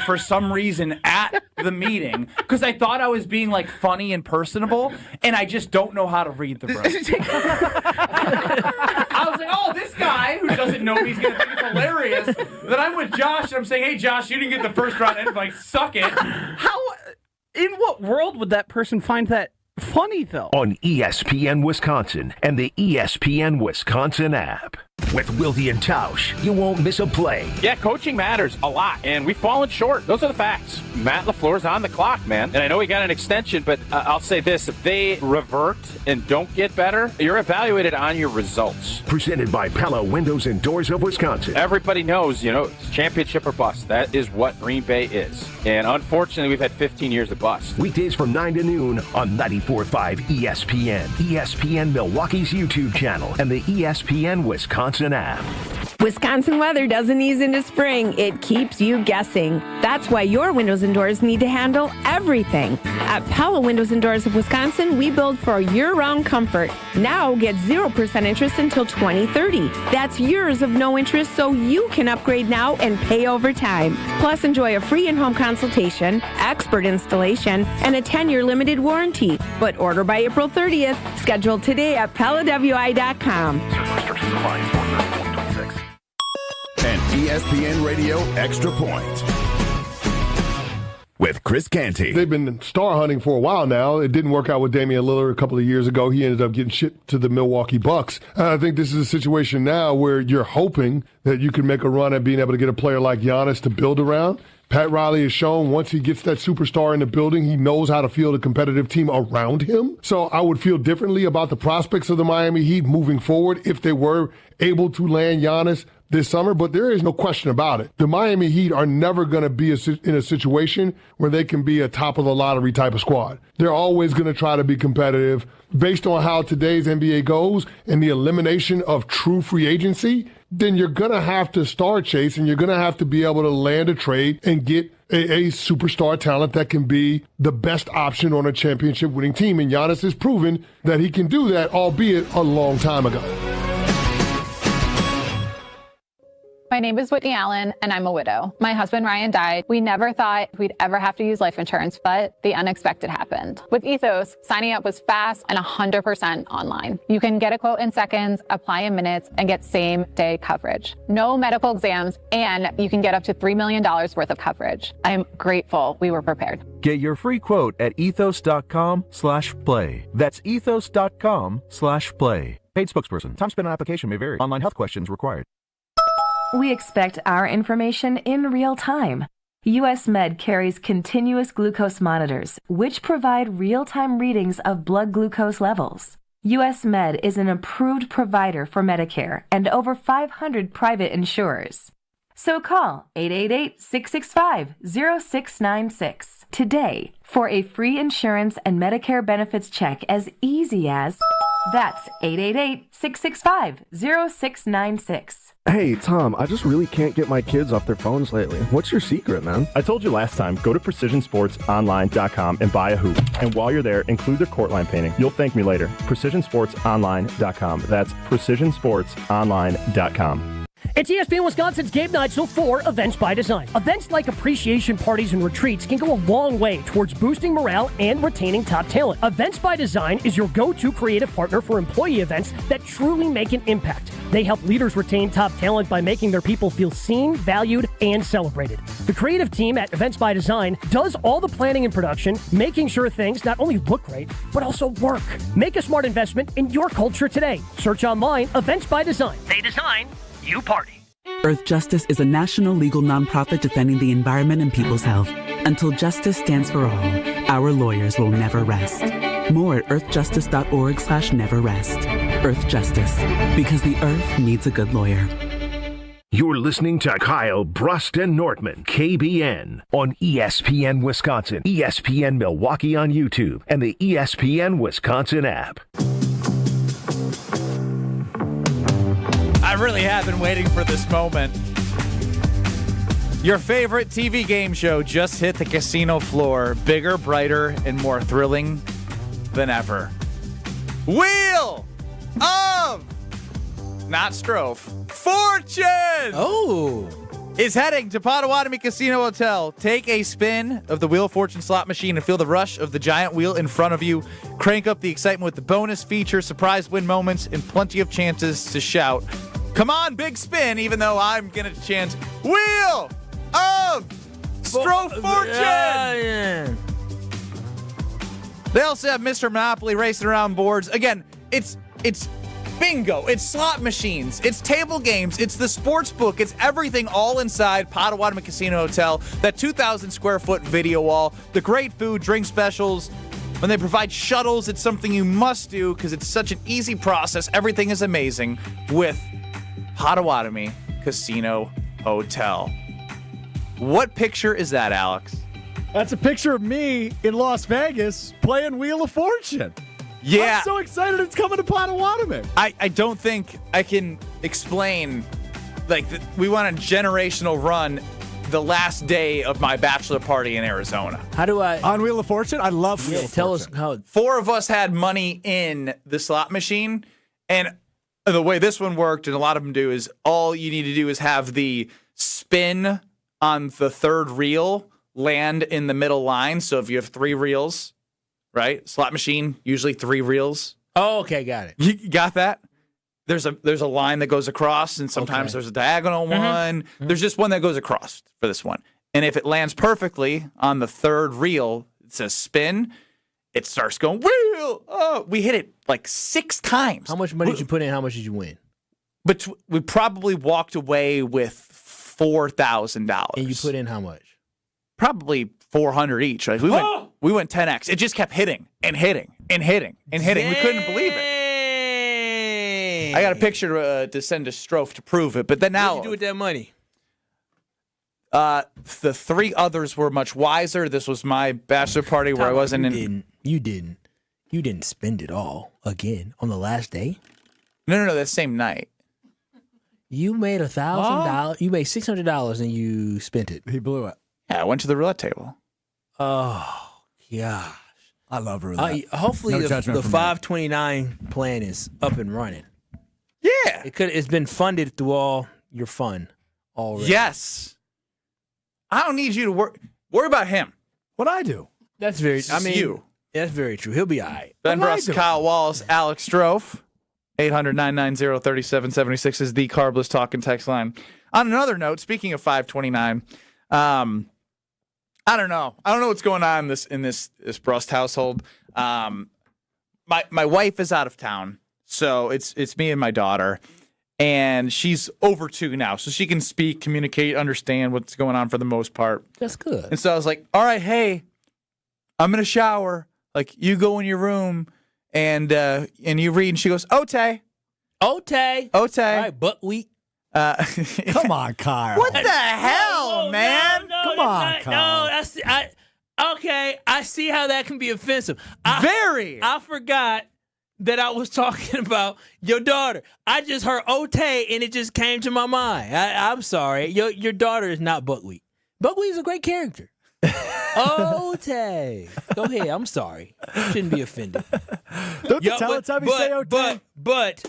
for some reason at the meeting because I thought I was being funny and personable, and I just don't know how to read the room. I was like, oh, this guy who doesn't know me, he's going to think it's hilarious. Then I'm with Josh, and I'm saying, hey, Josh, you didn't get the first round invite. Suck it. In what world would that person find that funny, though? On ESPN Wisconsin and the ESPN Wisconsin app. With Wilde and Tausch, you won't miss a play. Yeah, coaching matters a lot, and we've fallen short. Those are the facts. Matt LaFleur's on the clock, man. And I know he got an extension, but I'll say this. If they revert and don't get better, you're evaluated on your results. Presented by Pella Windows and Doors of Wisconsin. Everybody knows, it's championship or bust. That is what Green Bay is. And unfortunately, we've had 15 years of bust. Weekdays from 9 to noon on 94.5 ESPN, ESPN Milwaukee's YouTube channel, and the ESPN Wisconsin app. Wisconsin weather doesn't ease into spring. It keeps you guessing. That's why your windows and doors need to handle everything. At Pella Windows and Doors of Wisconsin, we build for year-round comfort. Now get 0% interest until 2030. That's years of no interest, so you can upgrade now and pay over time. Plus, enjoy a free in-home consultation, expert installation, and a 10-year limited warranty. But order by April 30th. Schedule today at PellaWI.com. And ESPN Radio Extra Point with Chris Canty. They've been star hunting for a while now. It didn't work out with Damian Lillard a couple of years ago. He ended up getting shipped to the Milwaukee Bucks. I think this is a situation now where you're hoping that you can make a run at being able to get a player like Giannis to build around. Pat Riley has shown once he gets that superstar in the building, he knows how to field a competitive team around him. So I would feel differently about the prospects of the Miami Heat moving forward if they were able to land Giannis this summer, but there is no question about it. The Miami Heat are never going to be in a situation where they can be a top-of-the-lottery type of squad. They're always going to try to be competitive. Based on how today's NBA goes and the elimination of true free agency, then you're going to have to star chase, and you're going to have to be able to land a trade and get a superstar talent that can be the best option on a championship-winning team. And Giannis has proven that he can do that, albeit a long time ago. My My name is Whitney Allen, and I'm a widow. My husband, Ryan, died. We never thought we'd ever have to use life insurance, but the unexpected happened. With Ethos, signing up was fast and 100% online. You can get a quote in seconds, apply in minutes, and get same-day coverage. No medical exams, and you can get up to $3 million worth of coverage. I am grateful we were prepared. Get your free quote at ethos.com/play. That's ethos.com/play. Paid spokesperson. Time spent on application may vary. Online health questions required. We expect our information in real time. US Med carries continuous glucose monitors, which provide real-time readings of blood glucose levels. US Med is an approved provider for Medicare and over 500 private insurers. So call 888-665-0696 today for a free insurance and Medicare benefits check as easy as... That's 888-665-0696. Hey, Tom, I just really can't get my kids off their phones lately. What's your secret, man? I told you last time, go to PrecisionSportsOnline.com and buy a hoop. And while you're there, include their court line painting. You'll thank me later. PrecisionSportsOnline.com. That's PrecisionSportsOnline.com. It's ESPN Wisconsin's Game Night, so for Events by Design. Events like appreciation parties and retreats can go a long way towards boosting morale and retaining top talent. Events by Design is your go-to creative partner for employee events that truly make an impact. They help leaders retain top talent by making their people feel seen, valued, and celebrated. The creative team at Events by Design does all the planning and production, making sure things not only look great, but also work. Make a smart investment in your culture today. Search online, Events by Design. They design, you party. Earth Justice is a national legal nonprofit defending the environment and people's health. Until justice stands for all, our lawyers will never rest. More at earthjustice.org/neverrest. Earth Justice, because the earth needs a good lawyer. You're listening to Kyle, Brust, and Nortman, KBN, on ESPN Wisconsin, ESPN Milwaukee on YouTube, and the ESPN Wisconsin app. I really have been waiting for this moment. Your favorite TV game show just hit the casino floor, bigger, brighter, and more thrilling than ever. Wheel of, not Strouf, Fortune! Is heading to Potawatomi Casino Hotel. Take a spin of the Wheel of Fortune slot machine and feel the rush of the giant wheel in front of you. Crank up the excitement with the bonus feature, surprise win moments, and plenty of chances to shout, "Come on, big spin," even though I'm going to chant, "Wheel of Stroh Fortune!" They also have Mr. Monopoly racing around boards. Again, it's bingo. It's slot machines. It's table games. It's the sports book. It's everything all inside Potawatomi Casino Hotel. That 2,000 square foot video wall. The great food, drink specials. When they provide shuttles, it's something you must do because it's such an easy process. Everything is amazing with Potawatomi Casino Hotel. What picture is that, Alex? That's a picture of me in Las Vegas playing Wheel of Fortune. Yeah. I'm so excited it's coming to Potawatomi. I don't think I can explain, we went on a generational run the last day of my bachelor party in Arizona. How do I... On Wheel of Fortune? I love Wheel of tell Fortune. us how... 4 of us had money in the slot machine, and the way this one worked, and a lot of them do, is all you need to do is have the spin on the third reel land in the middle line. So if you have 3 reels, right? Slot machine, usually 3 reels. Oh, okay, got it. You got that? There's a line that goes across, and sometimes there's a diagonal one. There's just one that goes across for this one. And if it lands perfectly on the third reel, it says spin, it starts going, wheel! Oh, we hit it 6 times. How much money did you put in? How much did you win? But we probably walked away with $4,000. And you put in how much? Probably $400 each. Right? We went 10x. It just kept hitting and hitting and hitting and hitting. Dang. We couldn't believe it. I got a picture to send to Strouf to prove it. But then now, what did you do with that money? The 3 others were much wiser. This was my bachelor party where I wasn't in. You didn't spend it all again on the last day. No. That same night. You made $1,000. You made $600 and you spent it. He blew it. Yeah, I went to the roulette table. Oh, gosh. I love roulette. Hopefully No the judgment from 529 plan is up and running. Yeah. It's been funded through all your fun. already. Yes. I don't need you to worry about him. What I do? That's very. This is you. That's very true. He'll be all right. Ben Brust, Kyle Wallace, Alex Strouf. 800-990-3776 is the Carbless Talk and Text line. On another note, speaking of 529, I don't know. I don't know what's going on in this Brust household. My wife is out of town, so it's me and my daughter, and she's over 2 now, so she can speak, communicate, understand what's going on for the most part. That's good. And so I was like, all right, hey, I'm gonna shower. Like, you go in your room and you read. And she goes, "Ote." All right, buckwheat. Come on, Kyle. What the hell, man? No, Come on, Kyle. I see how that can be offensive. I forgot that I was talking about your daughter. I just heard Ote, and it just came to my mind. I'm sorry. Your daughter is not buckwheat. Buckwheat is a great character. Ote. Go ahead. I'm sorry. You shouldn't be offended. Don't you tell her time you say Ote? But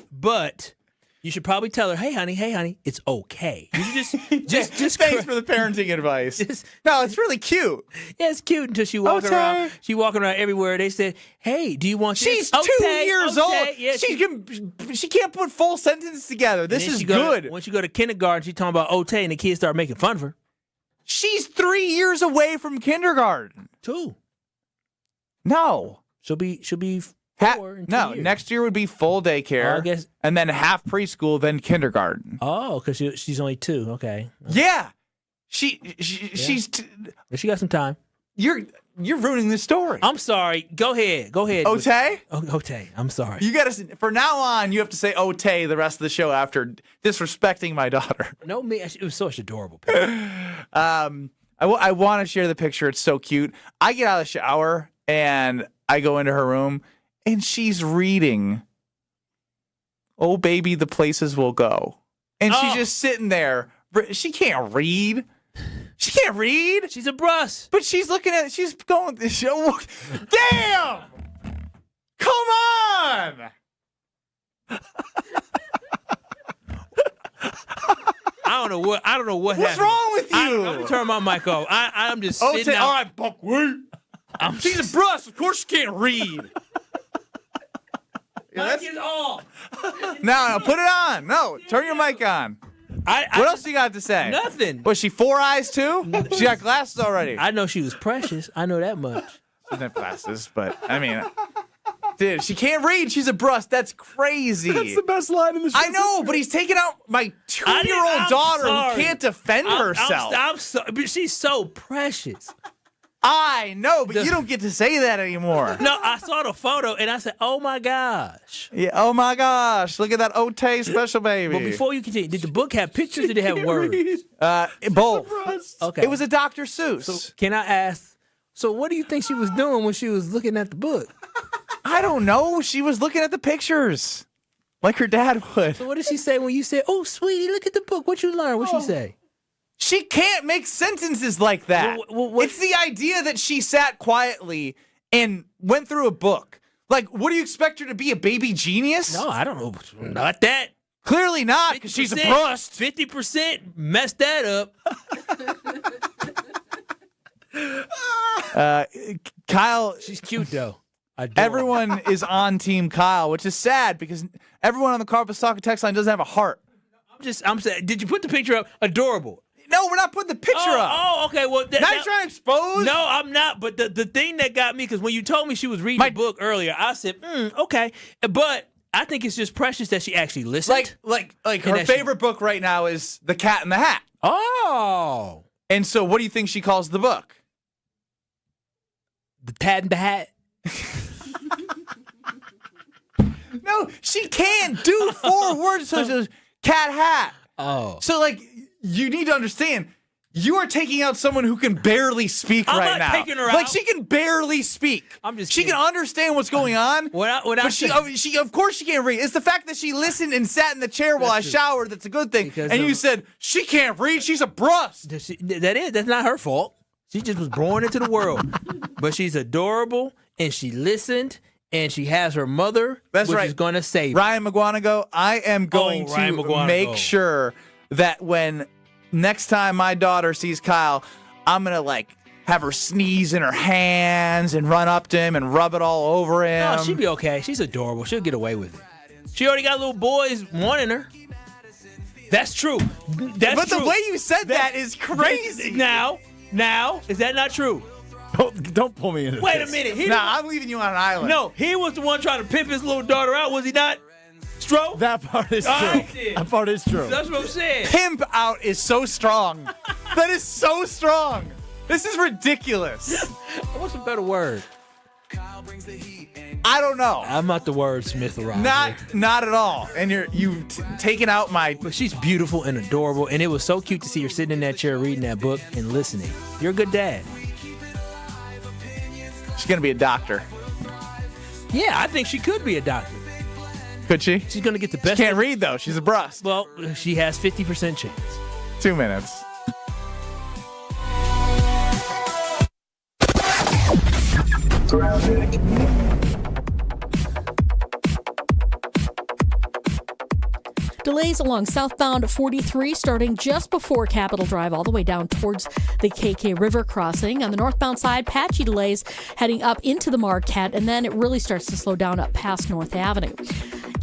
you should probably tell her, hey honey, it's okay. You should just thanks for the parenting advice. No, it's really cute. Yeah, it's cute until she walking around. She walking around everywhere. They said, "Hey, do you want this?" She's 2 years old. Yeah, she can't put full sentences together. This is good. Once you go to kindergarten, she's talking about Ote, and the kids start making fun of her. She's 3 years away from kindergarten. 2. No, she'll be 4 in 2 years. Next year would be full daycare. I guess, and then half preschool, then kindergarten. Oh, because she's only 2. Okay. Yeah, she's. She got some time. You're ruining the story. I'm sorry. Go ahead. Ote? Ote. I'm sorry. You gotta. For now on, you have to say Ote the rest of the show after disrespecting my daughter. No, me. It was such adorable. I want to share the picture. It's so cute. I get out of the shower and I go into her room and she's reading "Oh Baby, the Places We'll Go," and she's just sitting there. She can't read. She can't read. She's a Brust. But she's looking at it. She's going, damn! Come on! I don't know what What's happened. wrong with you? I'm gonna turn my mic off. I'm just sitting out. All right, buckwheat. She's a Brust. Of course she can't read. Mic is off. No, put it on. No, turn your mic on. What else you got to say? Nothing. Was she 4 eyes too? She got glasses already. I know she was precious. I know that much. She doesn't have glasses, but I mean, dude, she can't read. She's a Brust. That's crazy. That's the best line in the show. I know, but he's taking out my 2-year-old daughter who can't defend herself. I'm sorry, but she's so precious. I know, but you don't get to say that anymore. No, I saw the photo and I said, "Oh my gosh!" Yeah, oh my gosh! Look at that Ote special baby. But before you continue, did the book have pictures or did it have words? Both. Okay. It was a Dr. Seuss. So can I ask? So what do you think she was doing when she was looking at the book? I don't know. She was looking at the pictures, like her dad would. So what did she say when you said, "Oh, sweetie, look at the book"? What you learn? What she say? She can't make sentences like that. It's the idea that she sat quietly and went through a book. Like, what do you expect her to be, a baby genius? No, I don't know. Not that. Clearly not, because she's a Brust. 50% messed that up. Kyle. She's cute, though. Everyone is on Team Kyle, which is sad because everyone on the Carbless Talk and Text line doesn't have a heart. I'm saying, did you put the picture up? Adorable. No, we're not putting the picture up. Oh, okay. Well, now you're trying to expose? No, I'm not. But the thing that got me, because when you told me she was reading the book earlier, I said, okay. But I think it's just precious that she actually listened. Like her favorite book right now is The Cat in the Hat. Oh. And so what do you think she calls the book? The Cat in the Hat. No, she can't do 4 words. So she goes, cat hat. Oh. So, like, you need to understand, you are taking out someone who can barely speak right now. I'm not taking her Like, out. she can barely speak. She can understand what's going on. But she, of course she can't read. It's the fact that she listened and sat in the chair while I showered that's a good thing. And you said, she can't read, she's a Brust. That's not her fault. She just was born into the world. But she's adorable, and she listened, and she has her mother, which is going to save her. Ryan McGuanago, I am going to make sure that when next time my daughter sees Kyle, I'm going to, like, have her sneeze in her hands and run up to him and rub it all over him. No, she'll be okay. She's adorable. She'll get away with it. She already got little boys wanting her. That's true. That's true. The way you said that is crazy. Now, is that not true? Don't pull me into this. Wait a minute. I'm leaving you on an island. No, he was the one trying to pimp his little daughter out, was he not? Stro? That part is true. That part is true. That's what I'm saying. Pimp out is so strong. That is so strong. This is ridiculous. What's a better word? I don't know. I'm not the wordsmith around Not at all. And you've taken out my... But she's beautiful and adorable, and it was so cute to see her sitting in that chair reading that book and listening. You're a good dad. She's going to be a doctor. Yeah, I think she could be a doctor. Could she? She's going to get the best. She can't read, though. She's a Brust. Well, she has 50% chance. 2 minutes. Delays along southbound 43 starting just before Capitol Drive all the way down towards the KK River crossing. On the northbound side, patchy delays heading up into the Marquette, and then it really starts to slow down up past North Avenue.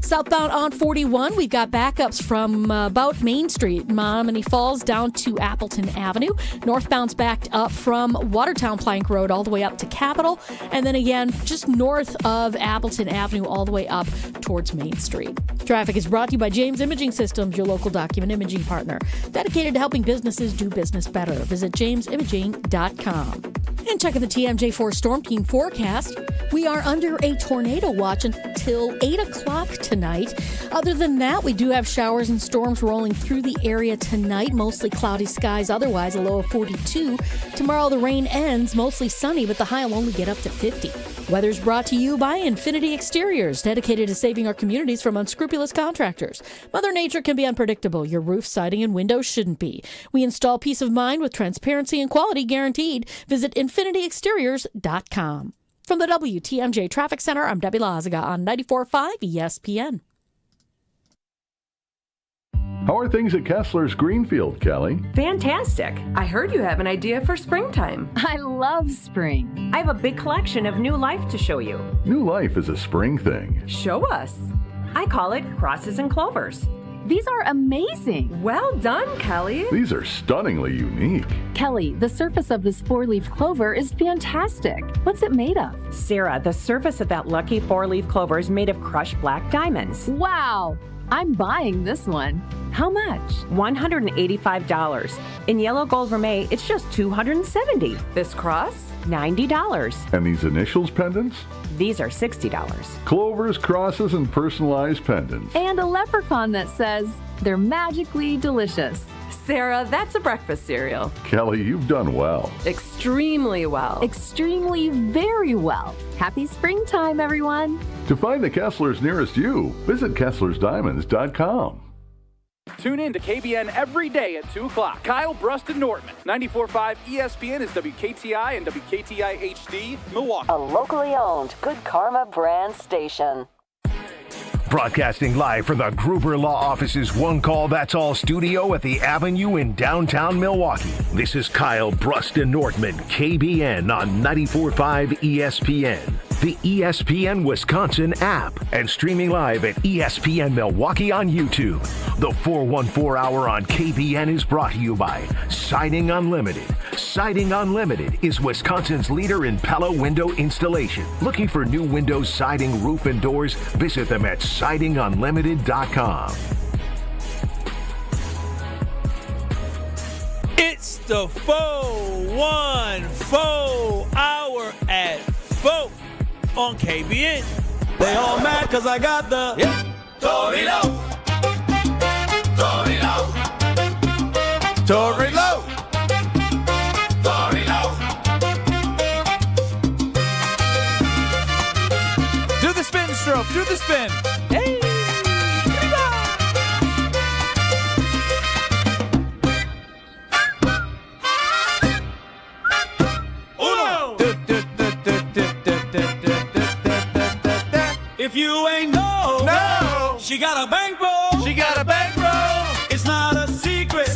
Southbound on 41, we've got backups from about Main Street, Menominee Falls down to Appleton Avenue. Northbound's backed up from Watertown Plank Road all the way up to Capitol. And then again, just north of Appleton Avenue all the way up towards Main Street. Traffic is brought to you by James Imaging Systems, your local document imaging partner. Dedicated to helping businesses do business better. Visit jamesimaging.com. And checking the TMJ4 Storm Team forecast, we are under a tornado watch until 8 o'clock tonight. Other than that, we do have showers and storms rolling through the area tonight. Mostly cloudy skies, otherwise a low of 42. Tomorrow the rain ends, mostly sunny, but the high will only get up to 50. Weather's brought to you by Infinity Exteriors, dedicated to saving our communities from unscrupulous contractors. Mother Nature can be unpredictable. Your roof, siding, and windows shouldn't be. We install peace of mind with transparency and quality guaranteed. Visit infinityexteriors.com. From the WTMJ Traffic Center, I'm Debbie Lazaga on 94.5 ESPN. How are things at Kessler's Greenfield, Kelly? Fantastic. I heard you have an idea for springtime. I love spring. I have a big collection of new life to show you. New life is a spring thing. Show us. I call it crosses and clovers. These are amazing. Well done, Kelly. These are stunningly unique. Kelly, the surface of this 4-leaf clover is fantastic. What's it made of? Sarah, the surface of that lucky 4-leaf clover is made of crushed black diamonds. Wow. I'm buying this one. How much? $185. In yellow gold vermeil, it's just $270. This cross, $90. And these initials pendants? These are $60. Clovers, crosses, and personalized pendants. And a leprechaun that says they're magically delicious. Sarah, that's a breakfast cereal. Kelly, you've done well. Extremely well. Extremely very well. Happy springtime, everyone. To find the Kesslers nearest you, visit KesslersDiamonds.com. Tune in to KBN every day at 2 o'clock. Kyle, Brust, and Nortman. 94.5 ESPN is WKTI and WKTI HD, Milwaukee. A locally owned Good Karma brand station. Broadcasting live from the Gruber Law Office's One Call That's All studio at the Avenue in downtown Milwaukee. This is Kyle, Brust, and Nortman, KBN on 94.5 ESPN, the ESPN Wisconsin app, and streaming live at ESPN Milwaukee on YouTube. The 414 Hour on KBN is brought to you by Siding Unlimited. Siding Unlimited is Wisconsin's leader in Pella window installation. Looking for new windows, siding, roof, and doors? Visit them at sidingunlimited.com. It's the 414 Hour at 4 on KBN. They all mad because I got the Torilo. Torilo. Torilo. Torilo. Do the spin, Strouf. Do the spin. Hey. If you ain't no, she got a bankroll. She got a bankroll. It's not a secret.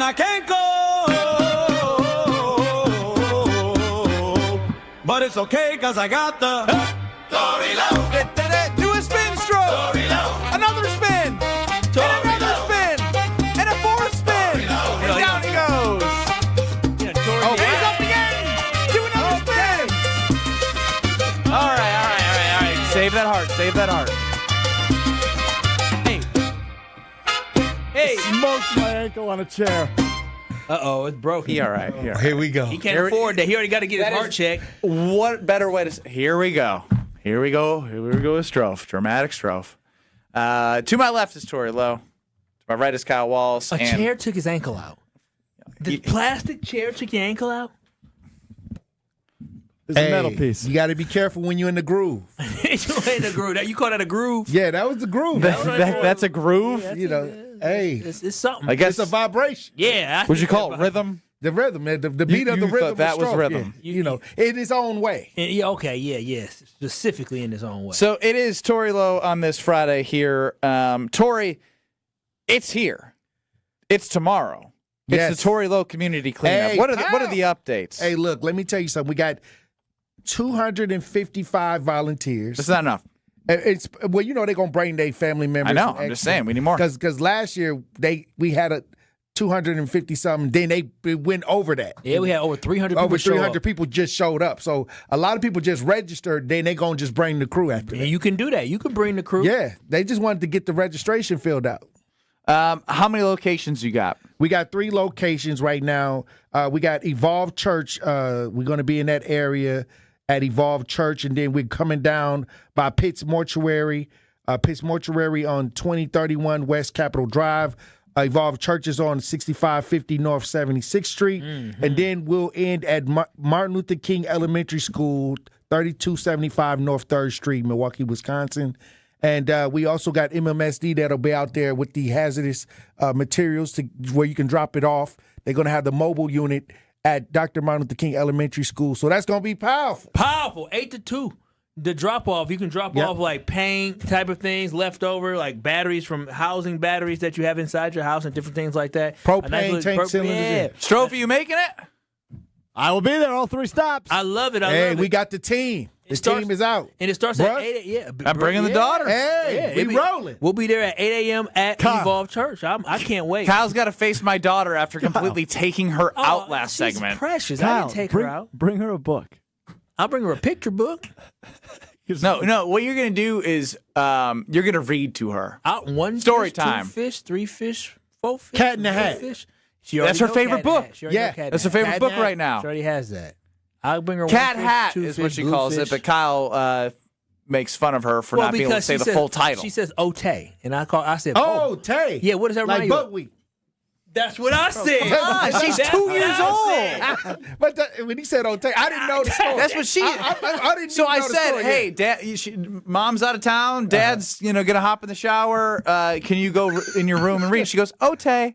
I can't go. But it's okay, cause I got the Tory Low. Do a spin, Stro. Another spin. And another spin. And a fourth spin. And down he goes. And he's up again. Do another spin. All right. Save that heart. Hey. Smoked my ankle on a chair. Uh-oh, it's broken. He all right. Here we go. He can't afford that. He already got to get his heart checked. What better way to say? Here we go with Strouf. Dramatic Strouf. To my left is Tory Lowe. To my right is Kyle Wallace. A chair took his ankle out. The plastic chair took your ankle out? It's a metal piece. You got to be careful when you're in the groove. You ain't a groove. You call that a groove? Yeah, that was the groove. That's a groove? It's something. I guess it's a vibration. Yeah. Would you call it rhythm? The rhythm, the beat of the rhythm. That was rhythm. Yeah. In its own way. Specifically in its own way. So it is Tory Lowe on this Friday here. Tory, it's here. It's tomorrow. It's the Tory Lowe community cleanup. Hey, what are the updates? Hey, look, let me tell you something. We got 255 volunteers. That's not enough. They're gonna bring their family members. I know. I'm just saying we need more. Because last year we had a 250 something. Then they went over that. Yeah, we had over 300 people. Over 300 people just showed up. So a lot of people just registered. Then they gonna just bring the crew after. And you can do that. You can bring the crew. Yeah, they just wanted to get the registration filled out. How many locations you got? We got 3 locations right now. We got Evolve Church. We're going to be in that area at Evolve Church, and then we're coming down by Pitt's Mortuary. Pitt's Mortuary on 2031 West Capitol Drive. Evolve Church is on 6550 North 76th Street. Mm-hmm. And then we'll end at Martin Luther King Elementary School, 3275 North 3rd Street, Milwaukee, Wisconsin. And we also got MMSD that'll be out there with the hazardous materials to where you can drop it off. They're going to have the mobile unit at Dr. Martin Luther King Elementary School. So that's going to be powerful. Powerful. 8 to 2. The drop-off, you can drop off like paint type of things left over, like batteries from housing batteries that you have inside your house and different things like that. Propane tank cylinders. Yeah. Strouf, are you making it? I will be there all 3 stops. I love it. We got the team. The team is out. And it starts at 8 a.m. I'm bringing the daughter. Hey, we rolling. We'll be there at 8 a.m. at Evolve Church. I can't wait. Kyle's got to face my daughter after completely taking her out last she's segment. Precious. Kyle, I didn't take her out. Bring her a book. I'll bring her a picture book. No. What you're going to do is you're going to read to her. One Story fish, time. 2 fish, 3 fish, 4 fish. Cat in the Hat. Fish. That's her favorite book. Yeah, that's her favorite book right now. She already has that. I'll bring her Cat one fish, Hat 2 is fish, what she blue calls fish. it, but Kyle makes fun of her for not being able to say the full title. She says Otay, and I said Otay. Yeah, what does that remind you? Buckwheat. That's what I said. She's 2 years old. But when he said Otay, I didn't know the story. That's what she. I didn't. So I know the said, story "Hey, yet. Dad, Mom's out of town. Dad's gonna hop in the shower. Can you go in your room and read?" She goes, "Otay,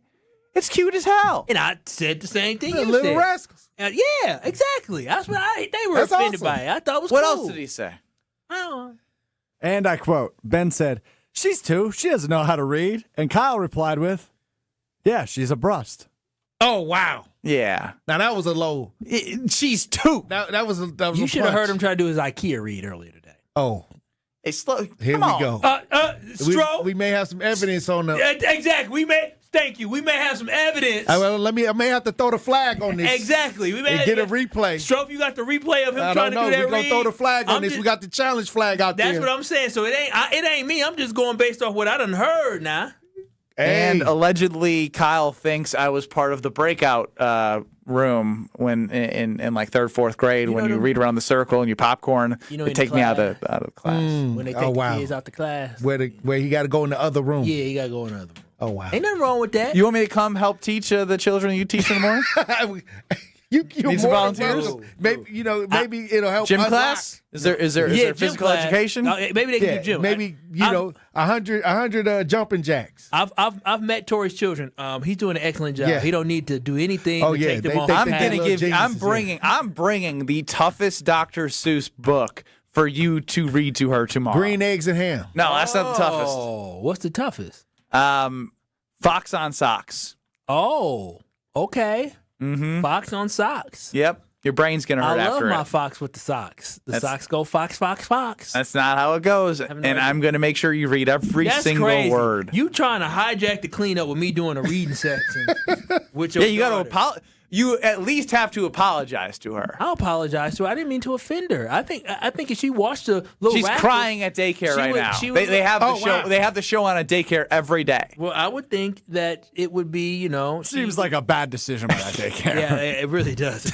it's cute as hell." And I said the same thing you Little said. Rascals. Yeah, exactly. That's what they were That's offended awesome. by it. I thought it was What cool. else did he say? And I quote, Ben said, "She's 2. She doesn't know how to read." And Kyle replied with, "Yeah, she's a brust." Oh, wow. Yeah. Now, that was a low. She's 2. That was You should have heard him try to do his IKEA read earlier today. Oh. Hey, slow. Here come we on. go. Stro. We may have some evidence on the. Exactly. Thank you. We may have some evidence. I may have to throw the flag on this. Exactly. We may and get a replay. Stro, you got the replay of him I trying don't know. to do that We're going to throw the flag on this. We got the challenge flag out there. That's what I'm saying. So it ain't me. I'm just going based off what I done heard now. Hey. And allegedly, Kyle thinks I was part of the breakout room when in like 3rd, 4th grade when you read around the circle and you popcorn. They take me out of the class. When they take the kids out the class. Where he got to go in the other room. Yeah, you got to go in the other room. Oh, wow. Ain't nothing wrong with that. You want me to come help teach the children you teach in the morning? You need some volunteers? Maybe maybe it'll help. Gym class? Is there physical education? Maybe they can do gym. Maybe 100 jumping jacks. I've met Tori's children. He's doing an excellent job. Yeah. He don't need to do anything. Oh, to yeah, take them they- on. they I'm think gonna little give. geniuses, I'm bringing the toughest Dr. Seuss book for you to read to her tomorrow. Green eggs and ham. No, that's not the toughest. Oh, what's the toughest? Fox on Socks. Oh. Okay. Mm-hmm. Fox on socks. Yep. Your brain's going to hurt after it. I love my Fox with the socks. Socks go Fox, Fox, Fox. That's not how it goes. And I'm going to make sure you read every single word. You trying to hijack the cleanup with me doing a reading section. With your you got to apologize. You at least have to apologize to her. I'll apologize to her. I didn't mean to offend her. I think if she watched the little She's crying at daycare right now. They have the show. Wow. They have the show on at daycare every day. Well, I would think that it would be, Seems like a bad decision by that daycare. Yeah, it really does.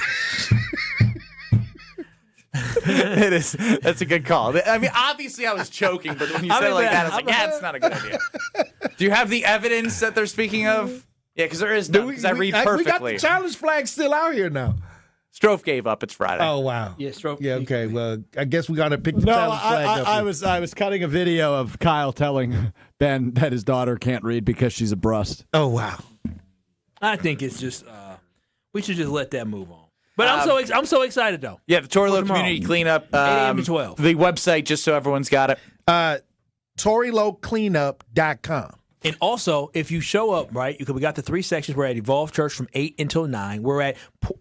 It is. That's a good call. I mean, obviously I was choking, but when you said it like that, I was like, yeah, it's not a good idea. Do you have the evidence that they're speaking of? Yeah, because there is none, because I read perfectly. We got the challenge flag still out here now. Strouf gave up. It's Friday. Oh, wow. Yeah, Strouf. Yeah, okay. Well, I guess we got to pick the challenge flag up. I was cutting a video of Kyle telling Ben that his daughter can't read because she's a brust. Oh, wow. I think it's just we should just let that move on. But I'm so excited, though. Yeah, the Torilo Community Cleanup. 8 a.m. to 12. The website, just so everyone's got it. ToriloCleanup.com. And also, if you show up, right, because we got the 3 sections. We're at Evolve Church from 8 until 9. We're at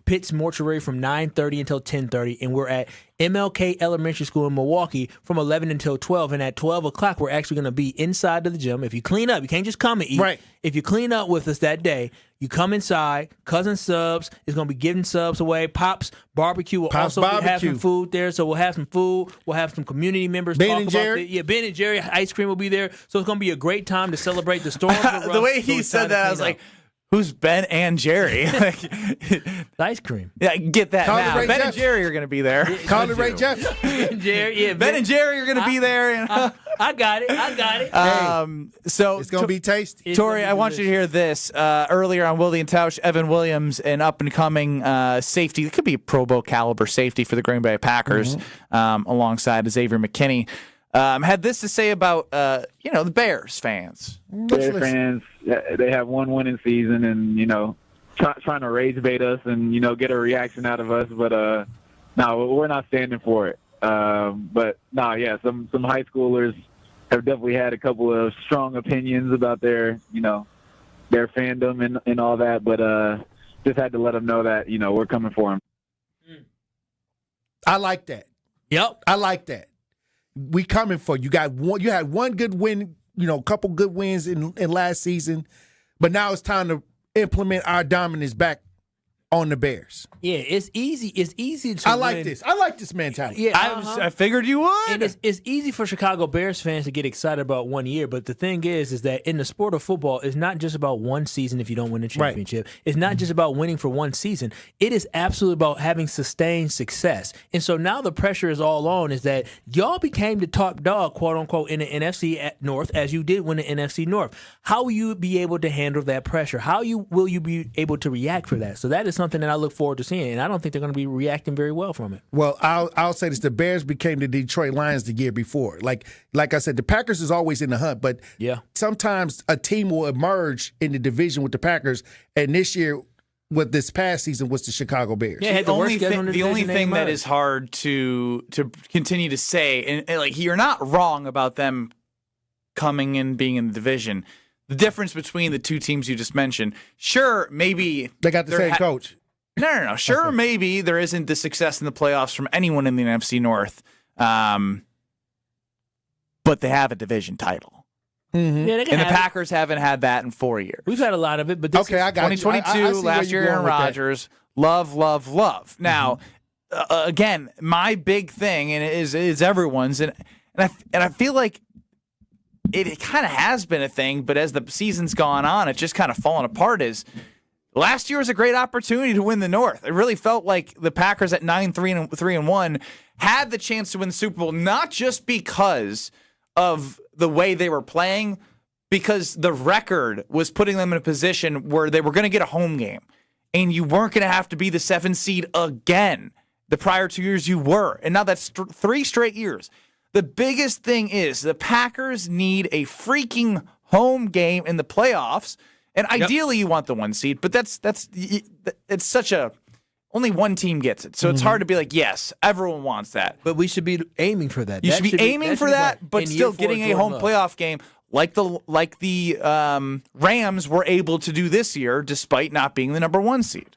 Pitt's Mortuary from 9:30 until 10:30. And we're at MLK Elementary School in Milwaukee from 11 until 12. And at 12 o'clock, we're actually going to be inside of the gym. If you clean up, you can't just come and eat. Right. If you clean up with us that day, you come inside. Cousin Subs is going to be giving subs away. Pops Barbecue will also have some food there. So we'll have some food. We'll have some community members Ben talk and about Jerry. it. Yeah, Ben and Jerry ice cream will be there. So it's going to be a great time to celebrate the storm. The way he said that, I was like, who's Ben and Jerry? Ice cream. Yeah, get that Call now. Ray Ben Jeff. and Jerry are going to be there. Call it Ray Jeff. Jerry, yeah, Ben and Jerry are going to be there. I got it. So it's going to be tasty. Tori, I want you to hear this. Earlier on Willie and Tausch, Evan Williams, an up-and-coming safety. It could be a Pro Bowl caliber safety for the Green Bay Packers, alongside Xavier McKinney. Had this to say about the Bears fans. Bears fans, they have one winning season, and trying to rage bait us and get a reaction out of us, but no, we're not standing for it. But no, yeah, some high schoolers have definitely had a couple of strong opinions about their fandom and all that, but just had to let them know that we're coming for them. I like that. Yep, I like that. We coming for you. You had one good win, a couple good wins in last season, but now it's time to implement our dominance back on the Bears. Yeah, it's easy. It's easy to I like win. this. I like this mentality. Yeah, I figured you would. And it's easy for Chicago Bears fans to get excited about 1 year, but the thing is that in the sport of football, it's not just about one season if you don't win a championship. Right. It's not just about winning for one season. It is absolutely about having sustained success. And so now the pressure is all on is that y'all became the top dog, quote unquote, in the NFC North as you did win the NFC North. How will you be able to handle that pressure? How will you be able to react for that? So that is something that I look forward to seeing, and I don't think they're going to be reacting very well from it. Well, I'll say this: the Bears became the Detroit Lions the year before. Like I said, the Packers is always in the hunt, but sometimes a team will emerge in the division with the Packers. And this year, with this past season, was the Chicago Bears. Yeah, the only thing that is hard to continue to say, and like you're not wrong about them coming in being in the division. The difference between the two teams you just mentioned, sure, maybe they got the same coach. No. Sure, maybe there isn't the success in the playoffs from anyone in the NFC North, but they have a division title. Mm-hmm. Yeah, and the Packers haven't had that in 4 years. We've had a lot of it, but this is I got 2022, last year, Aaron Rodgers, love. Now, again, my big thing, and it is everyone's, and I feel like it kind of has been a thing, but as the season's gone on, it's just kind of fallen apart. Last year was a great opportunity to win the North. It really felt like the Packers at 9-3-1 had the chance to win the Super Bowl, not just because of the way they were playing, because the record was putting them in a position where they were going to get a home game, and you weren't going to have to be the 7th seed again. The prior 2 years you were, and now that's 3 straight years. The biggest thing is the Packers need a freaking home game in the playoffs. And ideally, you want the 1 seed, but it's such a only one team gets it, so it's hard to be like, yes, everyone wants that. But we should be aiming for that. You should be aiming for that, but still getting a home playoff game like the Rams were able to do this year, despite not being the number 1 seed.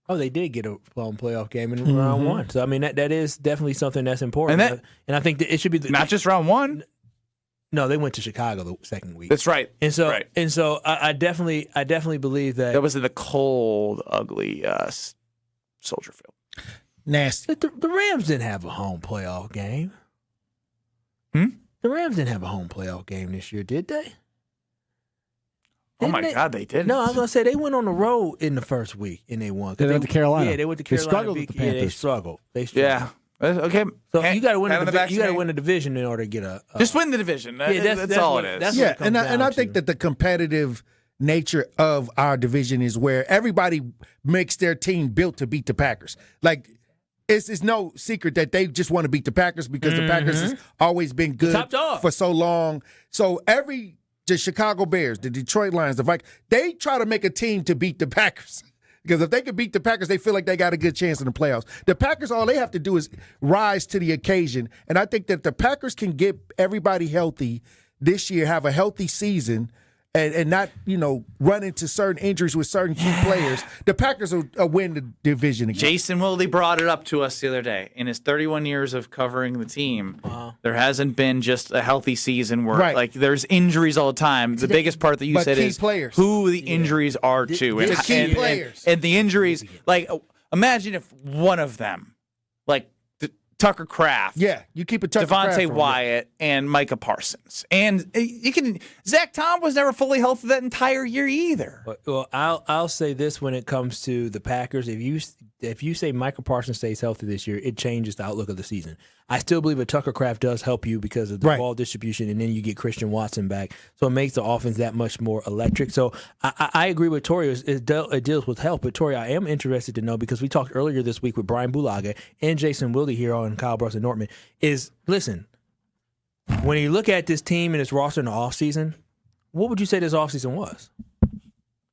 Oh, they did get a home playoff game in round 1. So I mean, that is definitely something that's important. And I think that it should be not just round 1. No, they went to Chicago the second week. That's right. And so I definitely believe that was in the cold, ugly Soldier Field. Nasty. The Rams didn't have a home playoff game. The Rams didn't have a home playoff game this year, did they? God, they didn't. No, I was going to say they went on the road in the first week and they won. They went to Carolina. Yeah, they went to Carolina. They struggled with the Panthers. Yeah, they struggled. Yeah. Okay. So you got to win the division in order to get a. Just win the division. That's all it is. Yeah, and I think that the competitive nature of our division is where everybody makes their team built to beat the Packers. Like, it's no secret that they just want to beat the Packers because the Packers has always been good for so long. So the Chicago Bears, the Detroit Lions, the Vikings, they try to make a team to beat the Packers. Because if they can beat the Packers, they feel like they got a good chance in the playoffs. The Packers, all they have to do is rise to the occasion. And I think that if the Packers can get everybody healthy this year, have a healthy season, and not, run into certain injuries with certain key players, the Packers will win the division again. Jason Wilde brought it up to us the other day. In his 31 years of covering the team, there hasn't been just a healthy season where there's injuries all the time. The biggest part that you said is players. Who the injuries are to. The key players. And the injuries, imagine if one of them, Tucker Kraft. Yeah, you keep a Tucker Kraft. Devontae Wyatt and Micah Parsons. And Zach Tom was never fully healthy that entire year either. Well, I'll say this when it comes to the Packers. If you say Micah Parsons stays healthy this year, it changes the outlook of the season. I still believe that Tucker Kraft does help you because of the ball distribution, and then you get Christian Watson back. So it makes the offense that much more electric. So I agree with Tori. It deals with health. But, Tori, I am interested to know, because we talked earlier this week with Brian Bulaga and Jason Wilde here on Kyle Brust Nortman, listen, when you look at this team and its roster in the offseason, what would you say this offseason was?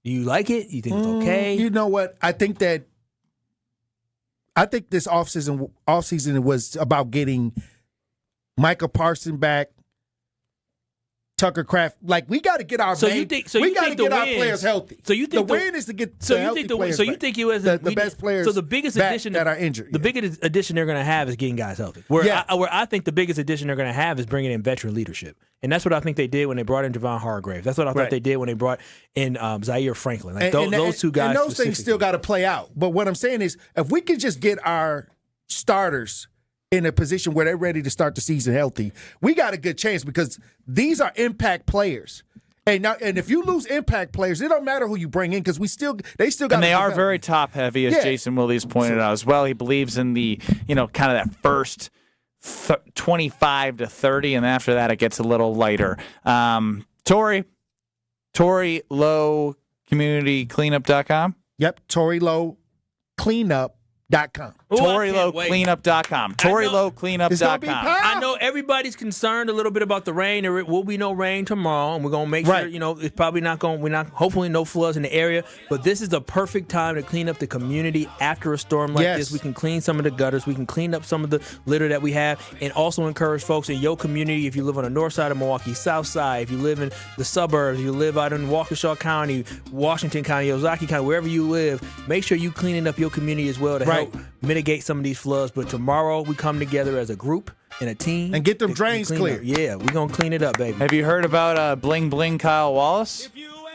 Do you like it? You think it's okay? You know what? I think this offseason was about getting Micah Parsons back, Tucker Kraft. We got to get our players healthy. So you think the win is to get healthy players. So you think it was the best players? So the biggest addition that are injured. The biggest addition they're going to have is getting guys healthy. Where I think the biggest addition they're going to have is bringing in veteran leadership. And that's what I think they did when they brought in Javon Hargrave. That's what I thought they did when they brought in Zaire Franklin. Those two guys. And those things still got to play out. But what I'm saying is, if we could just get our starters in a position where they're ready to start the season healthy, we got a good chance, because these are impact players. And if you lose impact players, it don't matter who you bring in, because they still got. And they are very top heavy, as Jason Wilde has pointed out as well. He believes in the kind of that first 25 to 30, and after that it gets a little lighter. Tori Lowe Community Cleanup.com. Yep, Tori Lowe Cleanup.com. ToryLoweCleanup.com. ToryLoweCleanup.com. I know everybody's concerned a little bit about the rain. There will be no rain tomorrow, and we're gonna make sure it's probably not going. Hopefully no floods in the area. But this is the perfect time to clean up the community after a storm like this. We can clean some of the gutters. We can clean up some of the litter that we have, and also encourage folks in your community. If you live on the north side of Milwaukee, south side, if you live in the suburbs, if you live out in Waukesha County, Washington County, Ozaki County, wherever you live, make sure you cleaning up your community as well to help mitigate some of these floods. But tomorrow we come together as a group and a team and get them drains clear. Yeah, we're going to clean it up, baby. Have you heard about Bling Bling Kyle Wallace?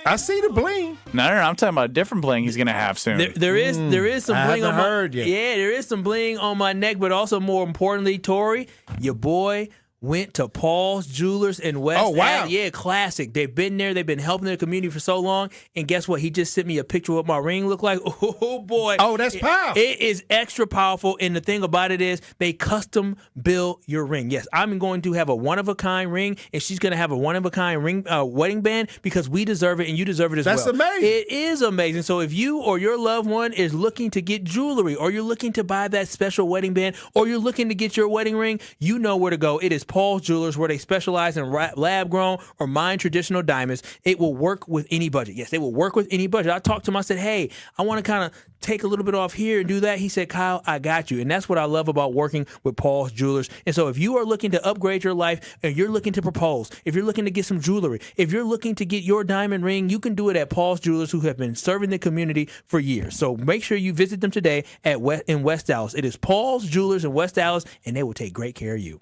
I see the bling. No, I'm talking about a different bling he's going to have soon. There is some bling on my yet. Yeah, there is some bling on my neck, but also more importantly, Tori, your boy went to Paul's Jewelers in West. Oh, wow. Ave. Yeah, classic. They've been there. They've been helping their community for so long. And guess what? He just sent me a picture of what my ring looked like. Oh, boy. Oh, that's powerful. It is extra powerful. And the thing about it is they custom build your ring. Yes, I'm going to have a one-of-a-kind ring, and she's going to have a one-of-a-kind ring wedding band, because we deserve it, and you deserve it as well. That's amazing. It is amazing. So if you or your loved one is looking to get jewelry, or you're looking to buy that special wedding band, or you're looking to get your wedding ring, you know where to go. It is Paul's Jewelers, where they specialize in lab-grown or mine traditional diamonds. It will work with any budget. Yes, they will work with any budget. I talked to him. I said, hey, I want to kind of take a little bit off here and do that. He said, Kyle, I got you. And that's what I love about working with Paul's Jewelers. And so if you are looking to upgrade your life and you're looking to propose, if you're looking to get some jewelry, if you're looking to get your diamond ring, you can do it at Paul's Jewelers, who have been serving the community for years. So make sure you visit them today in West Dallas. It is Paul's Jewelers in West Dallas, and they will take great care of you.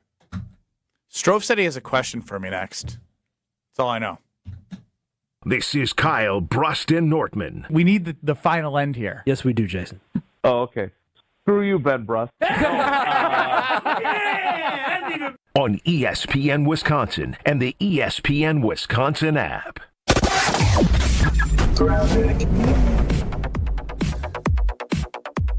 Strouf said he has a question for me next. That's all I know. This is Kyle, Brust Nortman. We need the final end here. Yes, we do, Jason. Oh, okay. Screw you, Ben Brust. On ESPN Wisconsin and the ESPN Wisconsin app.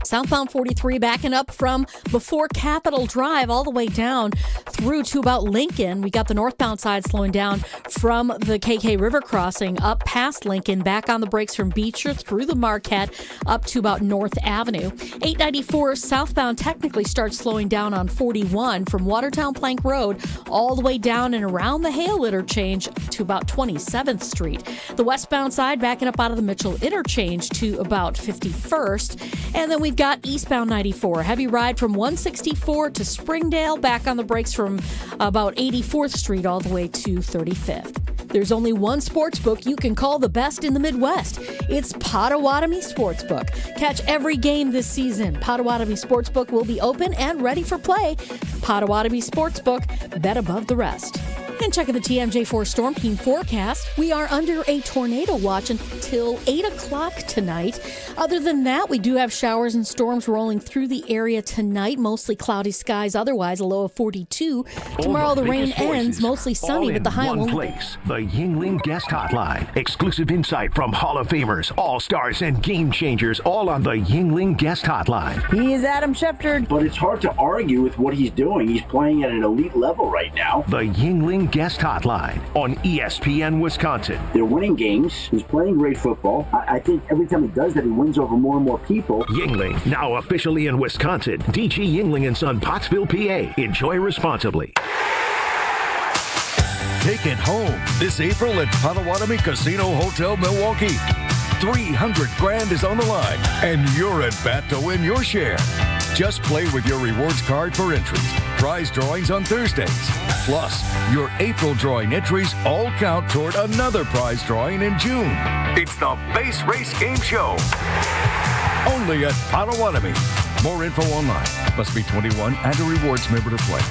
Southbound 43 backing up from before Capitol Drive all the way down through to about Lincoln. We got the northbound side slowing down from the KK River crossing up past Lincoln, back on the brakes from Beecher through the Marquette up to about North Avenue. 894 southbound technically starts slowing down on 41 from Watertown Plank Road all the way down and around the Hale interchange to about 27th Street. The westbound side backing up out of the Mitchell interchange to about 51st. And then we've got eastbound 94, heavy ride from 164 to Springdale, back on the brakes from about 84th Street all the way to 35th. There's only one sports book you can call the best in the Midwest. It's Potawatomi Sportsbook. Catch every game this season. Potawatomi Sportsbook will be open and ready for play. Potawatomi Sportsbook, bet above the rest. And checking the TMJ4 Storm Team forecast, we are under a tornado watch until 8 o'clock tonight. Other than that, we do have showers and storms rolling through the area tonight. Mostly cloudy skies, otherwise a low of 42. Tomorrow the rain ends, mostly sunny with the high one place. The Yingling Guest Hotline. Exclusive insight from Hall of Famers, All-Stars, and Game Changers, all on the Yingling Guest Hotline. He is Adam Schefter. But it's hard to argue with what he's doing. He's playing at an elite level right now. The Yingling Guest Hotline on ESPN Wisconsin. They're winning games. He's playing great football. I think every time he does that, he wins over more and more people. Yingling, now officially in Wisconsin. DG Yingling & Son, Pottsville, PA. Enjoy responsibly. Take it home this April at Potawatomi Casino Hotel Milwaukee. $300,000 is on the line, and you're at bat to win your share. Just play with your rewards card for entries. Prize drawings on Thursdays. Plus, your April drawing entries all count toward another prize drawing in June. It's the Base Race Game Show. Only at Potawatomi. More info online. Must be 21 and a rewards member to play.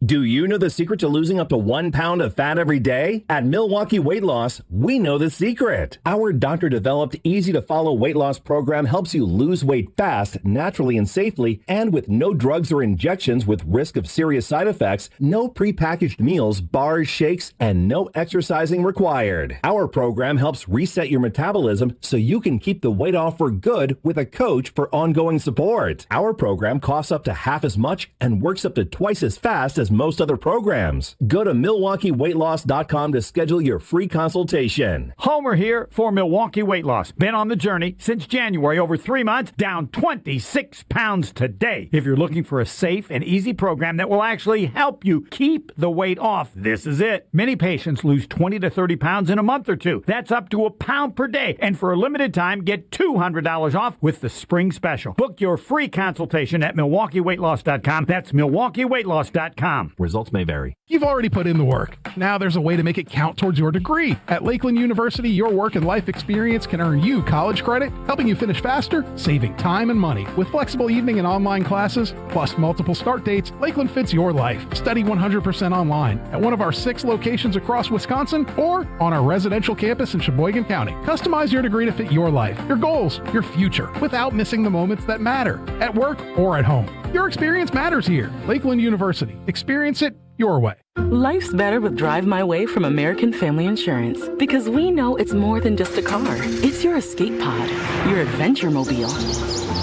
Do you know the secret to losing up to 1 pound of fat every day? At Milwaukee Weight Loss, we know the secret. Our doctor-developed, easy-to-follow weight loss program helps you lose weight fast, naturally and safely, and with no drugs or injections with risk of serious side effects, no prepackaged meals, bars, shakes, and no exercising required. Our program helps reset your metabolism so you can keep the weight off for good with a coach for ongoing support. Our program costs up to half as much and works up to twice as fast as most other programs. Go to MilwaukeeWeightLoss.com to schedule your free consultation. Homer here for Milwaukee Weight Loss. Been on the journey since January, over 3 months, down 26 pounds today. If you're looking for a safe and easy program that will actually help you keep the weight off, this is it. Many patients lose 20 to 30 pounds in a month or two. That's up to a pound per day. And for a limited time, get $200 off with the spring special. Book your free consultation at MilwaukeeWeightLoss.com. That's MilwaukeeWeightLoss.com. Results may vary. You've already put in the work. Now there's a way to make it count towards your degree. At Lakeland University, your work and life experience can earn you college credit, helping you finish faster, saving time and money. With flexible evening and online classes, plus multiple start dates, Lakeland fits your life. Study 100% online at one of our 6 locations across Wisconsin or on our residential campus in Sheboygan County. Customize your degree to fit your life, your goals, your future, without missing the moments that matter, at work or at home. Your experience matters here. Lakeland University. Experience it your way. Life's better with Drive My Way from American Family Insurance because we know it's more than just a car. It's your escape pod, your adventure mobile,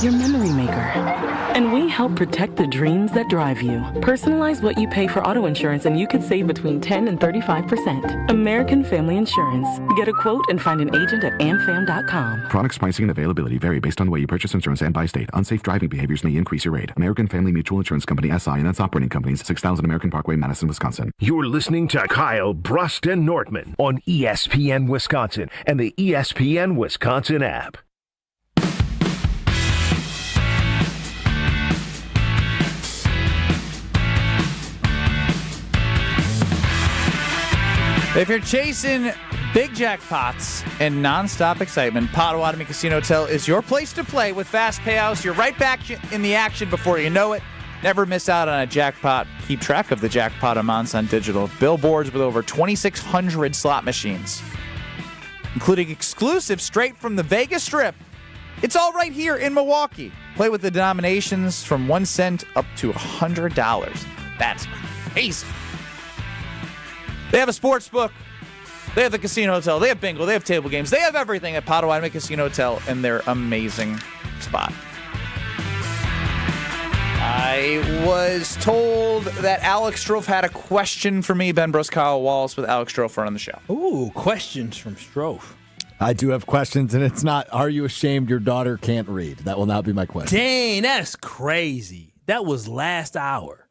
your memory maker. And we help protect the dreams that drive you. Personalize what you pay for auto insurance and you could save between 10 and 35%. American Family Insurance. Get a quote and find an agent at amfam.com. Products pricing and availability vary based on the way you purchase insurance and by state. Unsafe driving behaviors may increase your rate. American Family Mutual Insurance Company, SI, and its operating companies, 6000 American Parkway, Madison, Wisconsin. You're listening to Kyle, Brust, and Nortman on ESPN Wisconsin and the ESPN Wisconsin app. If you're chasing big jackpots and nonstop excitement, Potawatomi Casino Hotel is your place to play with fast payouts. You're right back in the action before you know it. Never miss out on a jackpot. Keep track of the jackpot amounts on digital billboards with over 2,600 slot machines, including exclusive straight from the Vegas Strip. It's all right here in Milwaukee. Play with the denominations from 1 cent up to $100. That's crazy. They have a sports book. They have the casino hotel. They have bingo. They have table games. They have everything at Potawatomi Casino Hotel in their amazing spot. I was told that Alex Strouf had a question for me. Ben Brust, Kyle Wallace with Alex Strouf on the show. Ooh, questions from Strouf. I do have questions, and it's not, are you ashamed your daughter can't read? That will not be my question. Dang, that's crazy. That was last hour.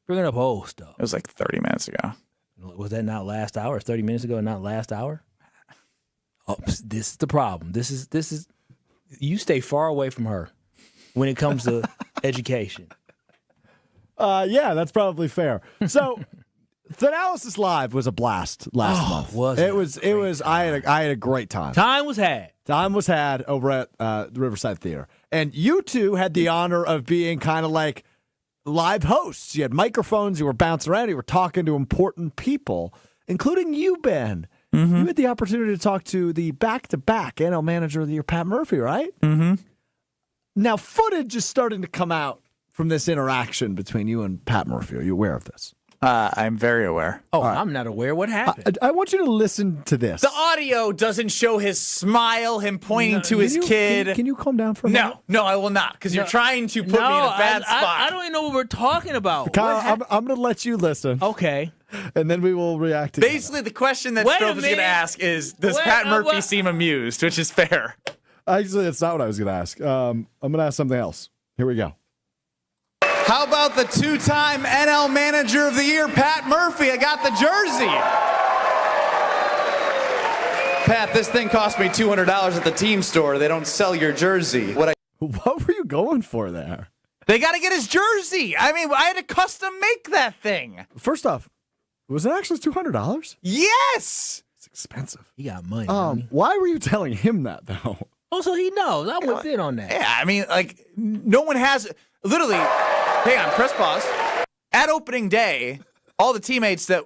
Bringing up old stuff. It was like 30 minutes ago. Was that not last hour? 30 minutes ago, not last hour? Oh, this is the problem. This is. You stay far away from her when it comes to education. Yeah, that's probably fair. So, the Analysis Live was a blast last month. It was. I had a great time. Time was had. Time was had over at the Riverside Theater, and you two had the honor of being kind of like live hosts. You had microphones. You were bouncing around. You were talking to important people, including you, Ben. Mm-hmm. You had the opportunity to talk to the back-to-back NL Manager of the Year, Pat Murphy, right? Mm-hmm. Now, footage is starting to come out from this interaction between you and Pat Murphy. Are you aware of this? I'm very aware. Oh, right. I'm not aware. What happened? I want you to listen to this. The audio doesn't show his smile, him pointing to his kid. Can you calm down for a minute? No, I will not, because you're trying to put me in a bad spot. I don't even know what we're talking about. Kyle, I'm going to let you listen. Okay. And then we will react to Basically, the question that Strouf is going to ask is, does Pat Murphy seem amused, which is fair. Actually, that's not what I was going to ask. I'm going to ask something else. Here we go. How about the two-time NL Manager of the Year, Pat Murphy? I got the jersey. Pat, this thing cost me $200 at the team store. They don't sell your jersey. What were you going for there? They got to get his jersey. I mean, I had to custom make that thing. First off, was it actually $200? Yes. It's expensive. He got money. Why were you telling him that, though? Oh, so he knows. I whipped in on that. Yeah, I mean, like, no one has... Literally, hang on, press pause. At opening day, all the teammates that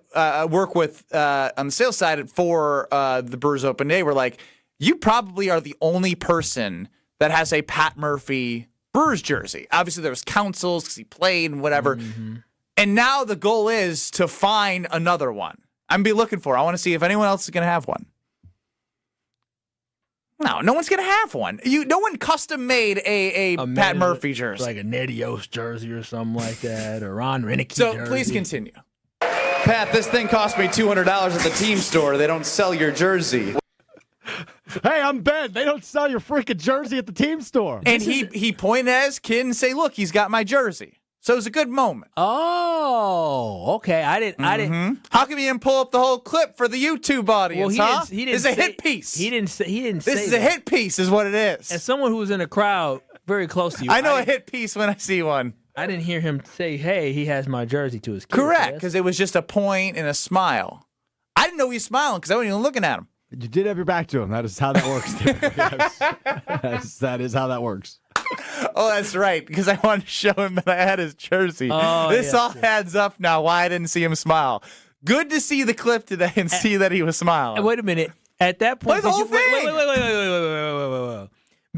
work with on the sales side for the Brewers Open Day were like, you probably are the only person that has a Pat Murphy Brewers jersey. Obviously, there was counsels because he played and whatever. Mm-hmm. And now the goal is to find another one. I'm going to be looking for it. I want to see if anyone else is going to have one. No one's going to have one. No one custom made a Pat Murphy jersey. Like a Nedios jersey or something like that, or Ron Renicky jersey. So please continue. Pat, this thing cost me $200 at the team store. They don't sell your jersey. Hey, I'm Ben. They don't sell your freaking jersey at the team store. And he pointed at his kid and say, look, he's got my jersey. So it was a good moment. Oh, okay. I didn't. How come you didn't pull up the whole clip for the YouTube audience? Well, he didn't. It's a hit piece. He didn't say. This is a hit piece, is what it is. As someone who was in a crowd very close to you, I know a hit piece when I see one. I didn't hear him say, "Hey, he has my jersey" to his kid. Correct, because it was just a point and a smile. I didn't know he was smiling because I wasn't even looking at him. You did have your back to him. That is how that works. That is how that works. Oh, that's right, because I wanted to show him that I had his jersey. Oh, this all adds up now why I didn't see him smile. Good to see the clip today and see that he was smiling. Wait a minute. At that point, play the whole thing. Wait.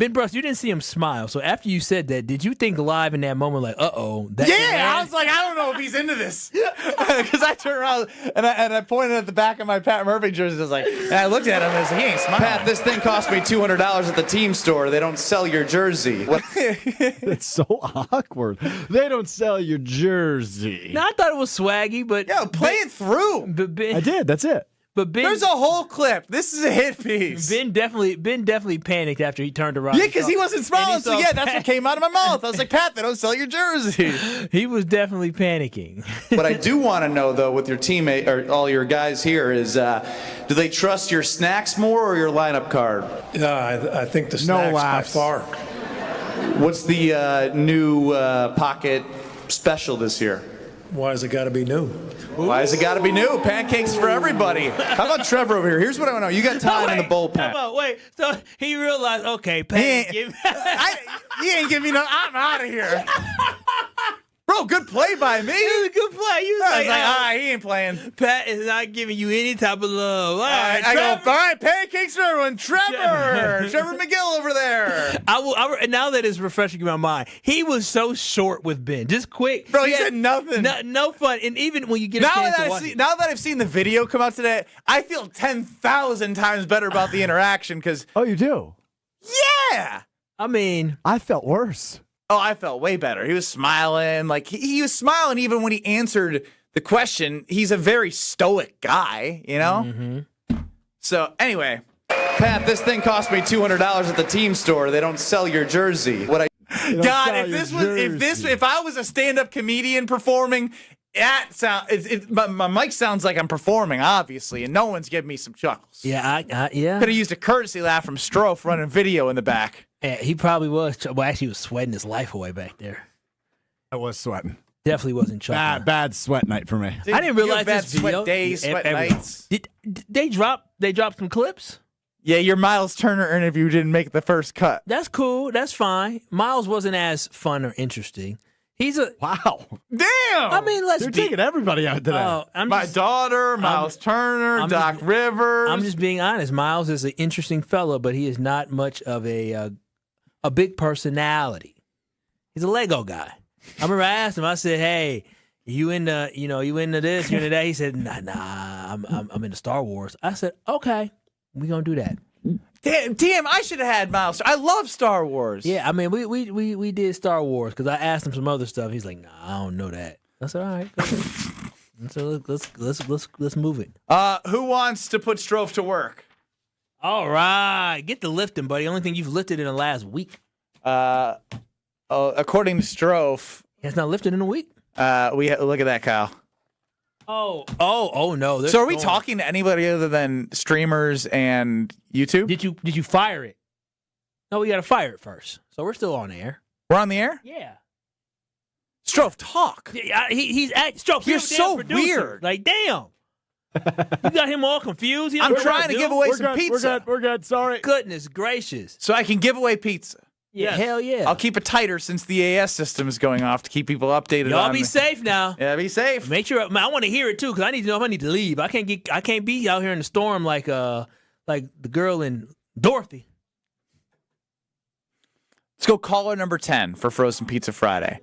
Ben Brust, you didn't see him smile. So after you said that, did you think live in that moment, like, uh-oh? I was like, I don't know if he's into this. Because I turned around and I pointed at the back of my Pat Murphy jersey. I was like, and I looked at him and I was like, he ain't smiling. Pat, this thing cost me $200 at the team store. They don't sell your jersey. It's so awkward. They don't sell your jersey. No, I thought it was swaggy, but... Yo, play it through. But Ben, I did. That's it. But Ben, there's a whole clip. This is a hit piece. Ben definitely panicked after he turned around. Yeah, because he wasn't smiling. So yeah, that's what came out of my mouth. I was like, Pat, they don't sell your jersey. He was definitely panicking. What I do want to know, though, with your teammate or all your guys here is, do they trust your snacks more or your lineup card? I think the snacks by far. What's the new pocket special this year? Why has it got to be new? Why has it got to be new? Pancakes for everybody. How about Trevor over here? Here's what I want to know. You got time in the bullpen. Wait. So he realized, okay, Pat, he ain't giving me no. I'm out of here. Bro, good play by me. It was a good play. You was I was like, all right, he ain't playing. Pat is not giving you any type of love. All right, I go, all right, pancakes for everyone. Trevor McGill over there. Now that it's refreshing in my mind, he was so short with Ben. Just quick. Bro, he said nothing. No fun. And even when you get a chance to watch it. Now that I've seen the video come out today, I feel 10,000 times better about the interaction because. Oh, you do? Yeah. I mean. I felt worse. Oh, I felt way better. He was smiling. Like he was smiling even when he answered the question. He's a very stoic guy, you know? Mm-hmm. So anyway, Pat, this thing cost me $200 at the team store. They don't sell your jersey. God, if I was a stand-up comedian performing, my mic sounds like I'm performing, obviously, and no one's giving me some chuckles. Yeah, yeah. Could have used a courtesy laugh from Strouf running video in the back. Yeah, he probably was. Well, actually, he was sweating his life away back there. I was sweating. Definitely wasn't chuckling. Bad sweat night for me. I didn't realize bad this video. Sweat days, sweat nights. Did they drop some clips? Yeah, your Miles Turner interview didn't make the first cut. That's cool. That's fine. Miles wasn't as fun or interesting. He's a wow. Damn. I mean, They're taking everybody out today. My daughter, Miles Turner, Doc Rivers. I'm just being honest. Miles is an interesting fellow, but he is not much of a big personality. He's a Lego guy. I remember I asked him. I said, "Hey, you into this? You into that?" He said, "Nah, I'm into Star Wars." I said, "Okay, we gonna do that." Damn! I should have had Miles. I love Star Wars. Yeah, I mean, we did Star Wars because I asked him some other stuff. He's like, "Nah, I don't know that." I said, "All right, so let's move it." Who wants to put Strouf to work? All right, get the lifting, buddy. Only thing you've lifted in the last week. According to Strouf, he has not lifted in a week. Look at that, Kyle. Oh no. So are we talking to anybody other than streamers and YouTube? Did you fire it? No, we got to fire it first. So we're still on air. We're on the air? Yeah. Strouf, talk. Yeah, he's at Strouf. You're so weird. Like, damn. You got him all confused. I'm trying to give away some pizza. We're good. Sorry. Goodness gracious. So I can give away pizza. Yeah, hell yeah. I'll keep it tighter since the AS system is going off to keep people updated. Y'all be safe now. Yeah, be safe. Make sure. I want to hear it too because I need to know if I need to leave. I can't be out here in the storm like the girl in Dorothy. Let's go caller number 10 for Frozen Pizza Friday.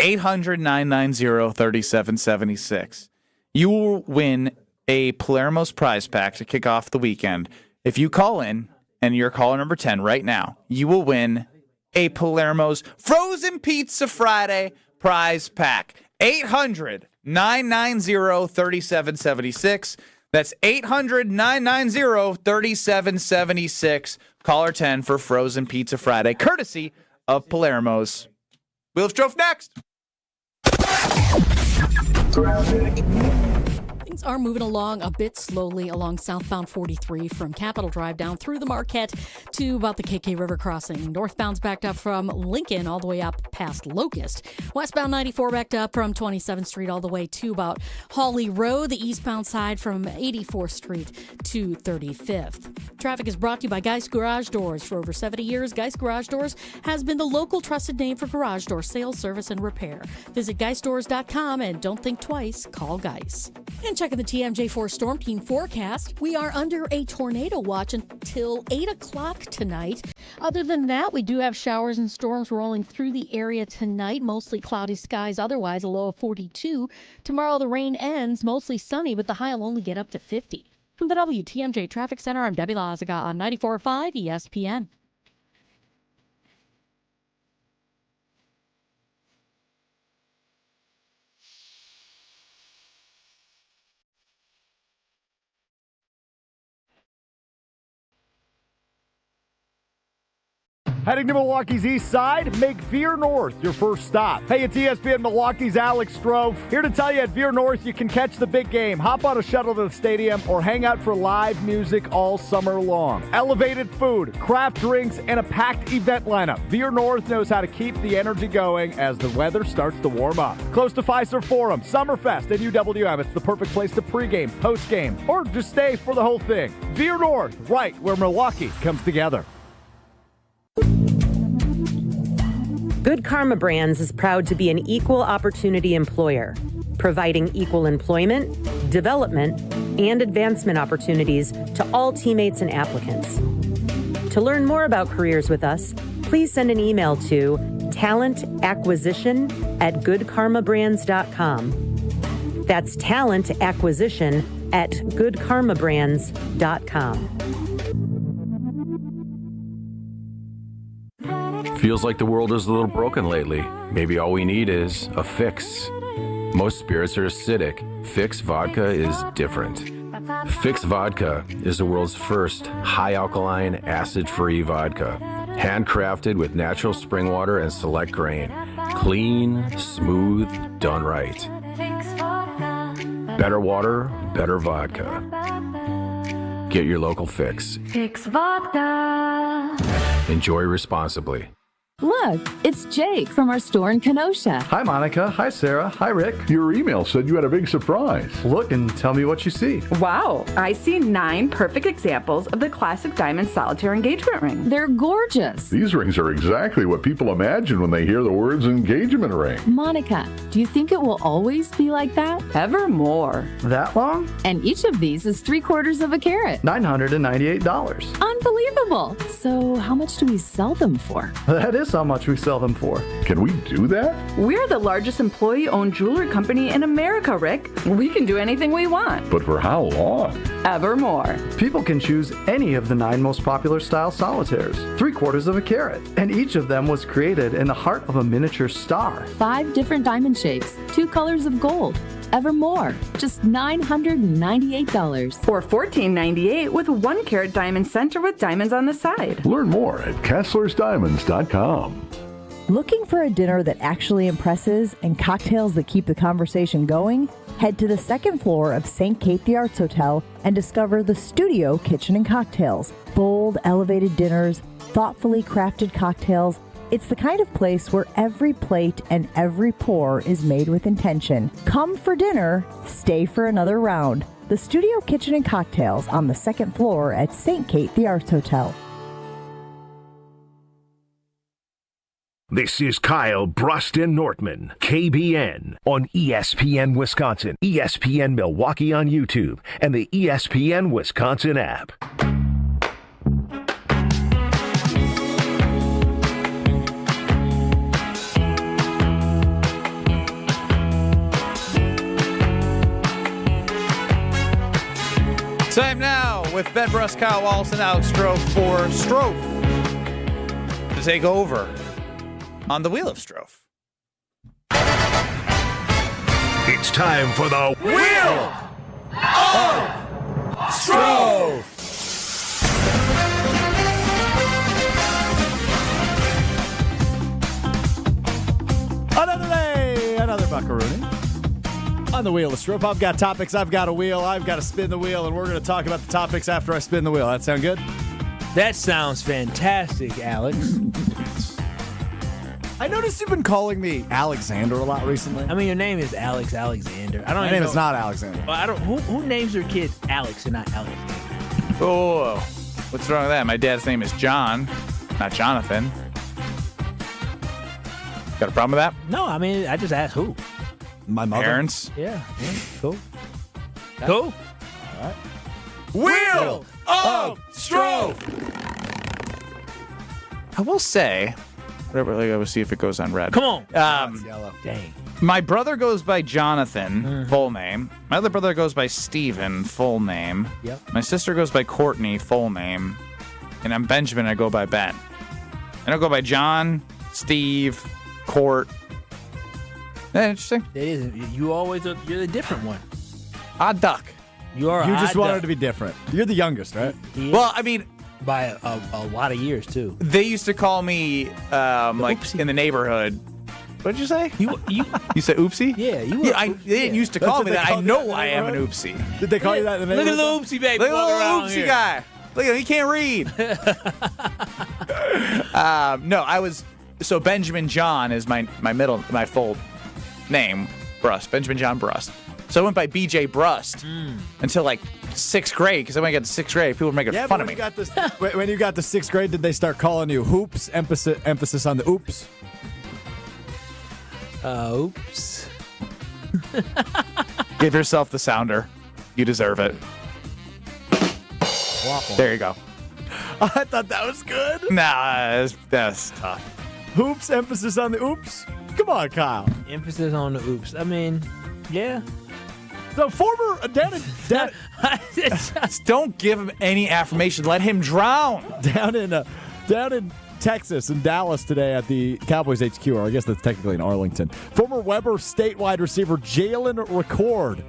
800-990-3776. You will win a Palermo's prize pack to kick off the weekend. If you call in and you're caller number 10 right now, you will win a Palermo's Frozen Pizza Friday prize pack. 800-990-3776. That's 800-990-3776. Caller 10 for Frozen Pizza Friday, courtesy of Palermo's. We'll have Strouf next. Things are moving along a bit slowly along southbound 43 from Capitol Drive down through the Marquette to about the KK River crossing. Northbound's backed up from Lincoln all the way up past Locust. Westbound 94 backed up from 27th Street all the way to about Hawley Road. The eastbound side from 84th Street to 35th. Traffic is brought to you by Geist Garage Doors. For over 70 years, Geist Garage Doors has been the local trusted name for garage door sales, service, and repair. Visit GeistDoors.com and don't think twice. Call Geist. And checking the TMJ4 Storm Team forecast. We are under a tornado watch until 8 o'clock tonight. Other than that, we do have showers and storms rolling through the area tonight. Mostly cloudy skies, otherwise a low of 42. Tomorrow the rain ends, mostly sunny, but the high will only get up to 50. From the WTMJ Traffic Center, I'm Debbie Lazaga on 94.5 ESPN. Heading to Milwaukee's east side, make Veer North your first stop. Hey, it's ESPN Milwaukee's Alex Strouf. Here to tell you at Veer North you can catch the big game, hop on a shuttle to the stadium, or hang out for live music all summer long. Elevated food, craft drinks, and a packed event lineup. Veer North knows how to keep the energy going as the weather starts to warm up. Close to Fiserv Forum, Summerfest, and UWM. It's the perfect place to pregame, postgame, or just stay for the whole thing. Veer North, right where Milwaukee comes together. Good Karma Brands is proud to be an equal opportunity employer, providing equal employment, development, and advancement opportunities to all teammates and applicants. To learn more about careers with us, please send an email to talentacquisition@goodkarmabrands.com. That's talentacquisition@goodkarmabrands.com. Feels like the world is a little broken lately. Maybe all we need is a fix. Most spirits are acidic. Fix Vodka is different. Fix Vodka is the world's first high-alkaline, acid-free vodka. Handcrafted with natural spring water and select grain. Clean, smooth, done right. Better water, better vodka. Get your local Fix. Fix Vodka. Enjoy responsibly. Look, it's Jake from our store in Kenosha. Hi, Monica. Hi, Sarah. Hi, Rick. Your email said you had a big surprise. Look and tell me what you see. Wow, I see 9 perfect examples of the classic diamond solitaire engagement ring. They're gorgeous. These rings are exactly what people imagine when they hear the words engagement ring. Monica, do you think it will always be like that? Evermore. That long? And each of these is 3/4 of a carat. $998. Unbelievable. So how much do we sell them for? That is how much we sell them for. Can we do that? We're the largest employee-owned jewelry company in America, Rick. We can do anything we want. But for how long? Evermore. People can choose any of the 9 most popular style solitaires, 3/4 of a carat, and each of them was created in the heart of a miniature star. 5 different diamond shapes, 2 colors of gold. Evermore, just $998. Or $1498 with 1 carat diamond center with diamonds on the side. Learn more at KesslersDiamonds.com. Looking for a dinner that actually impresses and cocktails that keep the conversation going? Head to the 2nd floor of St. Kate the Arts Hotel and discover the Studio Kitchen and Cocktails. Bold, elevated dinners, thoughtfully crafted cocktails. It's the kind of place where every plate and every pour is made with intention. Come for dinner, stay for another round. The Studio Kitchen and Cocktails on the 2nd floor at St. Kate the Arts Hotel. This is Kyle Brust Nortman, KBN, on ESPN Wisconsin, ESPN Milwaukee on YouTube, and the ESPN Wisconsin app. Time now with Ben Brust, Kyle Wallace, and Alex Strouf for Strouf to take over on the Wheel of Strouf. It's time for the Wheel of Strouf. Another day, another buckaroonie. On the Wheel of Strouf, I've got topics, I've got a wheel, I've got to spin the wheel, and we're going to talk about the topics after I spin the wheel. That sound good? That sounds fantastic, Alex. I noticed you've been calling me Alexander a lot recently. I mean, your name is Alexander. My name is not Alexander. I don't. Who names their kid Alex and not Alexander? Oh, what's wrong with that? My dad's name is John, not Jonathan. Got a problem with that? No, I mean, I just asked who. My mother. Parents. Yeah, cool. Cool. All right. Wheel of Strouf. I will say, let's see if it goes on red. Come on. It's yellow. Dang. My brother goes by Jonathan, full name. My other brother goes by Steven, full name. Yep. My sister goes by Courtney, full name. And I'm Benjamin, I go by Ben. I don't go by John, Steve, Court. Interesting. It is. You're the different one. Odd duck. You are. You just wanted to be different. You're the youngest, right? Well, I mean, by a lot of years too. they used to call me like in the neighborhood. What did you say? You said oopsie? Yeah, you were. They didn't used to call me that. I know I am an oopsie. Did they call you that in the Look neighborhood? at the oopsie baby. Look at the walking little around oopsie here. guy. Look at him. He can't read. No, I was. So Benjamin John is my full name, Brust. Benjamin John Brust. So I went by BJ Brust until like 6th grade, because when I got to 6th grade, people were making fun of me. When you got to 6th grade, did they start calling you hoops? Emphasis on the oops. Oops. Give yourself the sounder. You deserve it. Waffle. There you go. I thought that was good. Nah, that's tough. Hoops, emphasis on the oops. Come on, Kyle. Emphasis on the oops. I mean, yeah. The former down Don't give him any affirmation. Let him drown. down in Texas, in Dallas today at the Cowboys HQ, or I guess that's technically in Arlington. Former Weber State wide receiver Jalen Record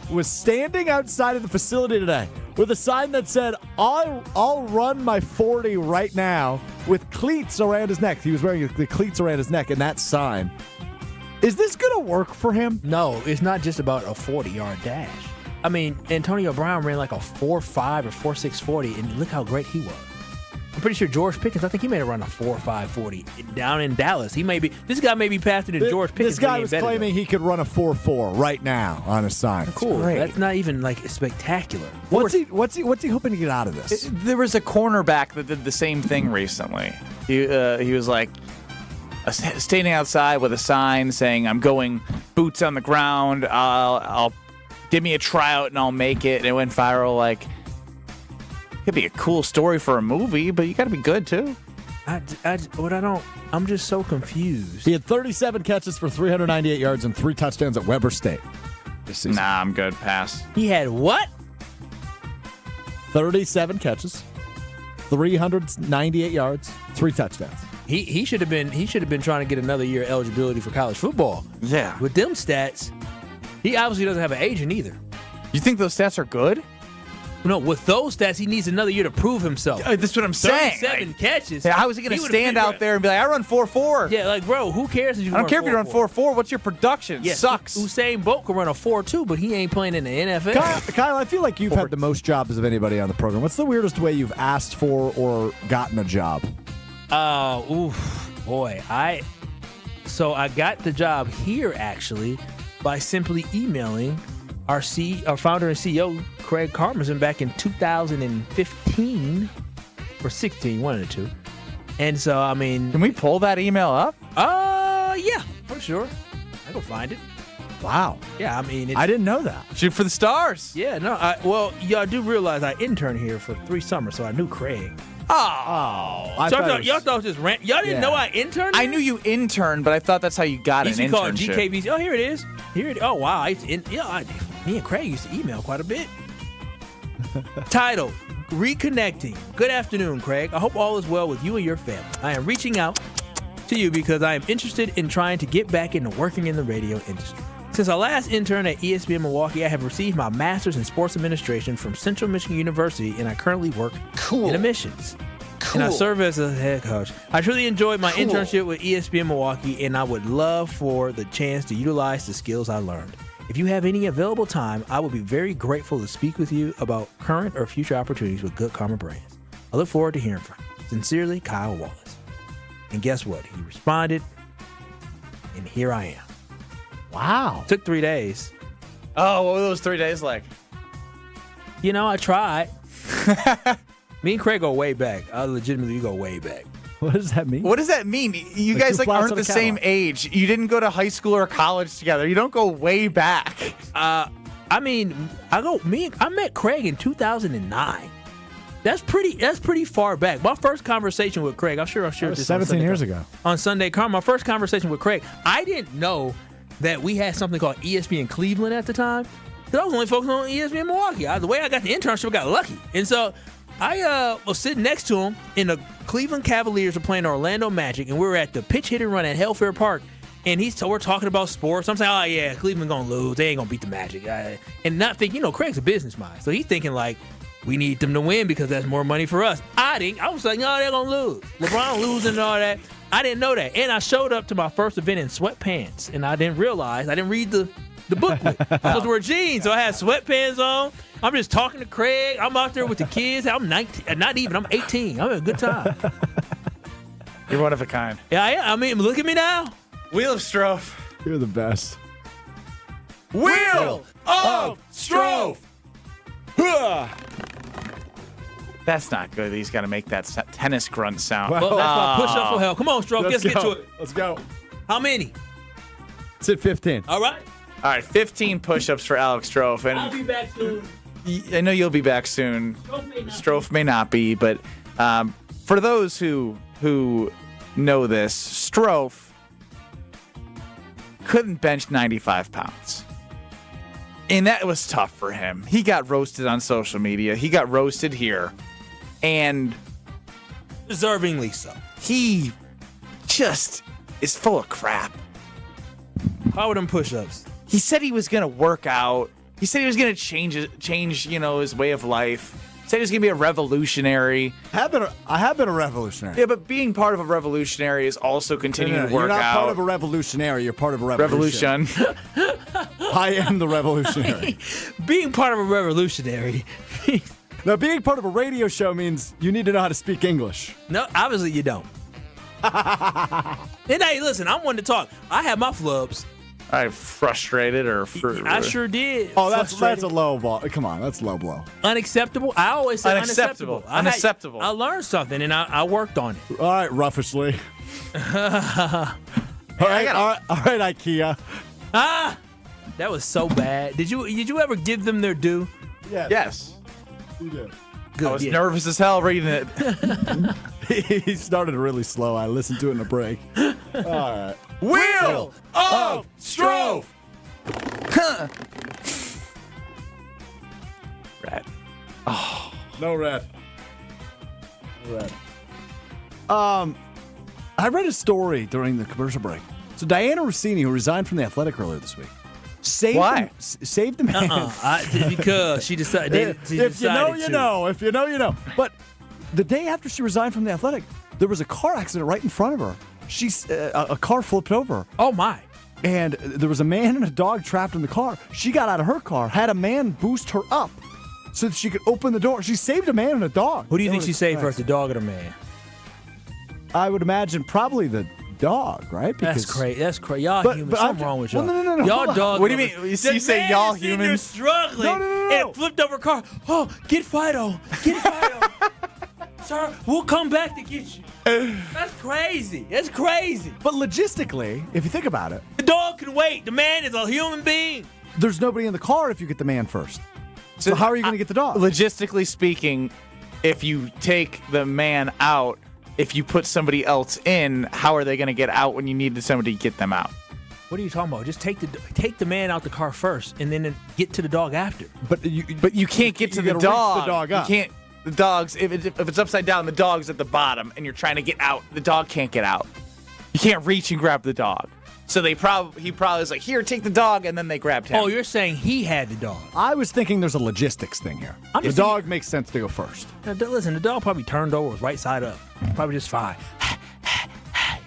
was standing outside of the facility today with a sign that said, I'll run my 40 right now, with cleats around his neck. He was wearing the cleats around his neck, and that sign. Is this going to work for him? No, it's not just about a 40-yard dash. I mean, Antonio Brown ran like a 4.5 or 4.6 40, and look how great he was. I'm pretty sure George Pickens, I think he made a run a 4.5 40 down in Dallas. This guy may be faster than George Pickens. This guy was claiming he could run a 4.4 right now on his sign. Cool. That's not even like spectacular. What's he hoping to get out of this? There was a cornerback that did the same thing recently. He was like standing outside with a sign saying, "I'm going boots on the ground. I'll give me a tryout and I'll make it." And it went viral. Like, it'd be a cool story for a movie, but you got to be good too. I'm just so confused. He had 37 catches for 398 yards and 3 touchdowns at Weber State this season. Nah, I'm good. Pass. He had what? 37 catches, 398 yards, 3 touchdowns. He should have been trying to get another year eligibility for college football. Yeah. With them stats, he obviously doesn't have an agent either. You think those stats are good? No, with those stats, he needs another year to prove himself. That's what I'm saying. 37 catches. How is he going to stand out there and be like, I run 4.4? Yeah, like, bro, who cares if you I don't care if you run 4.4. What's your production? Yeah, sucks. Usain Bolt can run a 4.2, but he ain't playing in the NFL. Kyle, I feel like you've had the most jobs of anybody on the program. What's the weirdest way you've asked for or gotten a job? Boy. I got the job here, actually, by simply emailing our founder and CEO, Craig Karmazin, back in 2015 or 16, one of the two. And so, I mean... Can we pull that email up? Yeah, for sure. I go find it. Wow. Yeah, I mean... I didn't know that. Shoot for the stars. Yeah, no, y'all do realize I interned here for 3 summers, so I knew Craig. Oh. Y'all thought it was just y'all didn't know I interned? I knew you interned, but I thought that's how you got an internship. Call it internship. GKVC. Oh, here it is. Oh, wow. Me and Craig used to email quite a bit. Title, Reconnecting. Good afternoon, Craig. I hope all is well with you and your family. I am reaching out to you because I am interested in trying to get back into working in the radio industry. Since I last interned at ESPN Milwaukee, I have received my master's in sports administration from Central Michigan University, and I currently work in admissions. And I serve as a head coach. I truly enjoyed my internship with ESPN Milwaukee, and I would love for the chance to utilize the skills I learned. If you have any available time, I would be very grateful to speak with you about current or future opportunities with Good Karma Brands. I look forward to hearing from you. Sincerely, Kyle Wallace. And guess what? He responded, and here I am. Wow. Took 3 days. Oh, what were those 3 days like? You know, I tried. Me and Craig go way back. I legitimately go way back. What does that mean? What does that mean? You guys aren't the same age. You didn't go to high school or college together. You don't go way back. I I met Craig in 2009. That's pretty far back. My first conversation with Craig, I'm sure I shared this 17 years ago. On Sunday Karma, my first conversation with Craig, I didn't know that we had something called ESPN Cleveland at the time. Because I was only focused on ESPN Milwaukee. The way I got the internship, I got lucky. And so I was sitting next to him, and the Cleveland Cavaliers were playing Orlando Magic, and we were at the pitch hit and run at Hellfair Park. And we're talking about sports. I'm saying, oh, yeah, Cleveland going to lose. They ain't going to beat the Magic. And not thinking, Craig's a business mind. So he's thinking, like, we need them to win because that's more money for us. I was like, no, they're going to lose. LeBron losing and all that. I didn't know that. And I showed up to my first event in sweatpants, and I didn't read the booklet. I was supposed to wear jeans, so I had sweatpants on. I'm just talking to Craig. I'm out there with the kids. I'm 19, I'm 18. I'm having a good time. You're one of a kind. Yeah, I mean, look at me now. Wheel of Strouf. You're the best. Wheel of Strouf. That's not good. He's got to make that tennis grunt sound. Well, that's my push-up for hell. Come on, Strouf. Let's get to it. Let's go. How many? It's at 15. All right. 15 push-ups for Alex Strouf. And I'll be back soon. I know you'll be back soon. Strouf may not be, but for those who know this, Strouf couldn't bench 95 pounds. And that was tough for him. He got roasted on social media. He got roasted here. And deservingly so. He just is full of crap. How were them push-ups? He said he was going to work out. He said he was going to change, his way of life. He said he was going to be a revolutionary. I have been a revolutionary. Yeah, but being part of a revolutionary is also continuing to work out. You're not part of a revolutionary. You're part of a revolution. I am the revolutionary. Being part of a revolutionary. Now, being part of a radio show means you need to know how to speak English. No, obviously you don't. And hey, listen, I'm one to talk. I have my flubs. I'm frustrated I sure did. Oh, that's a low ball. Come on, that's low blow. Unacceptable? I always say unacceptable. Unacceptable. I learned something, and I worked on it. All right, roughishly. All right, IKEA. That was so bad. Did you ever give them their due? Yes. You did. Good, I was nervous as hell reading it. He started really slow. I listened to it in a break. All right. Wheel of Strouf. Red. Oh. No red. I read a story during the commercial break. So Diana Rossini, who resigned from The Athletic earlier this week, saved the man. Because she decided. If you know, you know. If you know, you know. But the day after she resigned from The Athletic, there was a car accident right in front of her. A car flipped over. Oh, my. And there was a man and a dog trapped in the car. She got out of her car, had a man boost her up so that she could open the door. She saved a man and a dog. Who do you think she saved first, the dog or the man? I would imagine probably the dog, right? That's crazy. Y'all humans. Something wrong with y'all. No. Y'all dog. What do you mean? You say y'all humans? Struggling and flipped over car. Oh, get Fido. Sir, we'll come back to get you. That's crazy. But logistically, if you think about it, the dog can wait. The man is a human being. There's nobody in the car if you get the man first. So how are you going to get the dog? Logistically speaking, if you take the man out, if you put somebody else in, how are they going to get out when you needed somebody to get them out? What are you talking about? Just take the man out the car first, and then get to the dog after. But you can't get to the dog. Reach the dog up. You can't. The dog's if it's upside down, the dog's at the bottom, and you're trying to get out. The dog can't get out. You can't reach and grab the dog. So he probably was like, "Here, take the dog," and then they grabbed him. Oh, you're saying he had the dog? I was thinking there's a logistics thing here. The dog makes sense to go first. Now, listen, the dog probably turned over, was right side up, probably just fine.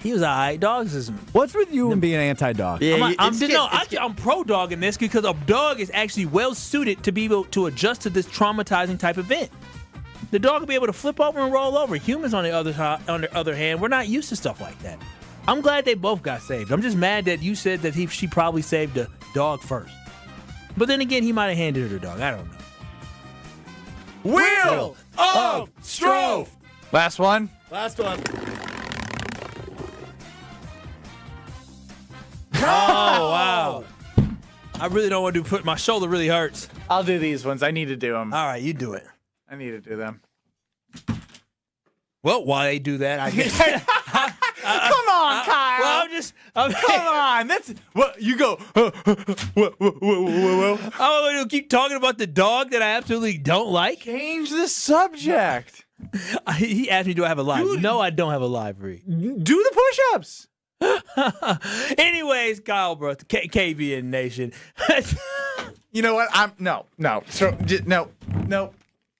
He was all right. Dogs is. What's with you and being anti-dog? Yeah, I'm pro-dog in this because a dog is actually well suited to be able to adjust to this traumatizing type event. The dog will be able to flip over and roll over. Humans, on the other hand, we're not used to stuff like that. I'm glad they both got saved. I'm just mad that you said that she probably saved the dog first. But then again, he might have handed her the dog. I don't know. Wheel of Strouf. Last one. Oh, wow. I really don't want to put my shoulder really hurts. I'll do these ones. I need to do them. All right, you do it. I need to do them. Well, while they do that, I guess. Come on, Kyle. Well, come on. That's what you go. I'm going to keep talking about the dog that I absolutely don't like. Change the subject. He asked me, do I have a live? No, I don't have a live read. Do the push-ups. Anyways, Kyle Brust, KBN Nation. You know what? No. So, no.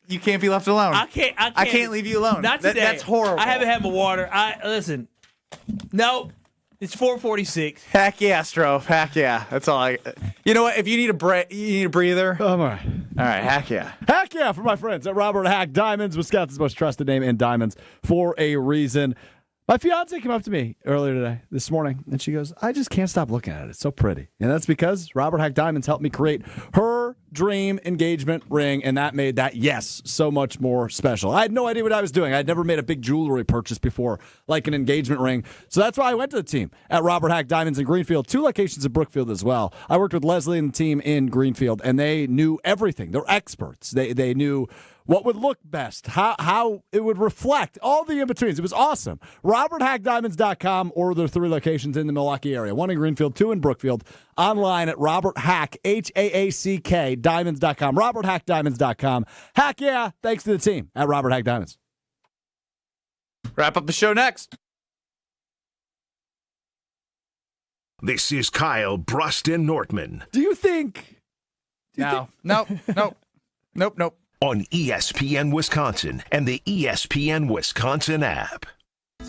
You can't be left alone. I can't leave you alone. Not today. That's horrible. I haven't had my water. Listen. No, it's 4:46. Heck yeah, Strouf. Heck yeah. That's all I. You know what? If you need a breather. I'm all right. All right. Heck yeah. Heck yeah for my friends at Robert Hack Diamonds, Wisconsin's most trusted name in diamonds for a reason. My fiance came up to me this morning, and she goes, I just can't stop looking at it. It's so pretty. And that's because Robert Hack Diamonds helped me create her dream engagement ring, and that made that, yes, so much more special. I had no idea what I was doing. I'd never made a big jewelry purchase before, like an engagement ring. So that's why I went to the team at Robert Hack Diamonds in Greenfield, 2 locations in Brookfield as well. I worked with Leslie and the team in Greenfield, and they knew everything. They're experts. They knew what would look best, how it would reflect, all the in-betweens. It was awesome. RobertHackDiamonds.com or their 3 locations in the Milwaukee area. 1 in Greenfield, 2 in Brookfield. Online at RobertHack, HAACK, Diamonds.com. RobertHackDiamonds.com. Heck yeah, thanks to the team at Robert Hack Diamonds. Wrap up the show next. This is Kyle Brust Nortman. Do you think... Nope. On ESPN Wisconsin and the ESPN Wisconsin app.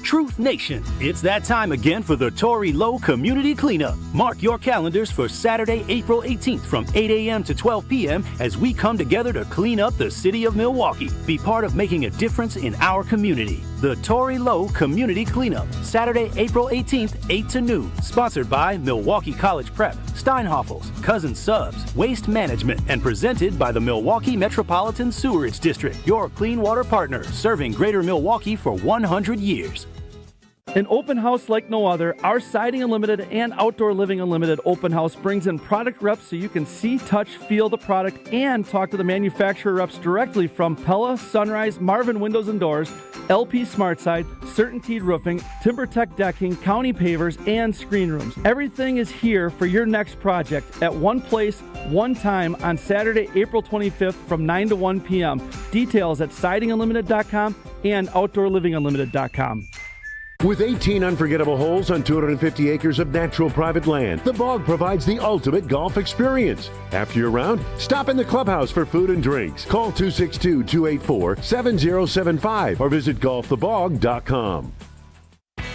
Truth Nation, it's that time again for the Tory Low Community Cleanup. Mark your calendars for Saturday, April 18th from 8 a.m. to 12 p.m. as we come together to clean up the city of Milwaukee. Be part of making a difference in our community. The Tory Low Community Cleanup, Saturday, April 18th, 8 to noon. Sponsored by Milwaukee College Prep, Steinhoffels, Cousin Subs, Waste Management, and presented by the Milwaukee Metropolitan Sewerage District, your clean water partner, serving Greater Milwaukee for 100 years. An open house like no other, our Siding Unlimited and Outdoor Living Unlimited open house brings in product reps so you can see, touch, feel the product, and talk to the manufacturer reps directly from Pella, Sunrise, Marvin Windows and Doors, LP SmartSide, CertainTeed Roofing, TimberTech Decking, County Pavers, and Screen Rooms. Everything is here for your next project at one place, one time on Saturday, April 25th from 9 to 1 p.m. Details at sidingunlimited.com and outdoorlivingunlimited.com. With 18 unforgettable holes on 250 acres of natural private land, the Bog provides the ultimate golf experience. After your round, stop in the clubhouse for food and drinks. Call 262-284-7075 or visit golfthebog.com.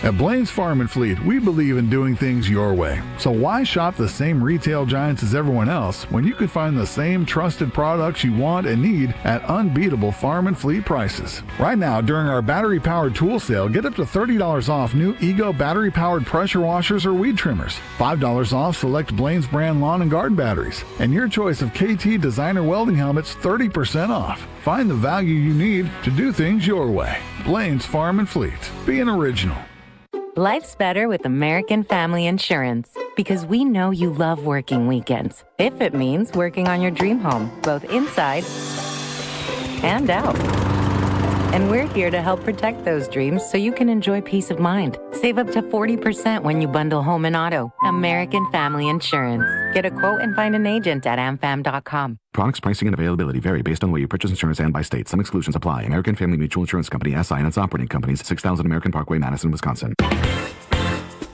At Blaine's Farm and Fleet, we believe in doing things your way. So why shop the same retail giants as everyone else when you could find the same trusted products you want and need at unbeatable farm and fleet prices? Right now, during our battery-powered tool sale, get up to $30 off new Ego battery-powered pressure washers or weed trimmers, $5 off select Blaine's brand lawn and garden batteries, and your choice of KT designer welding helmets 30% off. Find the value you need to do things your way. Blaine's Farm and Fleet. Be an original. Life's better with American Family Insurance because we know you love working weekends. If it means working on your dream home, both inside and out. And we're here to help protect those dreams so you can enjoy peace of mind. Save up to 40% when you bundle home and auto. American Family Insurance. Get a quote and find an agent at amfam.com. Products, pricing, and availability vary based on where you purchase insurance and by state. Some exclusions apply. American Family Mutual Insurance Company, SI, and its operating companies, 6000 American Parkway, Madison, Wisconsin.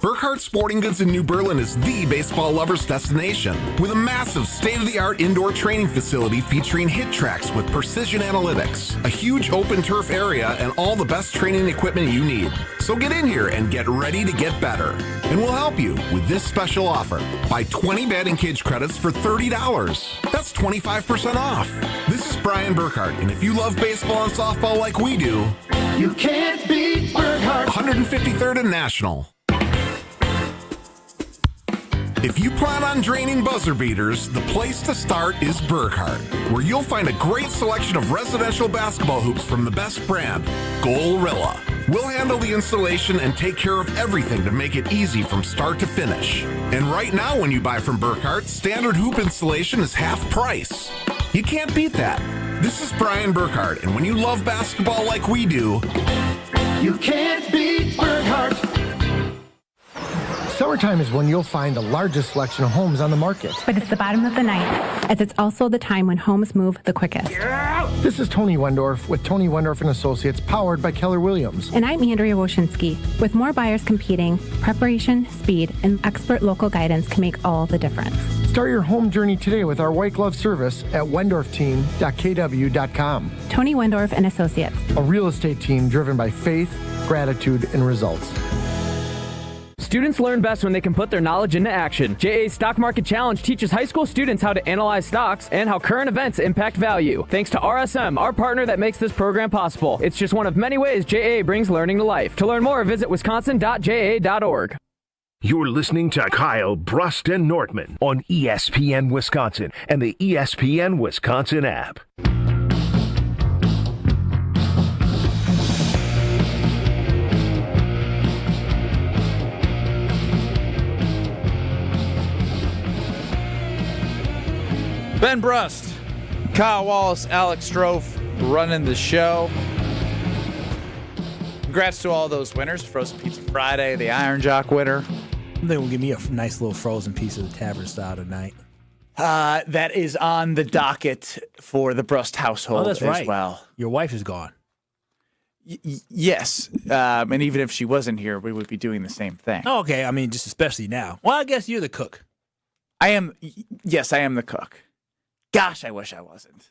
Burkhardt Sporting Goods in New Berlin is the baseball lover's destination. With a massive state-of-the-art indoor training facility featuring hit tracks with precision analytics, a huge open turf area, and all the best training equipment you need. So get in here and get ready to get better. And we'll help you with this special offer. Buy 20 batting cage credits for $30. That's 25% off. This is Brian Burkhardt, and if you love baseball and softball like we do, you can't beat Burkhardt. 153rd and National. If you plan on draining buzzer beaters, the place to start is Burkhardt, where you'll find a great selection of residential basketball hoops from the best brand, Goalrilla. We'll handle the installation and take care of everything to make it easy from start to finish. And right now when you buy from Burkhardt, standard hoop installation is half price. You can't beat that. This is Brian Burkhardt, and when you love basketball like we do, you can't beat Burkhardt. Summertime is when you'll find the largest selection of homes on the market. But it's the bottom of the ninth, as it's also the time when homes move the quickest. This is Tony Wendorf with Tony Wendorf & Associates, powered by Keller Williams. And I'm Andrea Woshinski. With more buyers competing, preparation, speed, and expert local guidance can make all the difference. Start your home journey today with our white glove service at wendorfteam.kw.com. Tony Wendorf & Associates. A real estate team driven by faith, gratitude, and results. Students learn best when they can put their knowledge into action. JA's Stock Market Challenge teaches high school students how to analyze stocks and how current events impact value. Thanks to RSM, our partner that makes this program possible. It's just one of many ways JA brings learning to life. To learn more, visit wisconsin.ja.org. You're listening to Kyle, Brust, and Nortman on ESPN Wisconsin and the ESPN Wisconsin app. Ben Brust, Kyle Wallace, Alex Strouf running the show. Congrats to all those winners. Frozen Pizza Friday, the Iron Jock winner. They will give me a nice little frozen piece of the tavern style tonight. That is on the docket for the Brust household that's as right. well. Your wife is gone. Yes. And even if she wasn't here, we would be doing the same thing. Oh, okay. I mean, just especially now. Well, I guess you're the cook. Yes, I am the cook. Gosh, I wish I wasn't.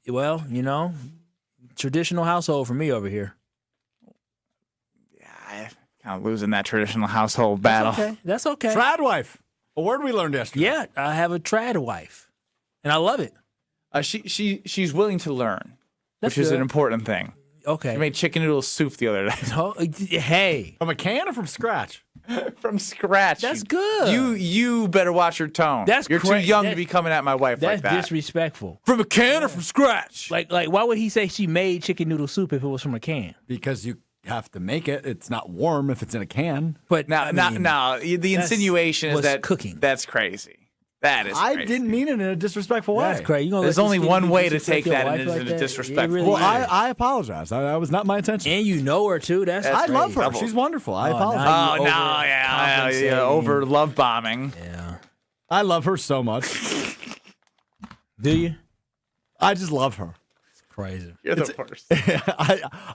Well, traditional household for me over here. Yeah, I'm kind of losing that traditional household battle. That's okay. Trad wife. A word we learned yesterday. Yeah, I have a trad wife, and I love it. She's willing to learn, That's which is good. an important thing. Okay. She made chicken noodle soup the other day. Oh, hey. From a can or from scratch? From scratch. That's good. You better watch your tone. You're too young to be coming at my wife like that. That's disrespectful. From a can or from scratch? Like, why would he say she made chicken noodle soup if it was from a can? Because you have to make it. It's not warm if it's in a can. But the insinuation is that cooking. That's crazy. That is crazy. I didn't mean it in a disrespectful way. That's crazy. There's only one way to take that in a disrespectful way. Well, I apologize. That was not my intention. And you know her, too. I love her. She's wonderful. I apologize. Over love bombing. Yeah. I love her so much. Do you? I just love her. It's crazy. You're the worst.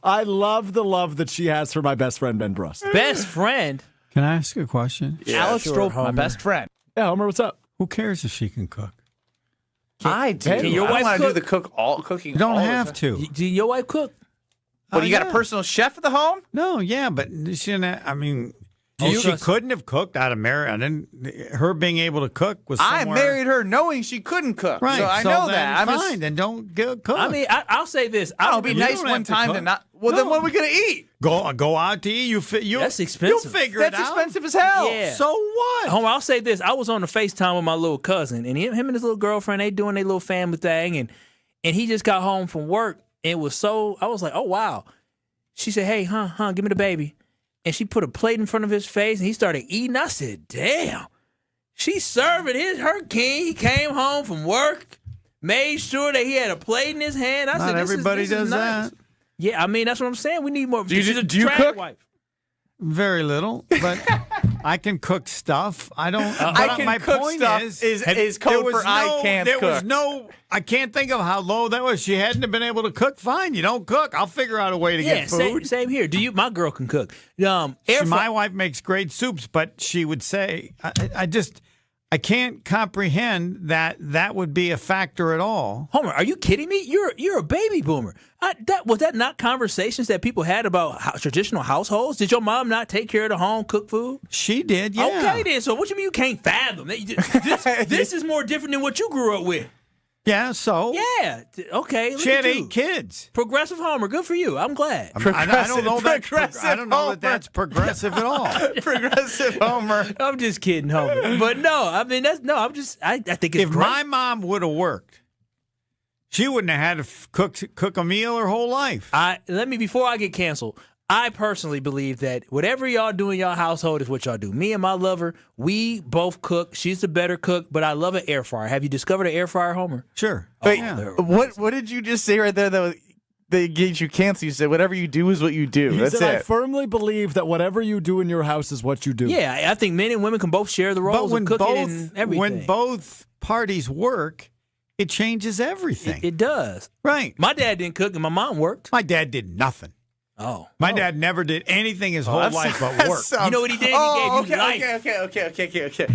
I love the love that she has for my best friend, Ben Brust. Best friend? Can I ask a question? Yeah, Alex Strouf, my best friend. Yeah, Homer, what's up? Who cares if she can cook? I do. Can your wife want to do cook? the cooking. You don't all the have time. to. Do your wife cook? What, you got a personal chef at the home? No, yeah, but she didn't. I mean, she couldn't have cooked out of marriage. Her being able to cook was somewhere. I married her knowing she couldn't cook. Right. So I know then that. Fine, then don't cook. I mean, I'll say this. I'll be nice one time to not. Well, then what are we going to eat? Go out to eat. That's expensive. You'll figure it out. That's expensive as hell. Yeah. So what? Homer, I'll say this. I was on the FaceTime with my little cousin, and him and his little girlfriend, they doing their little family thing, and he just got home from work, and it was so, I was like, oh, wow. She said, hey, give me the baby. And she put a plate in front of his face, and he started eating. I said, damn. She's serving her king. He came home from work, made sure that he had a plate in his hand. I Not said, everybody does nice. that. Yeah, I mean, that's what I'm saying. We need more. Do you cook? Wife. Very little, but I can cook stuff. I don't. I can my cook point stuff is code for I can't there cook. Was no. I can't think of how low that was. She hadn't have been able to cook. Fine, you don't cook. I'll figure out a way to get food. Same here. My girl can cook. My wife makes great soups, but she would say, I can't comprehend that would be a factor at all. Homer, are you kidding me? You're a baby boomer. Was that not conversations that people had about traditional households? Did your mom not take care of the home, cook food? She did, yeah. Okay, then. So what you mean you can't fathom? This is more different than what you grew up with. Yeah, so? Yeah, okay. She had 8 kids. Progressive Homer, good for you. I'm glad. I don't know that that's progressive at all. Progressive Homer. I'm just kidding, Homer. But no, I mean, I think it's if great. my mom would have worked, she wouldn't have had to cook a meal her whole life. Before I get canceled, I personally believe that whatever y'all do in y'all household is what y'all do. Me and my lover, we both cook. She's the better cook, but I love an air fryer. Have you discovered an air fryer, Homer? Sure. Wait, what did you just say right there that gets you canceled? You said whatever you do is what you do. That's said, it. I firmly believe that whatever you do in your house is what you do. Yeah, I think men and women can both share the roles of cooking and everything. When both parties work, it changes everything. It does. Right. My dad didn't cook and my mom worked. My dad did nothing. Oh. My dad never did anything his whole life but work. You know what he did? He gave you life. Okay.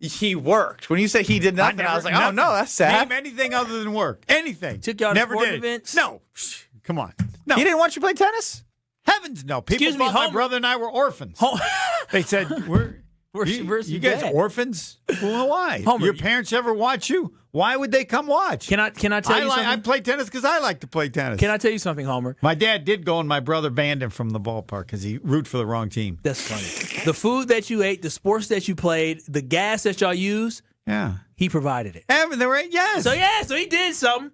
He worked. When you say he did nothing, I was like, oh, no, that's sad. Name anything other than work. Anything. Took y'all to never sporting did events? No. Come on. No. He didn't want you to play tennis? Heavens no. People Excuse me, thought my Homer. brother and I were orphans. They said, Where's you your guys dad? orphans? Well, why? Homer, Your parents ever watch you? Why would they come watch? Can I tell you something? I play tennis because I like to play tennis. Can I tell you something, Homer? My dad did go and my brother banned him from the ballpark because he rooted for the wrong team. That's funny. The food that you ate, the sports that you played, the gas that y'all used, yeah, he provided it. Yes. So he did something.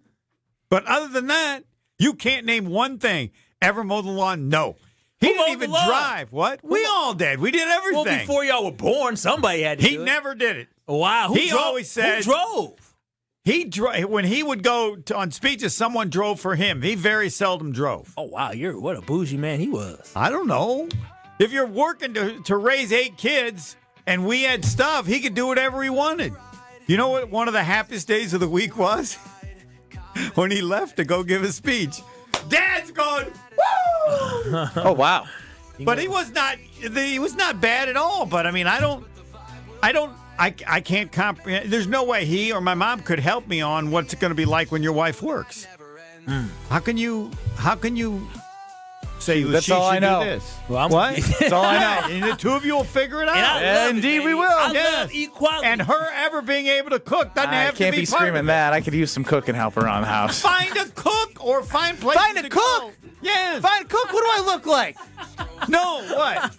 But other than that, you can't name one thing. Ever mow the lawn? No. He didn't even drive. What? We all did. We did everything. Well, before y'all were born, somebody had to do it. He never did it. Wow. He always said. Who drove? He drove. When he would go on speeches, someone drove for him. He very seldom drove. Oh, wow. What a bougie man he was. I don't know. If you're working to raise 8 kids and we had stuff, he could do whatever he wanted. You know what one of the happiest days of the week was? When he left to go give a speech. Dad's going, woo! Oh, wow. But he was not bad at all. But I mean, I can't comprehend. There's no way he or my mom could help me on what's it going to be like when your wife works. How can you say that's she all should I know. do this? Well, What? That's all I know. And the two of you will figure it out. And I love Indeed, it, we baby. will. I Yes. love equality. And her ever being able to cook doesn't I have can't to be part of screaming it. that. I could use some cooking help around the house. Find a cook or find places Find a to cook? go. Yes. Find a cook? What do I look like? No, what?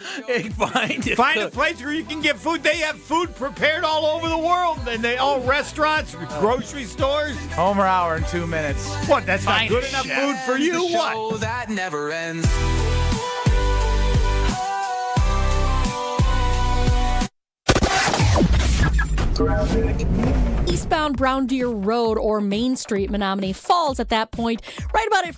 Find a place where you can get food. They have food prepared all over the world. And all restaurants, grocery stores. Homer hour in 2 minutes. What, that's not Find good a enough chef. food for you? The show What? that never ends. Eastbound Brown Deer Road or Main Street, Menominee Falls at that point, right about at